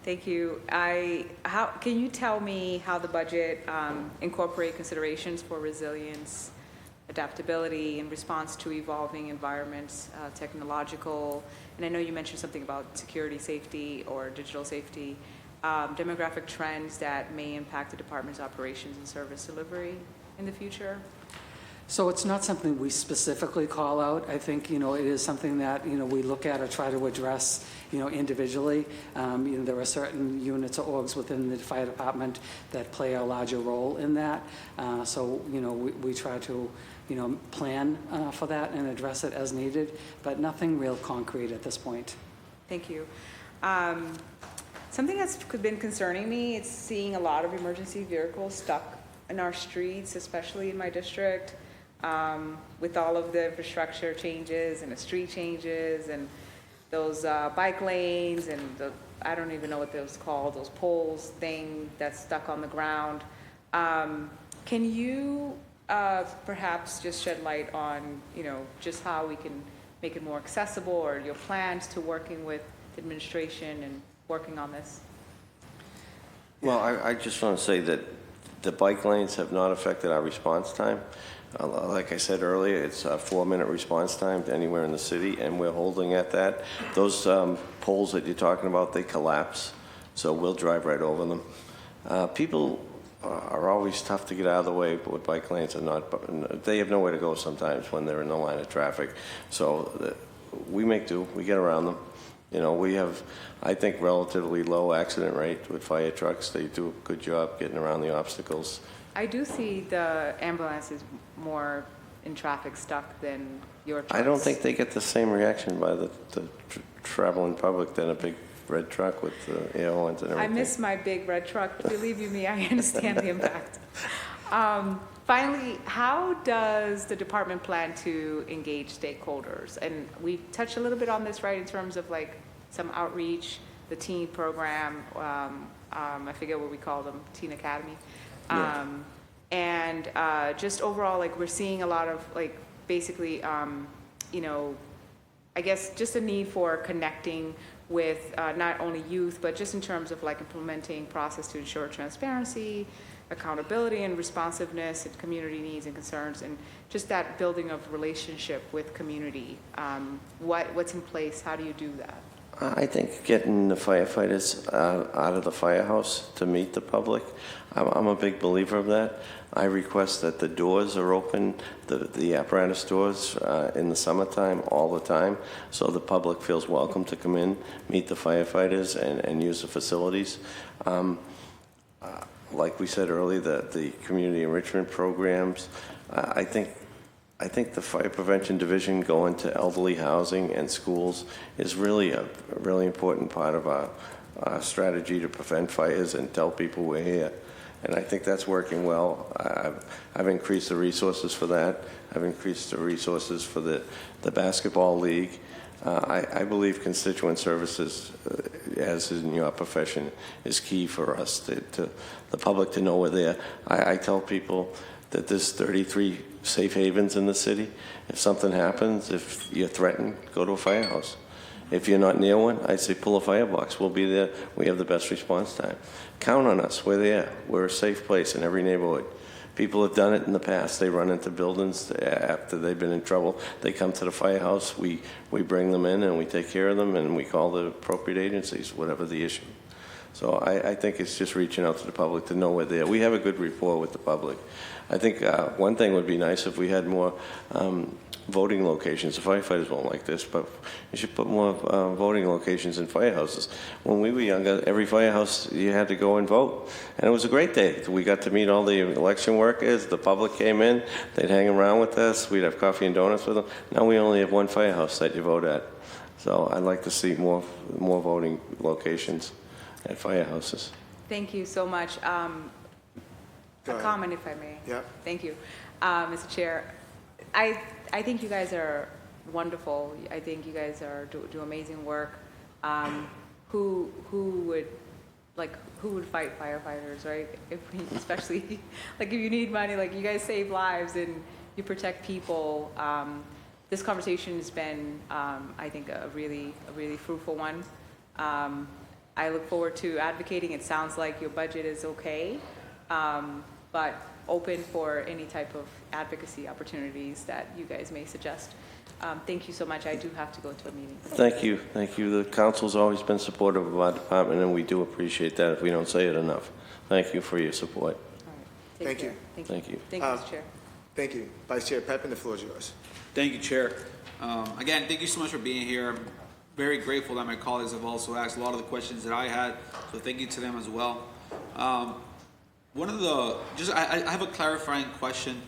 Thank you. Can you tell me how the budget incorporate considerations for resilience, adaptability, in response to evolving environments, technological, and I know you mentioned something about security, safety, or digital safety, demographic trends that may impact the department's operations and service delivery in the future? So it's not something we specifically call out. I think, it is something that, we look at or try to address, individually. There are certain units or orgs within the fire department that play a larger role in that. So, we try to, plan for that and address it as needed, but nothing real concrete at this point. Thank you. Something that's been concerning me is seeing a lot of emergency vehicles stuck in our streets, especially in my district. With all of the infrastructure changes and the street changes and those bike lanes and I don't even know what those called, those poles thing that's stuck on the ground. Can you perhaps just shed light on, just how we can make it more accessible, or your plans to working with the administration and working on this? Well, I just want to say that the bike lanes have not affected our response time. Like I said earlier, it's a 4-minute response time to anywhere in the city, and we're holding at that. Those poles that you're talking about, they collapse, so we'll drive right over them. People are always tough to get out of the way, but with bike lanes are not. They have nowhere to go sometimes when they're in the line of traffic. So we make do. We get around them. We have, I think, relatively low accident rate with fire trucks. They do a good job getting around the obstacles. I do see the ambulances more in traffic stuck than your trucks. I don't think they get the same reaction by the traveling public than a big red truck with the air horns and everything. I miss my big red truck. Believe you me, I understand the impact. Finally, how does the department plan to engage stakeholders? And we touched a little bit on this, right, in terms of like some outreach, the teen program, I forget what we call them, Teen Academy. Yeah. And just overall, like we're seeing a lot of like basically, I guess just a need for connecting with not only youth, but just in terms of like implementing process to ensure transparency, accountability and responsiveness and community needs and concerns, and just that building of relationship with community. What's in place? How do you do that? I think getting the firefighters out of the firehouse to meet the public, I'm a big believer of that. I request that the doors are open, the apparatus doors in the summertime all the time, so the public feels welcome to come in, meet the firefighters, and use the facilities. Like we said earlier, the community enrichment programs, I think the fire prevention division going to elderly housing and schools is really a really important part of our strategy to prevent fires and tell people we're here. And I think that's working well. I've increased the resources for that. I've increased the resources for the basketball league. I believe constituent services, as in your profession, is key for us, to the public to know we're there. I tell people that there's 33 safe havens in the city. If something happens, if you're threatened, go to a firehouse. If you're not near one, I say pull a firebox. We'll be there. We have the best response time. Count on us. We're there. We're a safe place in every neighborhood. People have done it in the past. They run into buildings after they've been in trouble. They come to the firehouse. We bring them in and we take care of them, and we call the appropriate agencies, whatever the issue. So I think it's just reaching out to the public to know we're there. We have a good rapport with the public. I think one thing would be nice if we had more voting locations. The firefighters won't like this, but you should put more voting locations in firehouses. When we were younger, every firehouse you had to go and vote, and it was a great day. We got to meet all the election workers. The public came in, they'd hang around with us, we'd have coffee and donuts with them. Now we only have one firehouse that you vote at. So I'd like to see more voting locations at firehouses. Thank you so much. A comment, if I may. Yeah. Thank you, Mr. Chair. I think you guys are wonderful. I think you guys do amazing work. Who would fight firefighters, right? Especially like if you need money, like you guys save lives and you protect people. This conversation has been, I think, a really fruitful one. I look forward to advocating. It sounds like your budget is okay, but open for any type of advocacy opportunities that you guys may suggest. Thank you so much. I do have to go to a meeting. Thank you. Thank you. The council's always been supportive of our department, and we do appreciate that if we don't say it enough. Thank you for your support. All right. Thank you. Thank you. Thank you, Mr. Chair. Thank you. Vice Chair Pepin, the floor is yours. Thank you, Chair. Again, thank you so much for being here. I'm very grateful that my colleagues have also asked a lot of the questions that I had, so thank you to them as well. I have a clarifying question.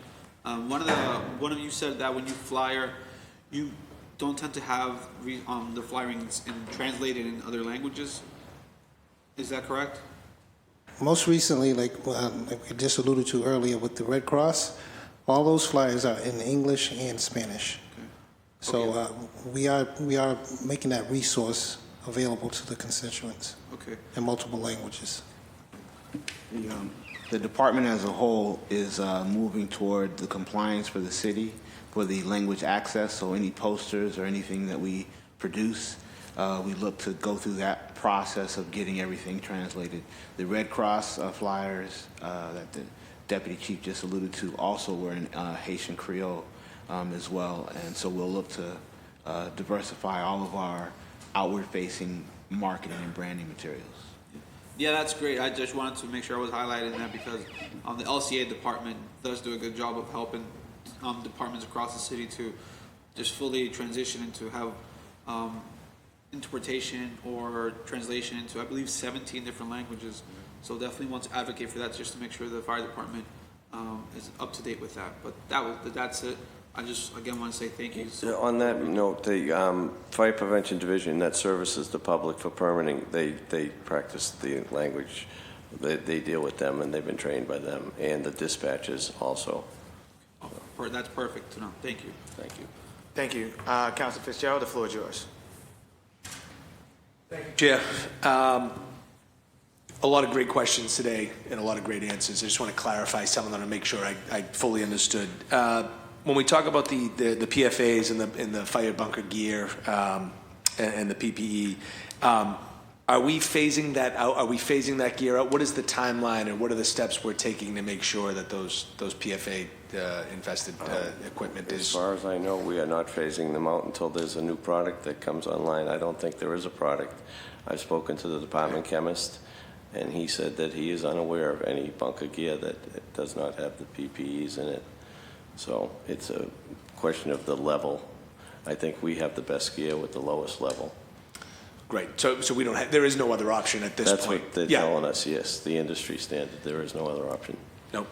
One of you said that when you flyer, you don't tend to have the flyerings translated in other languages. Is that correct? Most recently, like we just alluded to earlier with the Red Cross, all those flyers are in English and Spanish. Okay. So we are making that resource available to the constituents in multiple languages. The department as a whole is moving toward the compliance for the city for the language access. So any posters or anything that we produce, we look to go through that process of getting everything translated. The Red Cross flyers that the Deputy Chief just alluded to also were in Haitian Creole as well. And so we'll look to diversify all of our outward-facing marketing and branding materials. Yeah, that's great. I just wanted to make sure I was highlighting that because the LCA department does do a good job of helping departments across the city to just fully transition into have interpretation or translation into, I believe, 17 different languages. So definitely want to advocate for that just to make sure the fire department is up to date with that. But that's it. I just, again, want to say thank you. On that note, the Fire Prevention Division that services the public for permitting, they practice the language. They deal with them, and they've been trained by them, and the dispatchers also. Oh, that's perfect to know. Thank you. Thank you. Thank you. Councilor Fitzgerald, the floor is yours. Thank you, Chair. A lot of great questions today and a lot of great answers. I just want to clarify some of them to make sure I fully understood. When we talk about the PFAs and the fire bunker gear and the PPE, Are we phasing that out? Are we phasing that gear out? What is the timeline, and what are the steps we're taking to make sure that those PFA invested equipment As is? far as I know, we are not phasing them out until there's a new product that comes online. I don't think there is a product. I've spoken to the department chemist, and he said that he is unaware of any bunker gear that does not have the PPEs in it. So it's a question of the level. I think we have the best gear with the lowest level. Great. So we don't have, there is no other option at this That's point? what they're telling us, yes. The industry standard, there is no other option. No,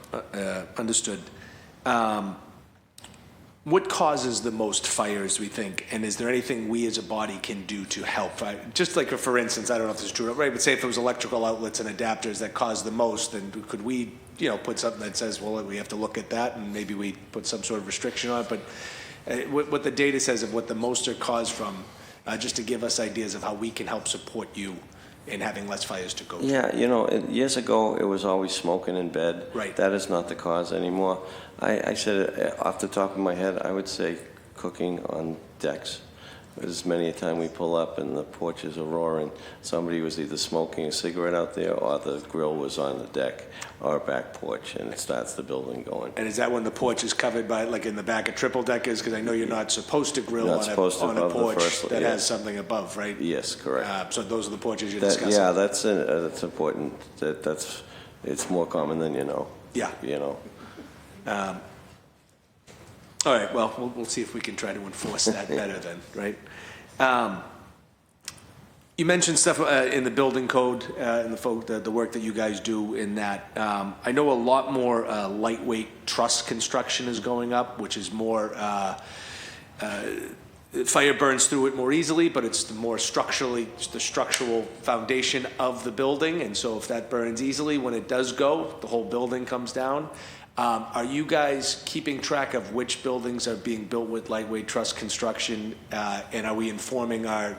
understood. What causes the most fires, we think, and is there anything we as a body can do to help? Just like, for instance, I don't know if this is true, right, but say if it was electrical outlets and adapters that caused the most, then could we, put something that says, well, we have to look at that, and maybe we put some sort of restriction on it, but what the data says of what the most are caused from, just to give us ideas of how we can help support you in having less fires to go through. Yeah, years ago, it was always smoking in bed. Right. That is not the cause anymore. I said it off the top of my head, I would say cooking on decks. There's many a time we pull up and the porches are roaring. Somebody was either smoking a cigarette out there or the grill was on the deck or back porch, and it starts the building going. And is that when the porch is covered by, like in the back of triple deckers? Because I know you're not supposed to grill Not on supposed to a above the porch first- that yeah. has something above, right? Yes, correct. So those are the porches you're That- discussing? yeah, that's important. It's more common than you know. Yeah. All right, well, we'll see if we can try to enforce that better then, right? You mentioned stuff in the building code and the work that you guys do in that. I know a lot more lightweight truss construction is going up, which is more, fire burns through it more easily, but it's the structural foundation of the building. And so if that burns easily, when it does go, the whole building comes down. Are you guys keeping track of which buildings are being built with lightweight truss construction, and are we informing our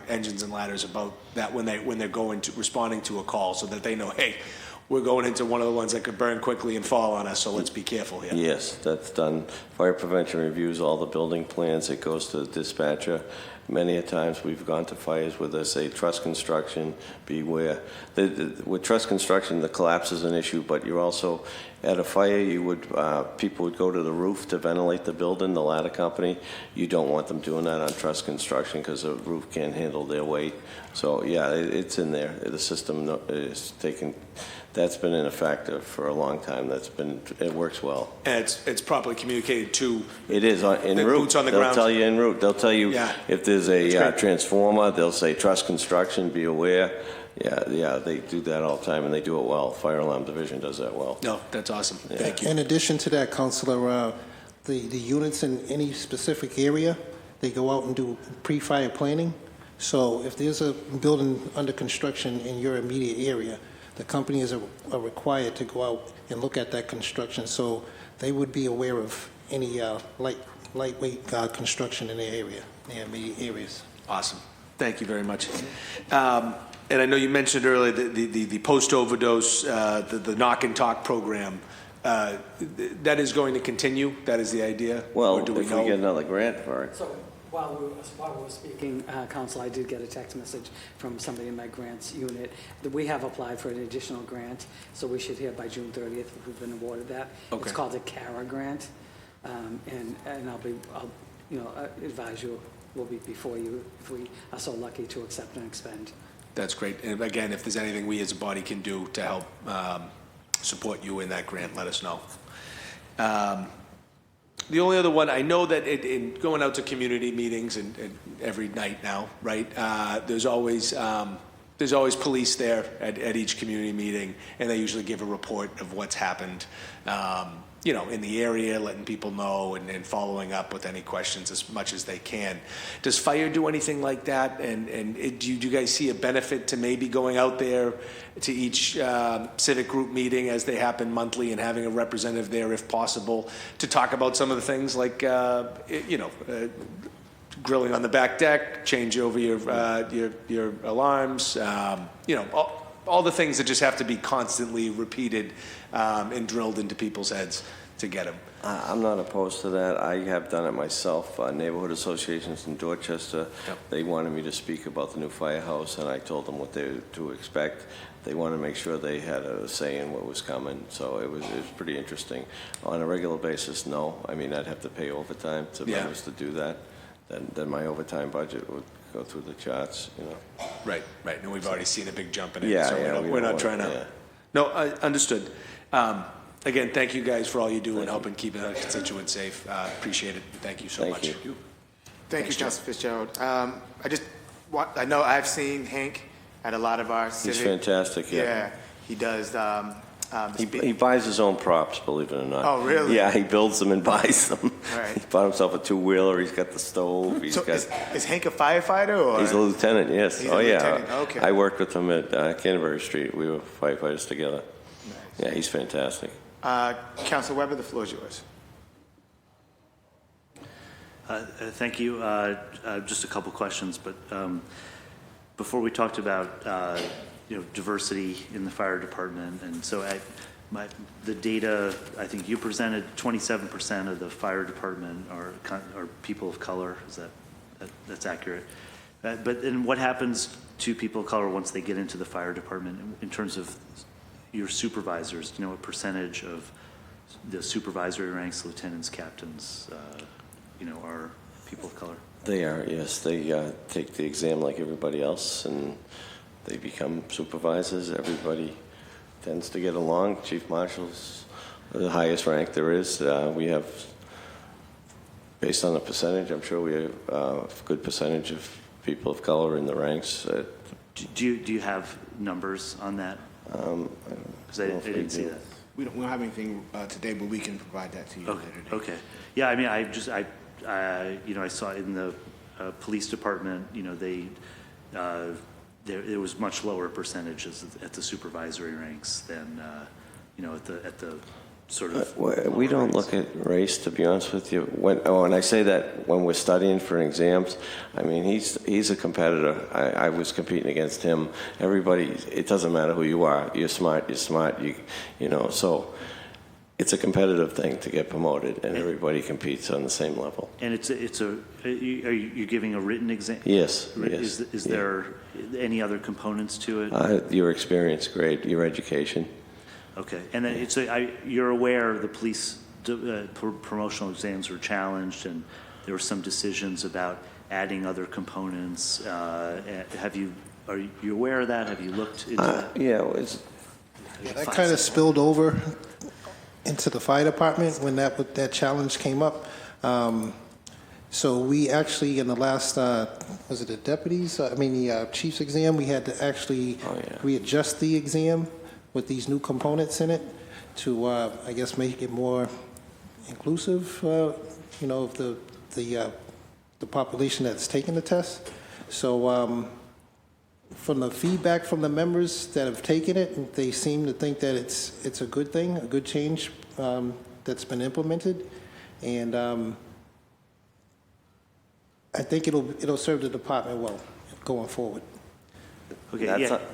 engines and ladders about that when they're responding to a call, so that they know, hey, we're going into one of the ones that could burn quickly and fall on us, so let's be careful here? Yes, that's done. Fire prevention reviews all the building plans. It goes to the dispatcher. Many a times we've gone to fires where they say truss construction, beware. With truss construction, the collapse is an issue, but you're also at a fire. People would go to the roof to ventilate the building. The ladder company, you don't want them doing that on truss construction because the roof can't handle their weight. So yeah, it's in there. The system is taken. That's been in effect for a long time. It works well. And it's properly communicated to. It is en route. Boots on the They'll ground. tell you en route. They'll tell you Yeah. if there's a transformer. They'll say truss construction. Be aware. Yeah, they do that all the time, and they do it well. Fire Alarm Division does that well. No, that's awesome. Yeah. Thank you. In addition to that, Counselor, the units in any specific area, they go out and do pre-fire planning. So if there's a building under construction in your immediate area, the companies are required to go out and look at that construction, so they would be aware of any lightweight construction in their area, their immediate areas. Awesome. Thank you very much. And I know you mentioned earlier the post-overdose, the knock and talk program. That is going to continue? That is the idea? Well, Or do if we get another grant for it. So while we were speaking, Council, I did get a text message from somebody in my grants unit that we have applied for an additional grant, so we should hear by June 30th if we've been awarded that. Okay. It's called the CARA grant, and I'll advise you, we'll be before you if we are so lucky to accept and expend. That's great. And again, if there's anything we as a body can do to help support you in that grant, let us know. The only other one, I know that in going out to community meetings and every night now, right, there's always police there at each community meeting, and they usually give a report of what's happened, in the area, letting people know and following up with any questions as much as they can. Does fire do anything like that? And do you guys see a benefit to maybe going out there to each civic group meeting as they happen monthly and having a representative there if possible to talk about some of the things like, grilling on the back deck, change over your alarms, all the things that just have to be constantly repeated and drilled into people's heads. to get them. I'm not opposed to that. I have done it myself. Neighborhood associations in Dorchester, they wanted me to speak about the new firehouse, and I told them what they were to expect. They wanted to make sure they had a say in what was coming, so it was pretty interesting. On a regular basis, no. I mean, I'd have to pay overtime to members to do that. Then my overtime budget would go through the charts, you know. Right, and we've already seen a big jump in it, Yeah, so yeah, we're not trying to. yeah. No, understood. Again, thank you guys for all you do in helping keep our constituents safe. Appreciate it. Thank you so much. Thank you. Thank you, Council Fitzgerald. I know I've seen Hank at a lot of our civic. He's fantastic, yeah. Yeah, he does. He buys his own props, believe it or not. Oh, really? Yeah, he builds them and buys them. Right. He bought himself a two-wheeler. He's got the stove. Is Hank a firefighter or? He's a lieutenant, yes. He's a lieutenant, okay. I worked with him at Canterbury Street. We were firefighters together. Nice. Yeah, he's fantastic. Council Weber, the floor is yours. Thank you. Just a couple questions, but before we talked about diversity in the fire department, and so the data I think you presented, 27% of the fire department are people of color. Is that's accurate? But then what happens to people of color once they get into the fire department in terms of your supervisors? Do you know what percentage of the supervisory ranks, lieutenants, captains, are people of color? They are, yes. They take the exam like everybody else, and they become supervisors. Everybody tends to get along. Chief marshals are the highest rank there is. We have, based on the percentage, I'm sure we have a good percentage of people of color in the ranks. Do you have numbers on that? Because I didn't see that. We don't have anything today, but we can provide that to you later today. Okay. Yeah, I mean, I saw in the police department, there was much lower percentages at the supervisory ranks than, at the sort of. We don't look at race, to be honest with you. When I say that, when we're studying for exams, I mean, he's a competitor. I was competing against him. Everybody, it doesn't matter who you are. You're smart, so it's a competitive thing to get promoted, and everybody competes on the same level. And are you giving a written exam? Yes. Is there any other components to it? Your experience grade, your education. Okay, and then you're aware the police promotional exams were challenged, and there were some decisions about adding other components. Are you aware of that? Have you looked into that? Yeah, that kind of spilled over into the fire department when that challenge came up. So we actually, in the last, was it the deputies? The chief's exam, we had to actually readjust the exam with these new components in it to, I guess, make it more inclusive, of the population that's taking the test. So from the feedback from the members that have taken it, they seem to think that it's a good thing, a good change that's been implemented, and I think it'll serve the department well going forward. Okay,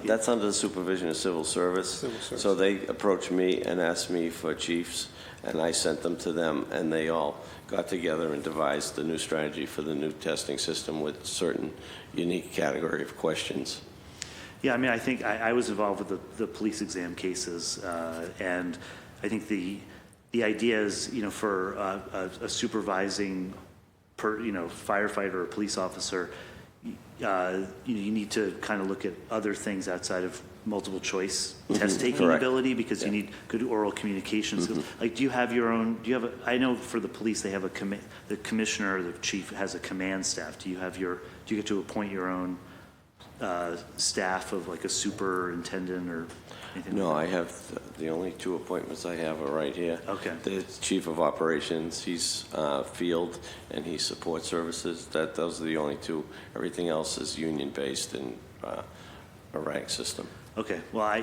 that's under the supervision of civil service. So they approached me and asked me for chiefs, and I sent them to them, and they all got together and devised the new strategy for the new testing system with certain unique category of questions. Yeah, I mean, I think I was involved with the police exam cases, and I think the idea is, for a supervising firefighter or police officer, you need to kind of look at other things outside of multiple choice test taking ability, because you need good oral communication skills. Like, do you have your own? I know for the police they have the commissioner or the chief has a command staff. Do you get to appoint your own staff of like a superintendent or anything? No, I have the only two appointments I have are right here. Okay. The chief of operations, he's field, and he's support services. Those are the only two. Everything else is union based in a rank system. Okay. Well,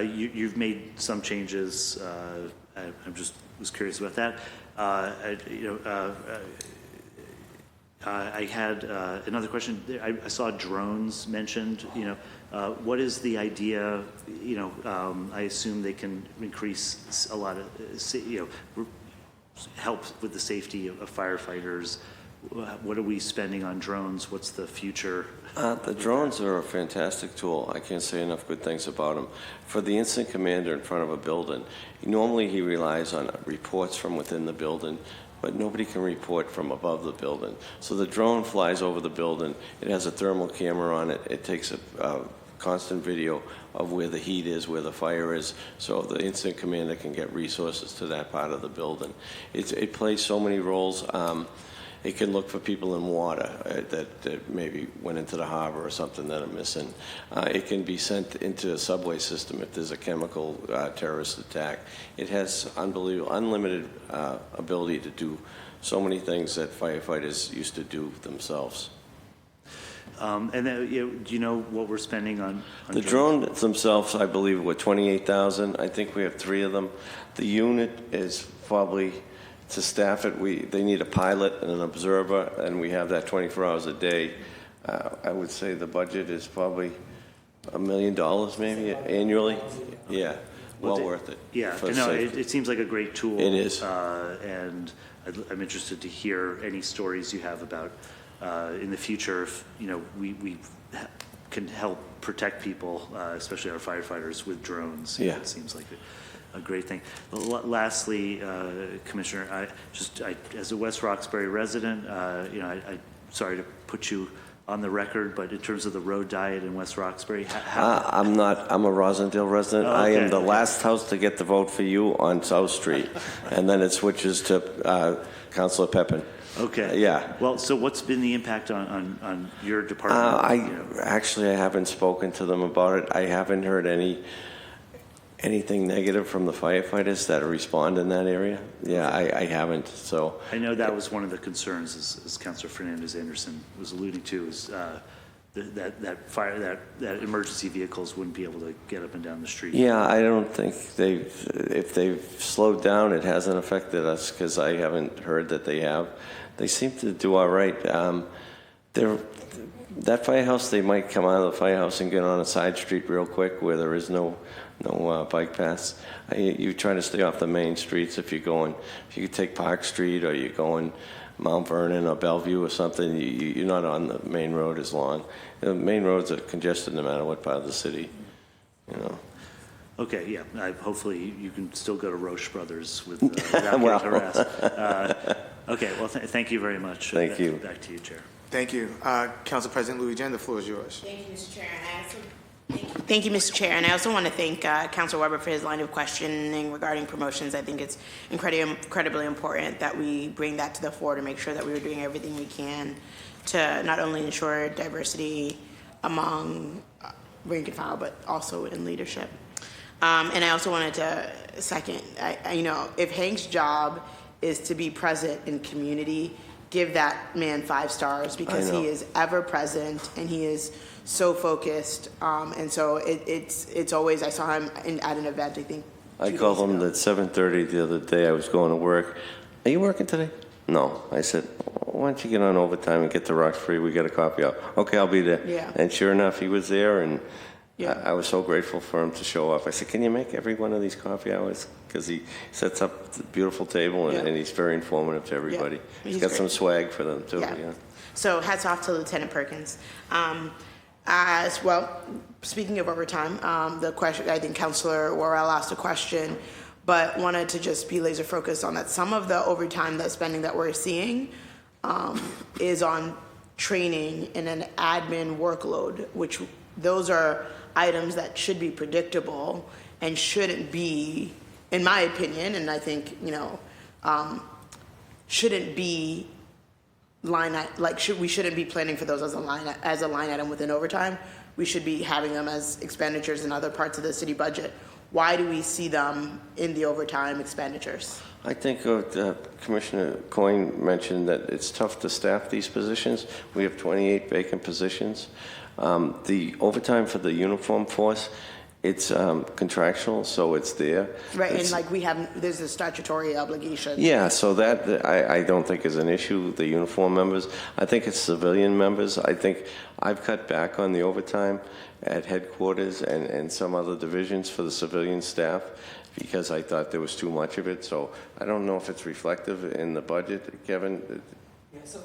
you've made some changes. I was curious about that. I had another question. I saw drones mentioned. What is the idea? I assume they can increase a lot of, help with the safety of firefighters. What are we spending on drones? What's the future? The drones are a fantastic tool. I can't say enough good things about them. For the incident commander in front of a building, normally he relies on reports from within the building, but nobody can report from above the building. So the drone flies over the building. It has a thermal camera on it. It takes a constant video of where the heat is, where the fire is, so the incident commander can get resources to that part of the building. It plays so many roles. It can look for people in water that maybe went into the harbor or something that are missing. It can be sent into a subway system if there's a chemical terrorist attack. It has unlimited ability to do so many things that firefighters used to do themselves. And then, do you know what we're spending on the drones themselves? I believe were $28,000. I think we have 3 of them. The unit is probably, to staff it, they need a pilot and an observer, and we have that 24 hours a day. I would say the budget is probably $1 million maybe annually. Yeah, well worth it. Yeah, no, it seems like a great tool. It is. And I'm interested to hear any stories you have about in the future, if we can help protect people, especially our firefighters, with drones. Yeah, it seems like a great thing. Lastly, Commissioner, I as a West Roxbury resident, I sorry to put you on the record, but in terms of the road diet in West Roxbury, I'm not. I'm a Rosendale resident. Oh, I okay. am the last house to get the vote for you on South Street, and then it switches to Councilor Pepin. Okay. Yeah. Well, so what's been the impact on your department? Actually, I haven't spoken to them about it. I haven't heard anything negative from the firefighters that respond in that area. Yeah, I haven't. So I know that was one of the concerns, as Councilor Fernandez-Anderson was alluding to, is that emergency vehicles wouldn't be able to get up and down the street. Yeah, I don't think if they've slowed down, it hasn't affected us because I haven't heard that they have. They seem to do all right. That firehouse, they might come out of the firehouse and get on a side street real quick where there is no bike paths. You try to stay off the main streets if you could take Park Street or you're going Mount Vernon or Bellevue or something, you're not on the main road as long. The main roads are congested no matter what part of the city, Okay, yeah. Hopefully you can still go to Roche Brothers without getting harassed. Okay, well, thank you very much. Thank you. Back to you, Chair. Thank you. Council President Louis Jen, the floor is yours. Thank you, Mr. Chair. Thank you, Mr. Chair. And I also want to thank Councilor Weber for his line of questioning regarding promotions. I think it's incredibly important that we bring that to the fore to make sure that we are doing everything we can to not only ensure diversity among rank and file, but also in leadership. And I also wanted to second, if Hank's job is to be present in community, give that man 5 stars because he is ever present and he is so focused. And so it's always, I saw him at an event, I think. I called him at 7:30 the other day. I was going to work. Are you working today? No. I said, why don't you get on overtime and get to Roxbury? We got a coffee out. Okay, I'll be there. Yeah. And sure enough, he was there, and Yeah. I was so grateful for him to show up. I said, can you make every one of these coffee hours? Because he sets up a beautiful table, and he's very informative to everybody. He's got some swag for them, too. Yeah. So hats off to Lieutenant Perkins. As well, speaking of overtime, the question, I think Councilor Worrell asked a question, but wanted to just be laser focused on that. Some of the overtime spending that we're seeing is on training and an admin workload, which those are items that should be predictable and shouldn't be, in my opinion, and I think, shouldn't be we shouldn't be planning for those as a line item within overtime. We should be having them as expenditures in other parts of the city budget. Why do we see them in the overtime expenditures? I think Commissioner Coyne mentioned that it's tough to staff these positions. We have 28 vacant positions. The overtime for the uniform force It's contractual, so it's there. Right, It's- and there's a statutory obligation. Yeah, so that I don't think is an issue, the uniform members. I think it's civilian members. I think I've cut back on the overtime at headquarters and some other divisions for the civilian staff because I thought there was too much of it. So I don't know if it's reflective in the budget, Kevin. Yeah, so,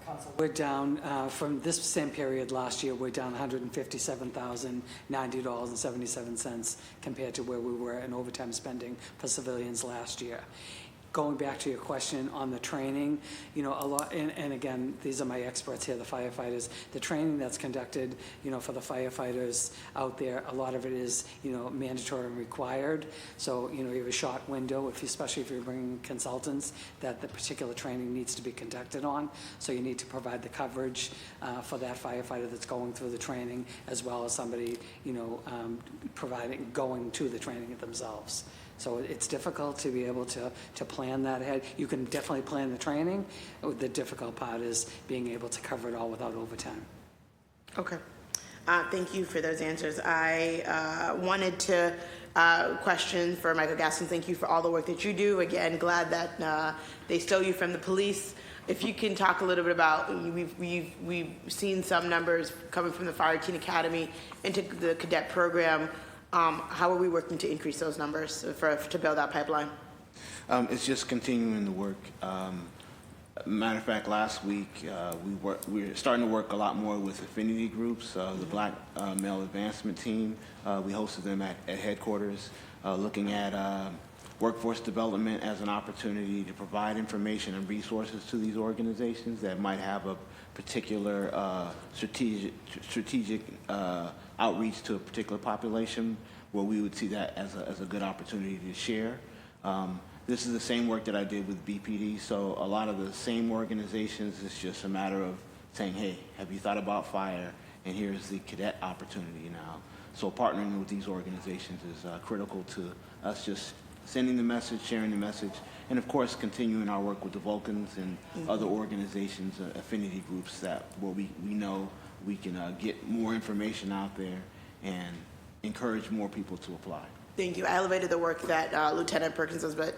Council, we're down, from this same period last year, we're down $157,090.77 compared to where we were in overtime spending for civilians last year. Going back to your question on the training, a lot, and again, these are my experts here, the firefighters, the training that's conducted, for the firefighters out there, a lot of it is, mandatory and required. So, you have a short window, especially if you're bringing consultants, that the particular training needs to be conducted on. So you need to provide the coverage for that firefighter that's going through the training, as well as somebody, going to the training themselves. So it's difficult to be able to plan that ahead. You can definitely plan the training. The difficult part is being able to cover it all without overtime. Okay. Thank you for those answers. I wanted to question for Michael Gaskin. Thank you for all the work that you do. Again, glad that they stole you from the police. If you can talk a little bit about, we've seen some numbers coming from the Fire Teen Academy into the cadet program. How are we working to increase those numbers to build that pipeline? It's just continuing the work. Matter of fact, last week we're starting to work a lot more with affinity groups. The Black Male Advancement Team, we hosted them at headquarters, looking at workforce development as an opportunity to provide information and resources to these organizations that might have a particular strategic outreach to a particular population, where we would see that as a good opportunity to share. This is the same work that I did with BPD, so a lot of the same organizations, it's just a matter of saying, hey, have you thought about fire? And here's the cadet opportunity now. So partnering with these organizations is critical to us just sending the message, sharing the message, and of course continuing our work with the Vulcans and other organizations, affinity groups where we know we can get more information out there and encourage more people to apply. Thank you. I elevated the work that Lieutenant Perkins does, but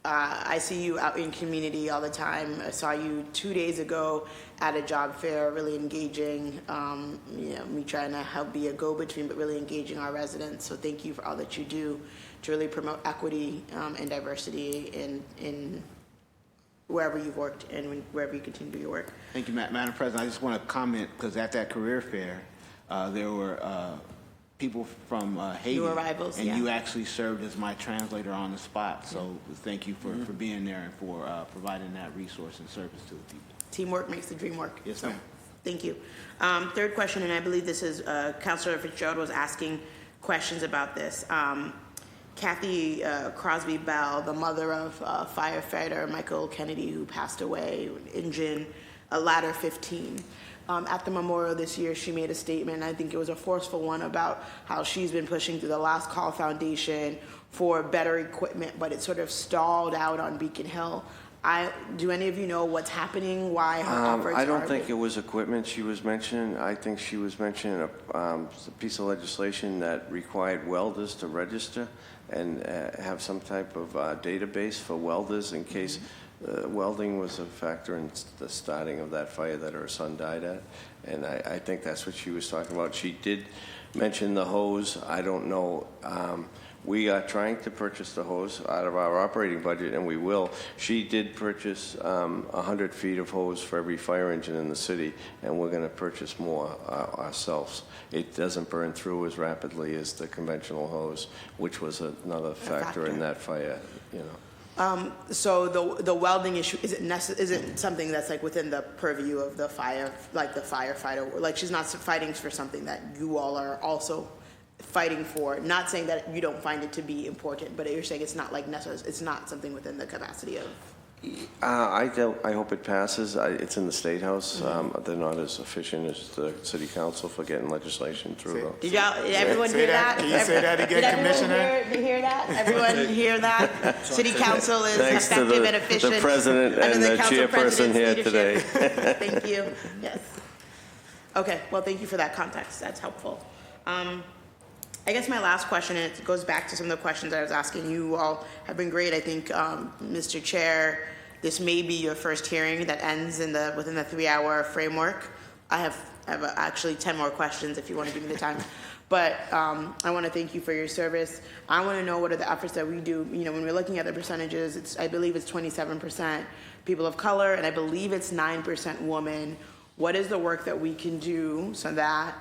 I see you out in community all the time. I saw you 2 days ago at a job fair, really engaging, me trying to help be a go-between, but really engaging our residents. So thank you for all that you do to really promote equity and diversity in wherever you've worked and wherever you continue to do your work. Thank you, Madam President. I just want to comment, because at that career fair, there were people from Haiti. New arrivals, and yeah. you actually served as my translator on the spot. So thank you for being there and for providing that resource and service to the people. Teamwork makes the dream work. Yes, So, ma'am. thank you. Third question, and I believe this is Councilor Fitzgerald was asking questions about this. Kathy Crosby Bell, the mother of firefighter Michael Kennedy, who passed away in June, ladder 15. At the memorial this year, she made a statement, I think it was a forceful one, about how she's been pushing through the Last Call Foundation for better equipment, but it sort of stalled out on Beacon Hill. Do any of you know what's happening, why her efforts I don't are- think it was equipment she was mentioning. I think she was mentioning a piece of legislation that required welders to register and have some type of database for welders in case welding was a factor in the starting of that fire that her son died at. And I think that's what she was talking about. She did mention the hose. I don't know. We are trying to purchase the hose out of our operating budget, and we will. She did purchase 100 feet of hose for every fire engine in the city, and we're going to purchase more ourselves. It doesn't burn through as rapidly as the conventional hose, which was another factor in that fire, So the welding issue, is it something that's like within the purview of the fire, like the firefighter? Like she's not fighting for something that you all are also fighting for? Not saying that you don't find it to be important, but you're saying it's not like necessary, it's not something within the capacity of... I hope it passes. It's in the State House. They're not as efficient as the City Council for getting legislation through. Did everyone hear that? Can you say that again, Commissioner? Did you hear that? Everyone hear that? City Council is Thanks to effective and efficient. the President under and the Council Chairperson President's here leadership. today. Thank you. Yes. Okay, well, thank you for that context. That's helpful. I guess my last question, and it goes back to some of the questions I was asking. You all have been great. I think, Mr. Chair, this may be your first hearing that ends within the 3-hour framework. I have actually 10 more questions if you want to give me the time. But I want to thank you for your service. I want to know what are the efforts that we do. You know, when we're looking at the percentages, I believe it's 27% people of color, and I believe it's 9% women. What is the work that we can do so that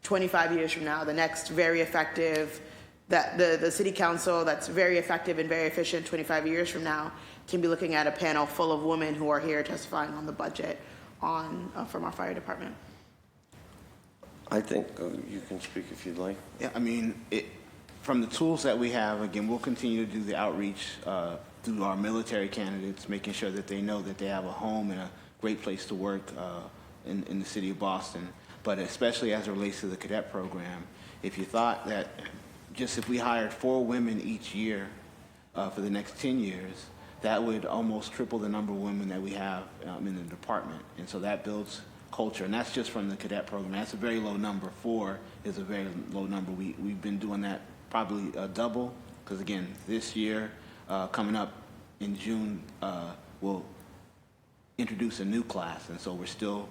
25 years from now, the next very effective, that the city council that's very effective and very efficient 25 years from now can be looking at a panel full of women who are here testifying on the budget from our fire department? I think you can speak if you'd like. Yeah, I mean, from the tools that we have, again, we'll continue to do the outreach through our military candidates, making sure that they know that they have a home and a great place to work in the city of Boston. But especially as it relates to the cadet program, if you thought that just if we hired 4 women each year for the next 10 years, that would almost triple the number of women that we have in the department. And so that builds culture, and that's just from the cadet program. That's a very low number. 4 is a very low number. We've been doing that probably double, because again, this year, coming up in June, we'll introduce a new class, and so we're still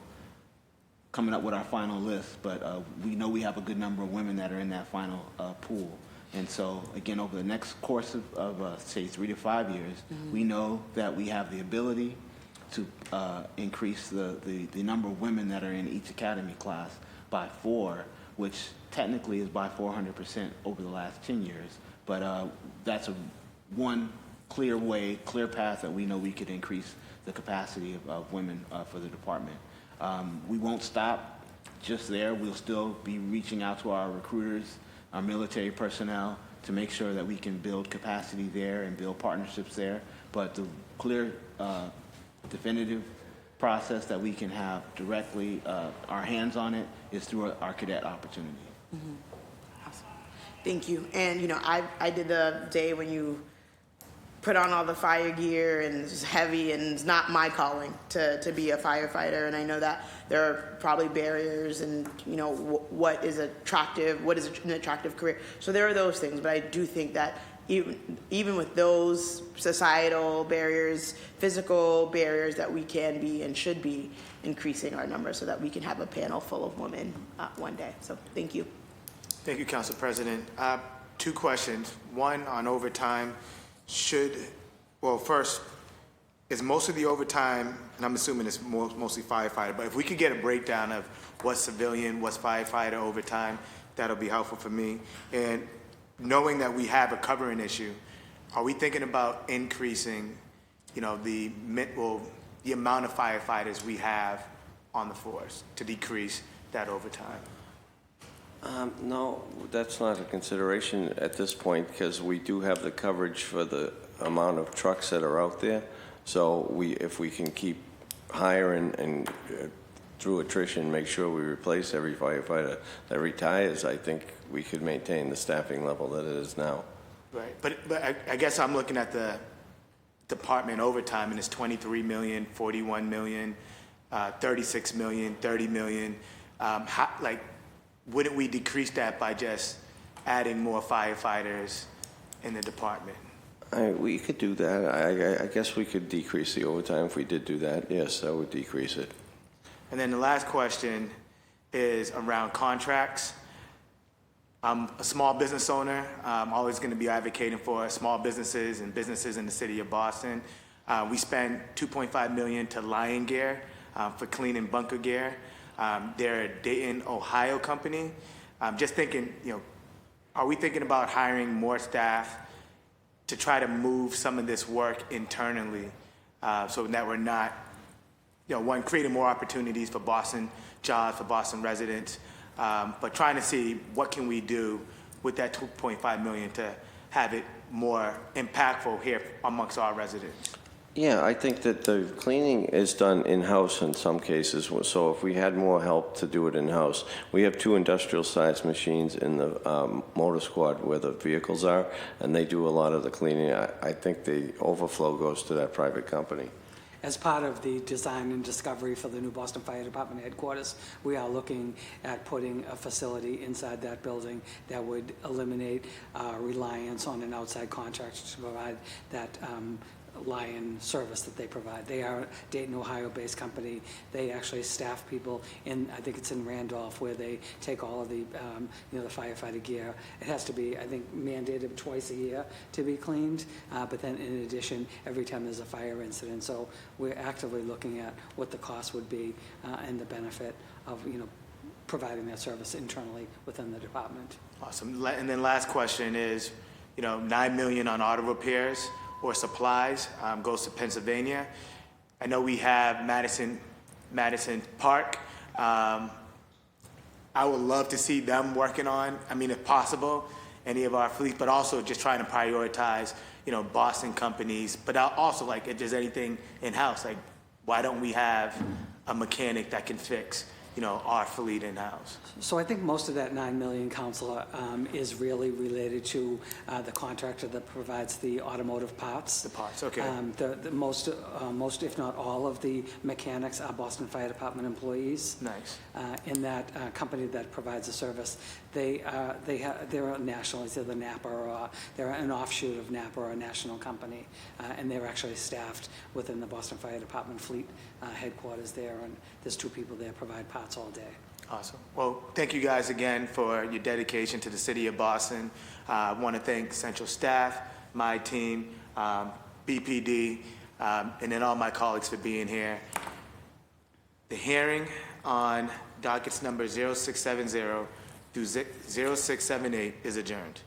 coming up with our final list, but we know we have a good number of women that are in that final pool. And so, again, over the next course of say, 3 to 5 years, we know that we have the ability to increase the number of women that are in each academy class by 4, which technically is by 400% over the last 10 years. But that's one clear way, clear path that we know we could increase the capacity of women for the department. We won't stop just there. We'll still be reaching out to our recruiters, our military personnel, to make sure that we can build capacity there and build partnerships there. But the clear, definitive process that we can have directly our hands on it is through our cadet opportunity. Awesome. Thank you. And, you know, I did the day when you put on all the fire gear and it's heavy, and it's not my calling to be a firefighter. And I know that there are probably barriers, and you know what is an attractive career. So there are those things, but I do think that even with those societal barriers, physical barriers, that we can be and should be increasing our numbers so that we can have a panel full of women one day. So thank you. Thank you, Council President. 2 questions. One on overtime. First, is most of the overtime, and I'm assuming it's mostly firefighter, but if we could get a breakdown of what's civilian, what's firefighter overtime, that'll be helpful for me. And knowing that we have a covering issue, are we thinking about increasing, you know, the amount of firefighters we have on the force to decrease that overtime? No, that's not a consideration at this point, because we do have the coverage for the amount of trucks that are out there. So if we can keep hiring and through attrition, make sure we replace every firefighter that retires, I think we could maintain the staffing level that it is now. Right, but I guess I'm looking at the department overtime, and it's 23 million, 41 million, 36 million, 30 million. Wouldn't we decrease that by just adding more firefighters in the department? We could do that. I guess we could decrease the overtime if we did do that. Yes, that would decrease it. And then the last question is around contracts. I'm a small business owner. I'm always going to be advocating for small businesses and businesses in the city of Boston. We spend $2.5 million to Lion Gear for cleaning bunker gear. They're a Dayton, Ohio company. Just thinking, you know, are we thinking about hiring more staff to try to move some of this work internally so that we're not, you know, creating more opportunities for Boston jobs, for Boston residents, but trying to see what can we do with that $2.5 million to have it more impactful here amongst our residents? Yeah, I think that the cleaning is done in-house in some cases. So if we had more help to do it in-house, we have 2 industrial-sized machines in the motor squad where the vehicles are, and they do a lot of the cleaning. I think the overflow goes to that private company. as part of the design and discovery for the new Boston Fire Department headquarters, we are looking at putting a facility inside that building that would eliminate reliance on an outside contractor to provide that Lion service that they provide. They are a Dayton, Ohio-based company. They actually staff people in, I think it's in Randolph, where they take all of the, the firefighter gear. It has to be, I think, mandated twice a year to be cleaned, but then in addition, every time there's a fire incident. So we're actively looking at what the cost would be and the benefit of, providing that service internally within the department. Awesome. And then last question is, $9 million on auto repairs or supplies goes to Pennsylvania. I know we have Madison Park. I would love to see them working on, if possible, any of our fleet, but also just trying to prioritize, Boston companies. But also, if there's anything in-house, why don't we have a mechanic that can fix, our fleet in-house? So I think most of that $9 million, Counselor, is really related to the contractor that provides the automotive parts. The parts, okay. The most, if not all, of the mechanics are Boston Fire Department employees. Nice. In that company that provides the service, they're national. It's either NAPA or they're an offshoot of NAPA or a national company, and they're actually staffed within the Boston Fire Department fleet headquarters there, and there's 2 people there provide parts all day. Awesome. Well, thank you guys again for your dedication to the city of Boston. I want to thank central staff, my team, BPD, and then all my colleagues for being here. The hearing on dockets number 0670 through 0678 is adjourned.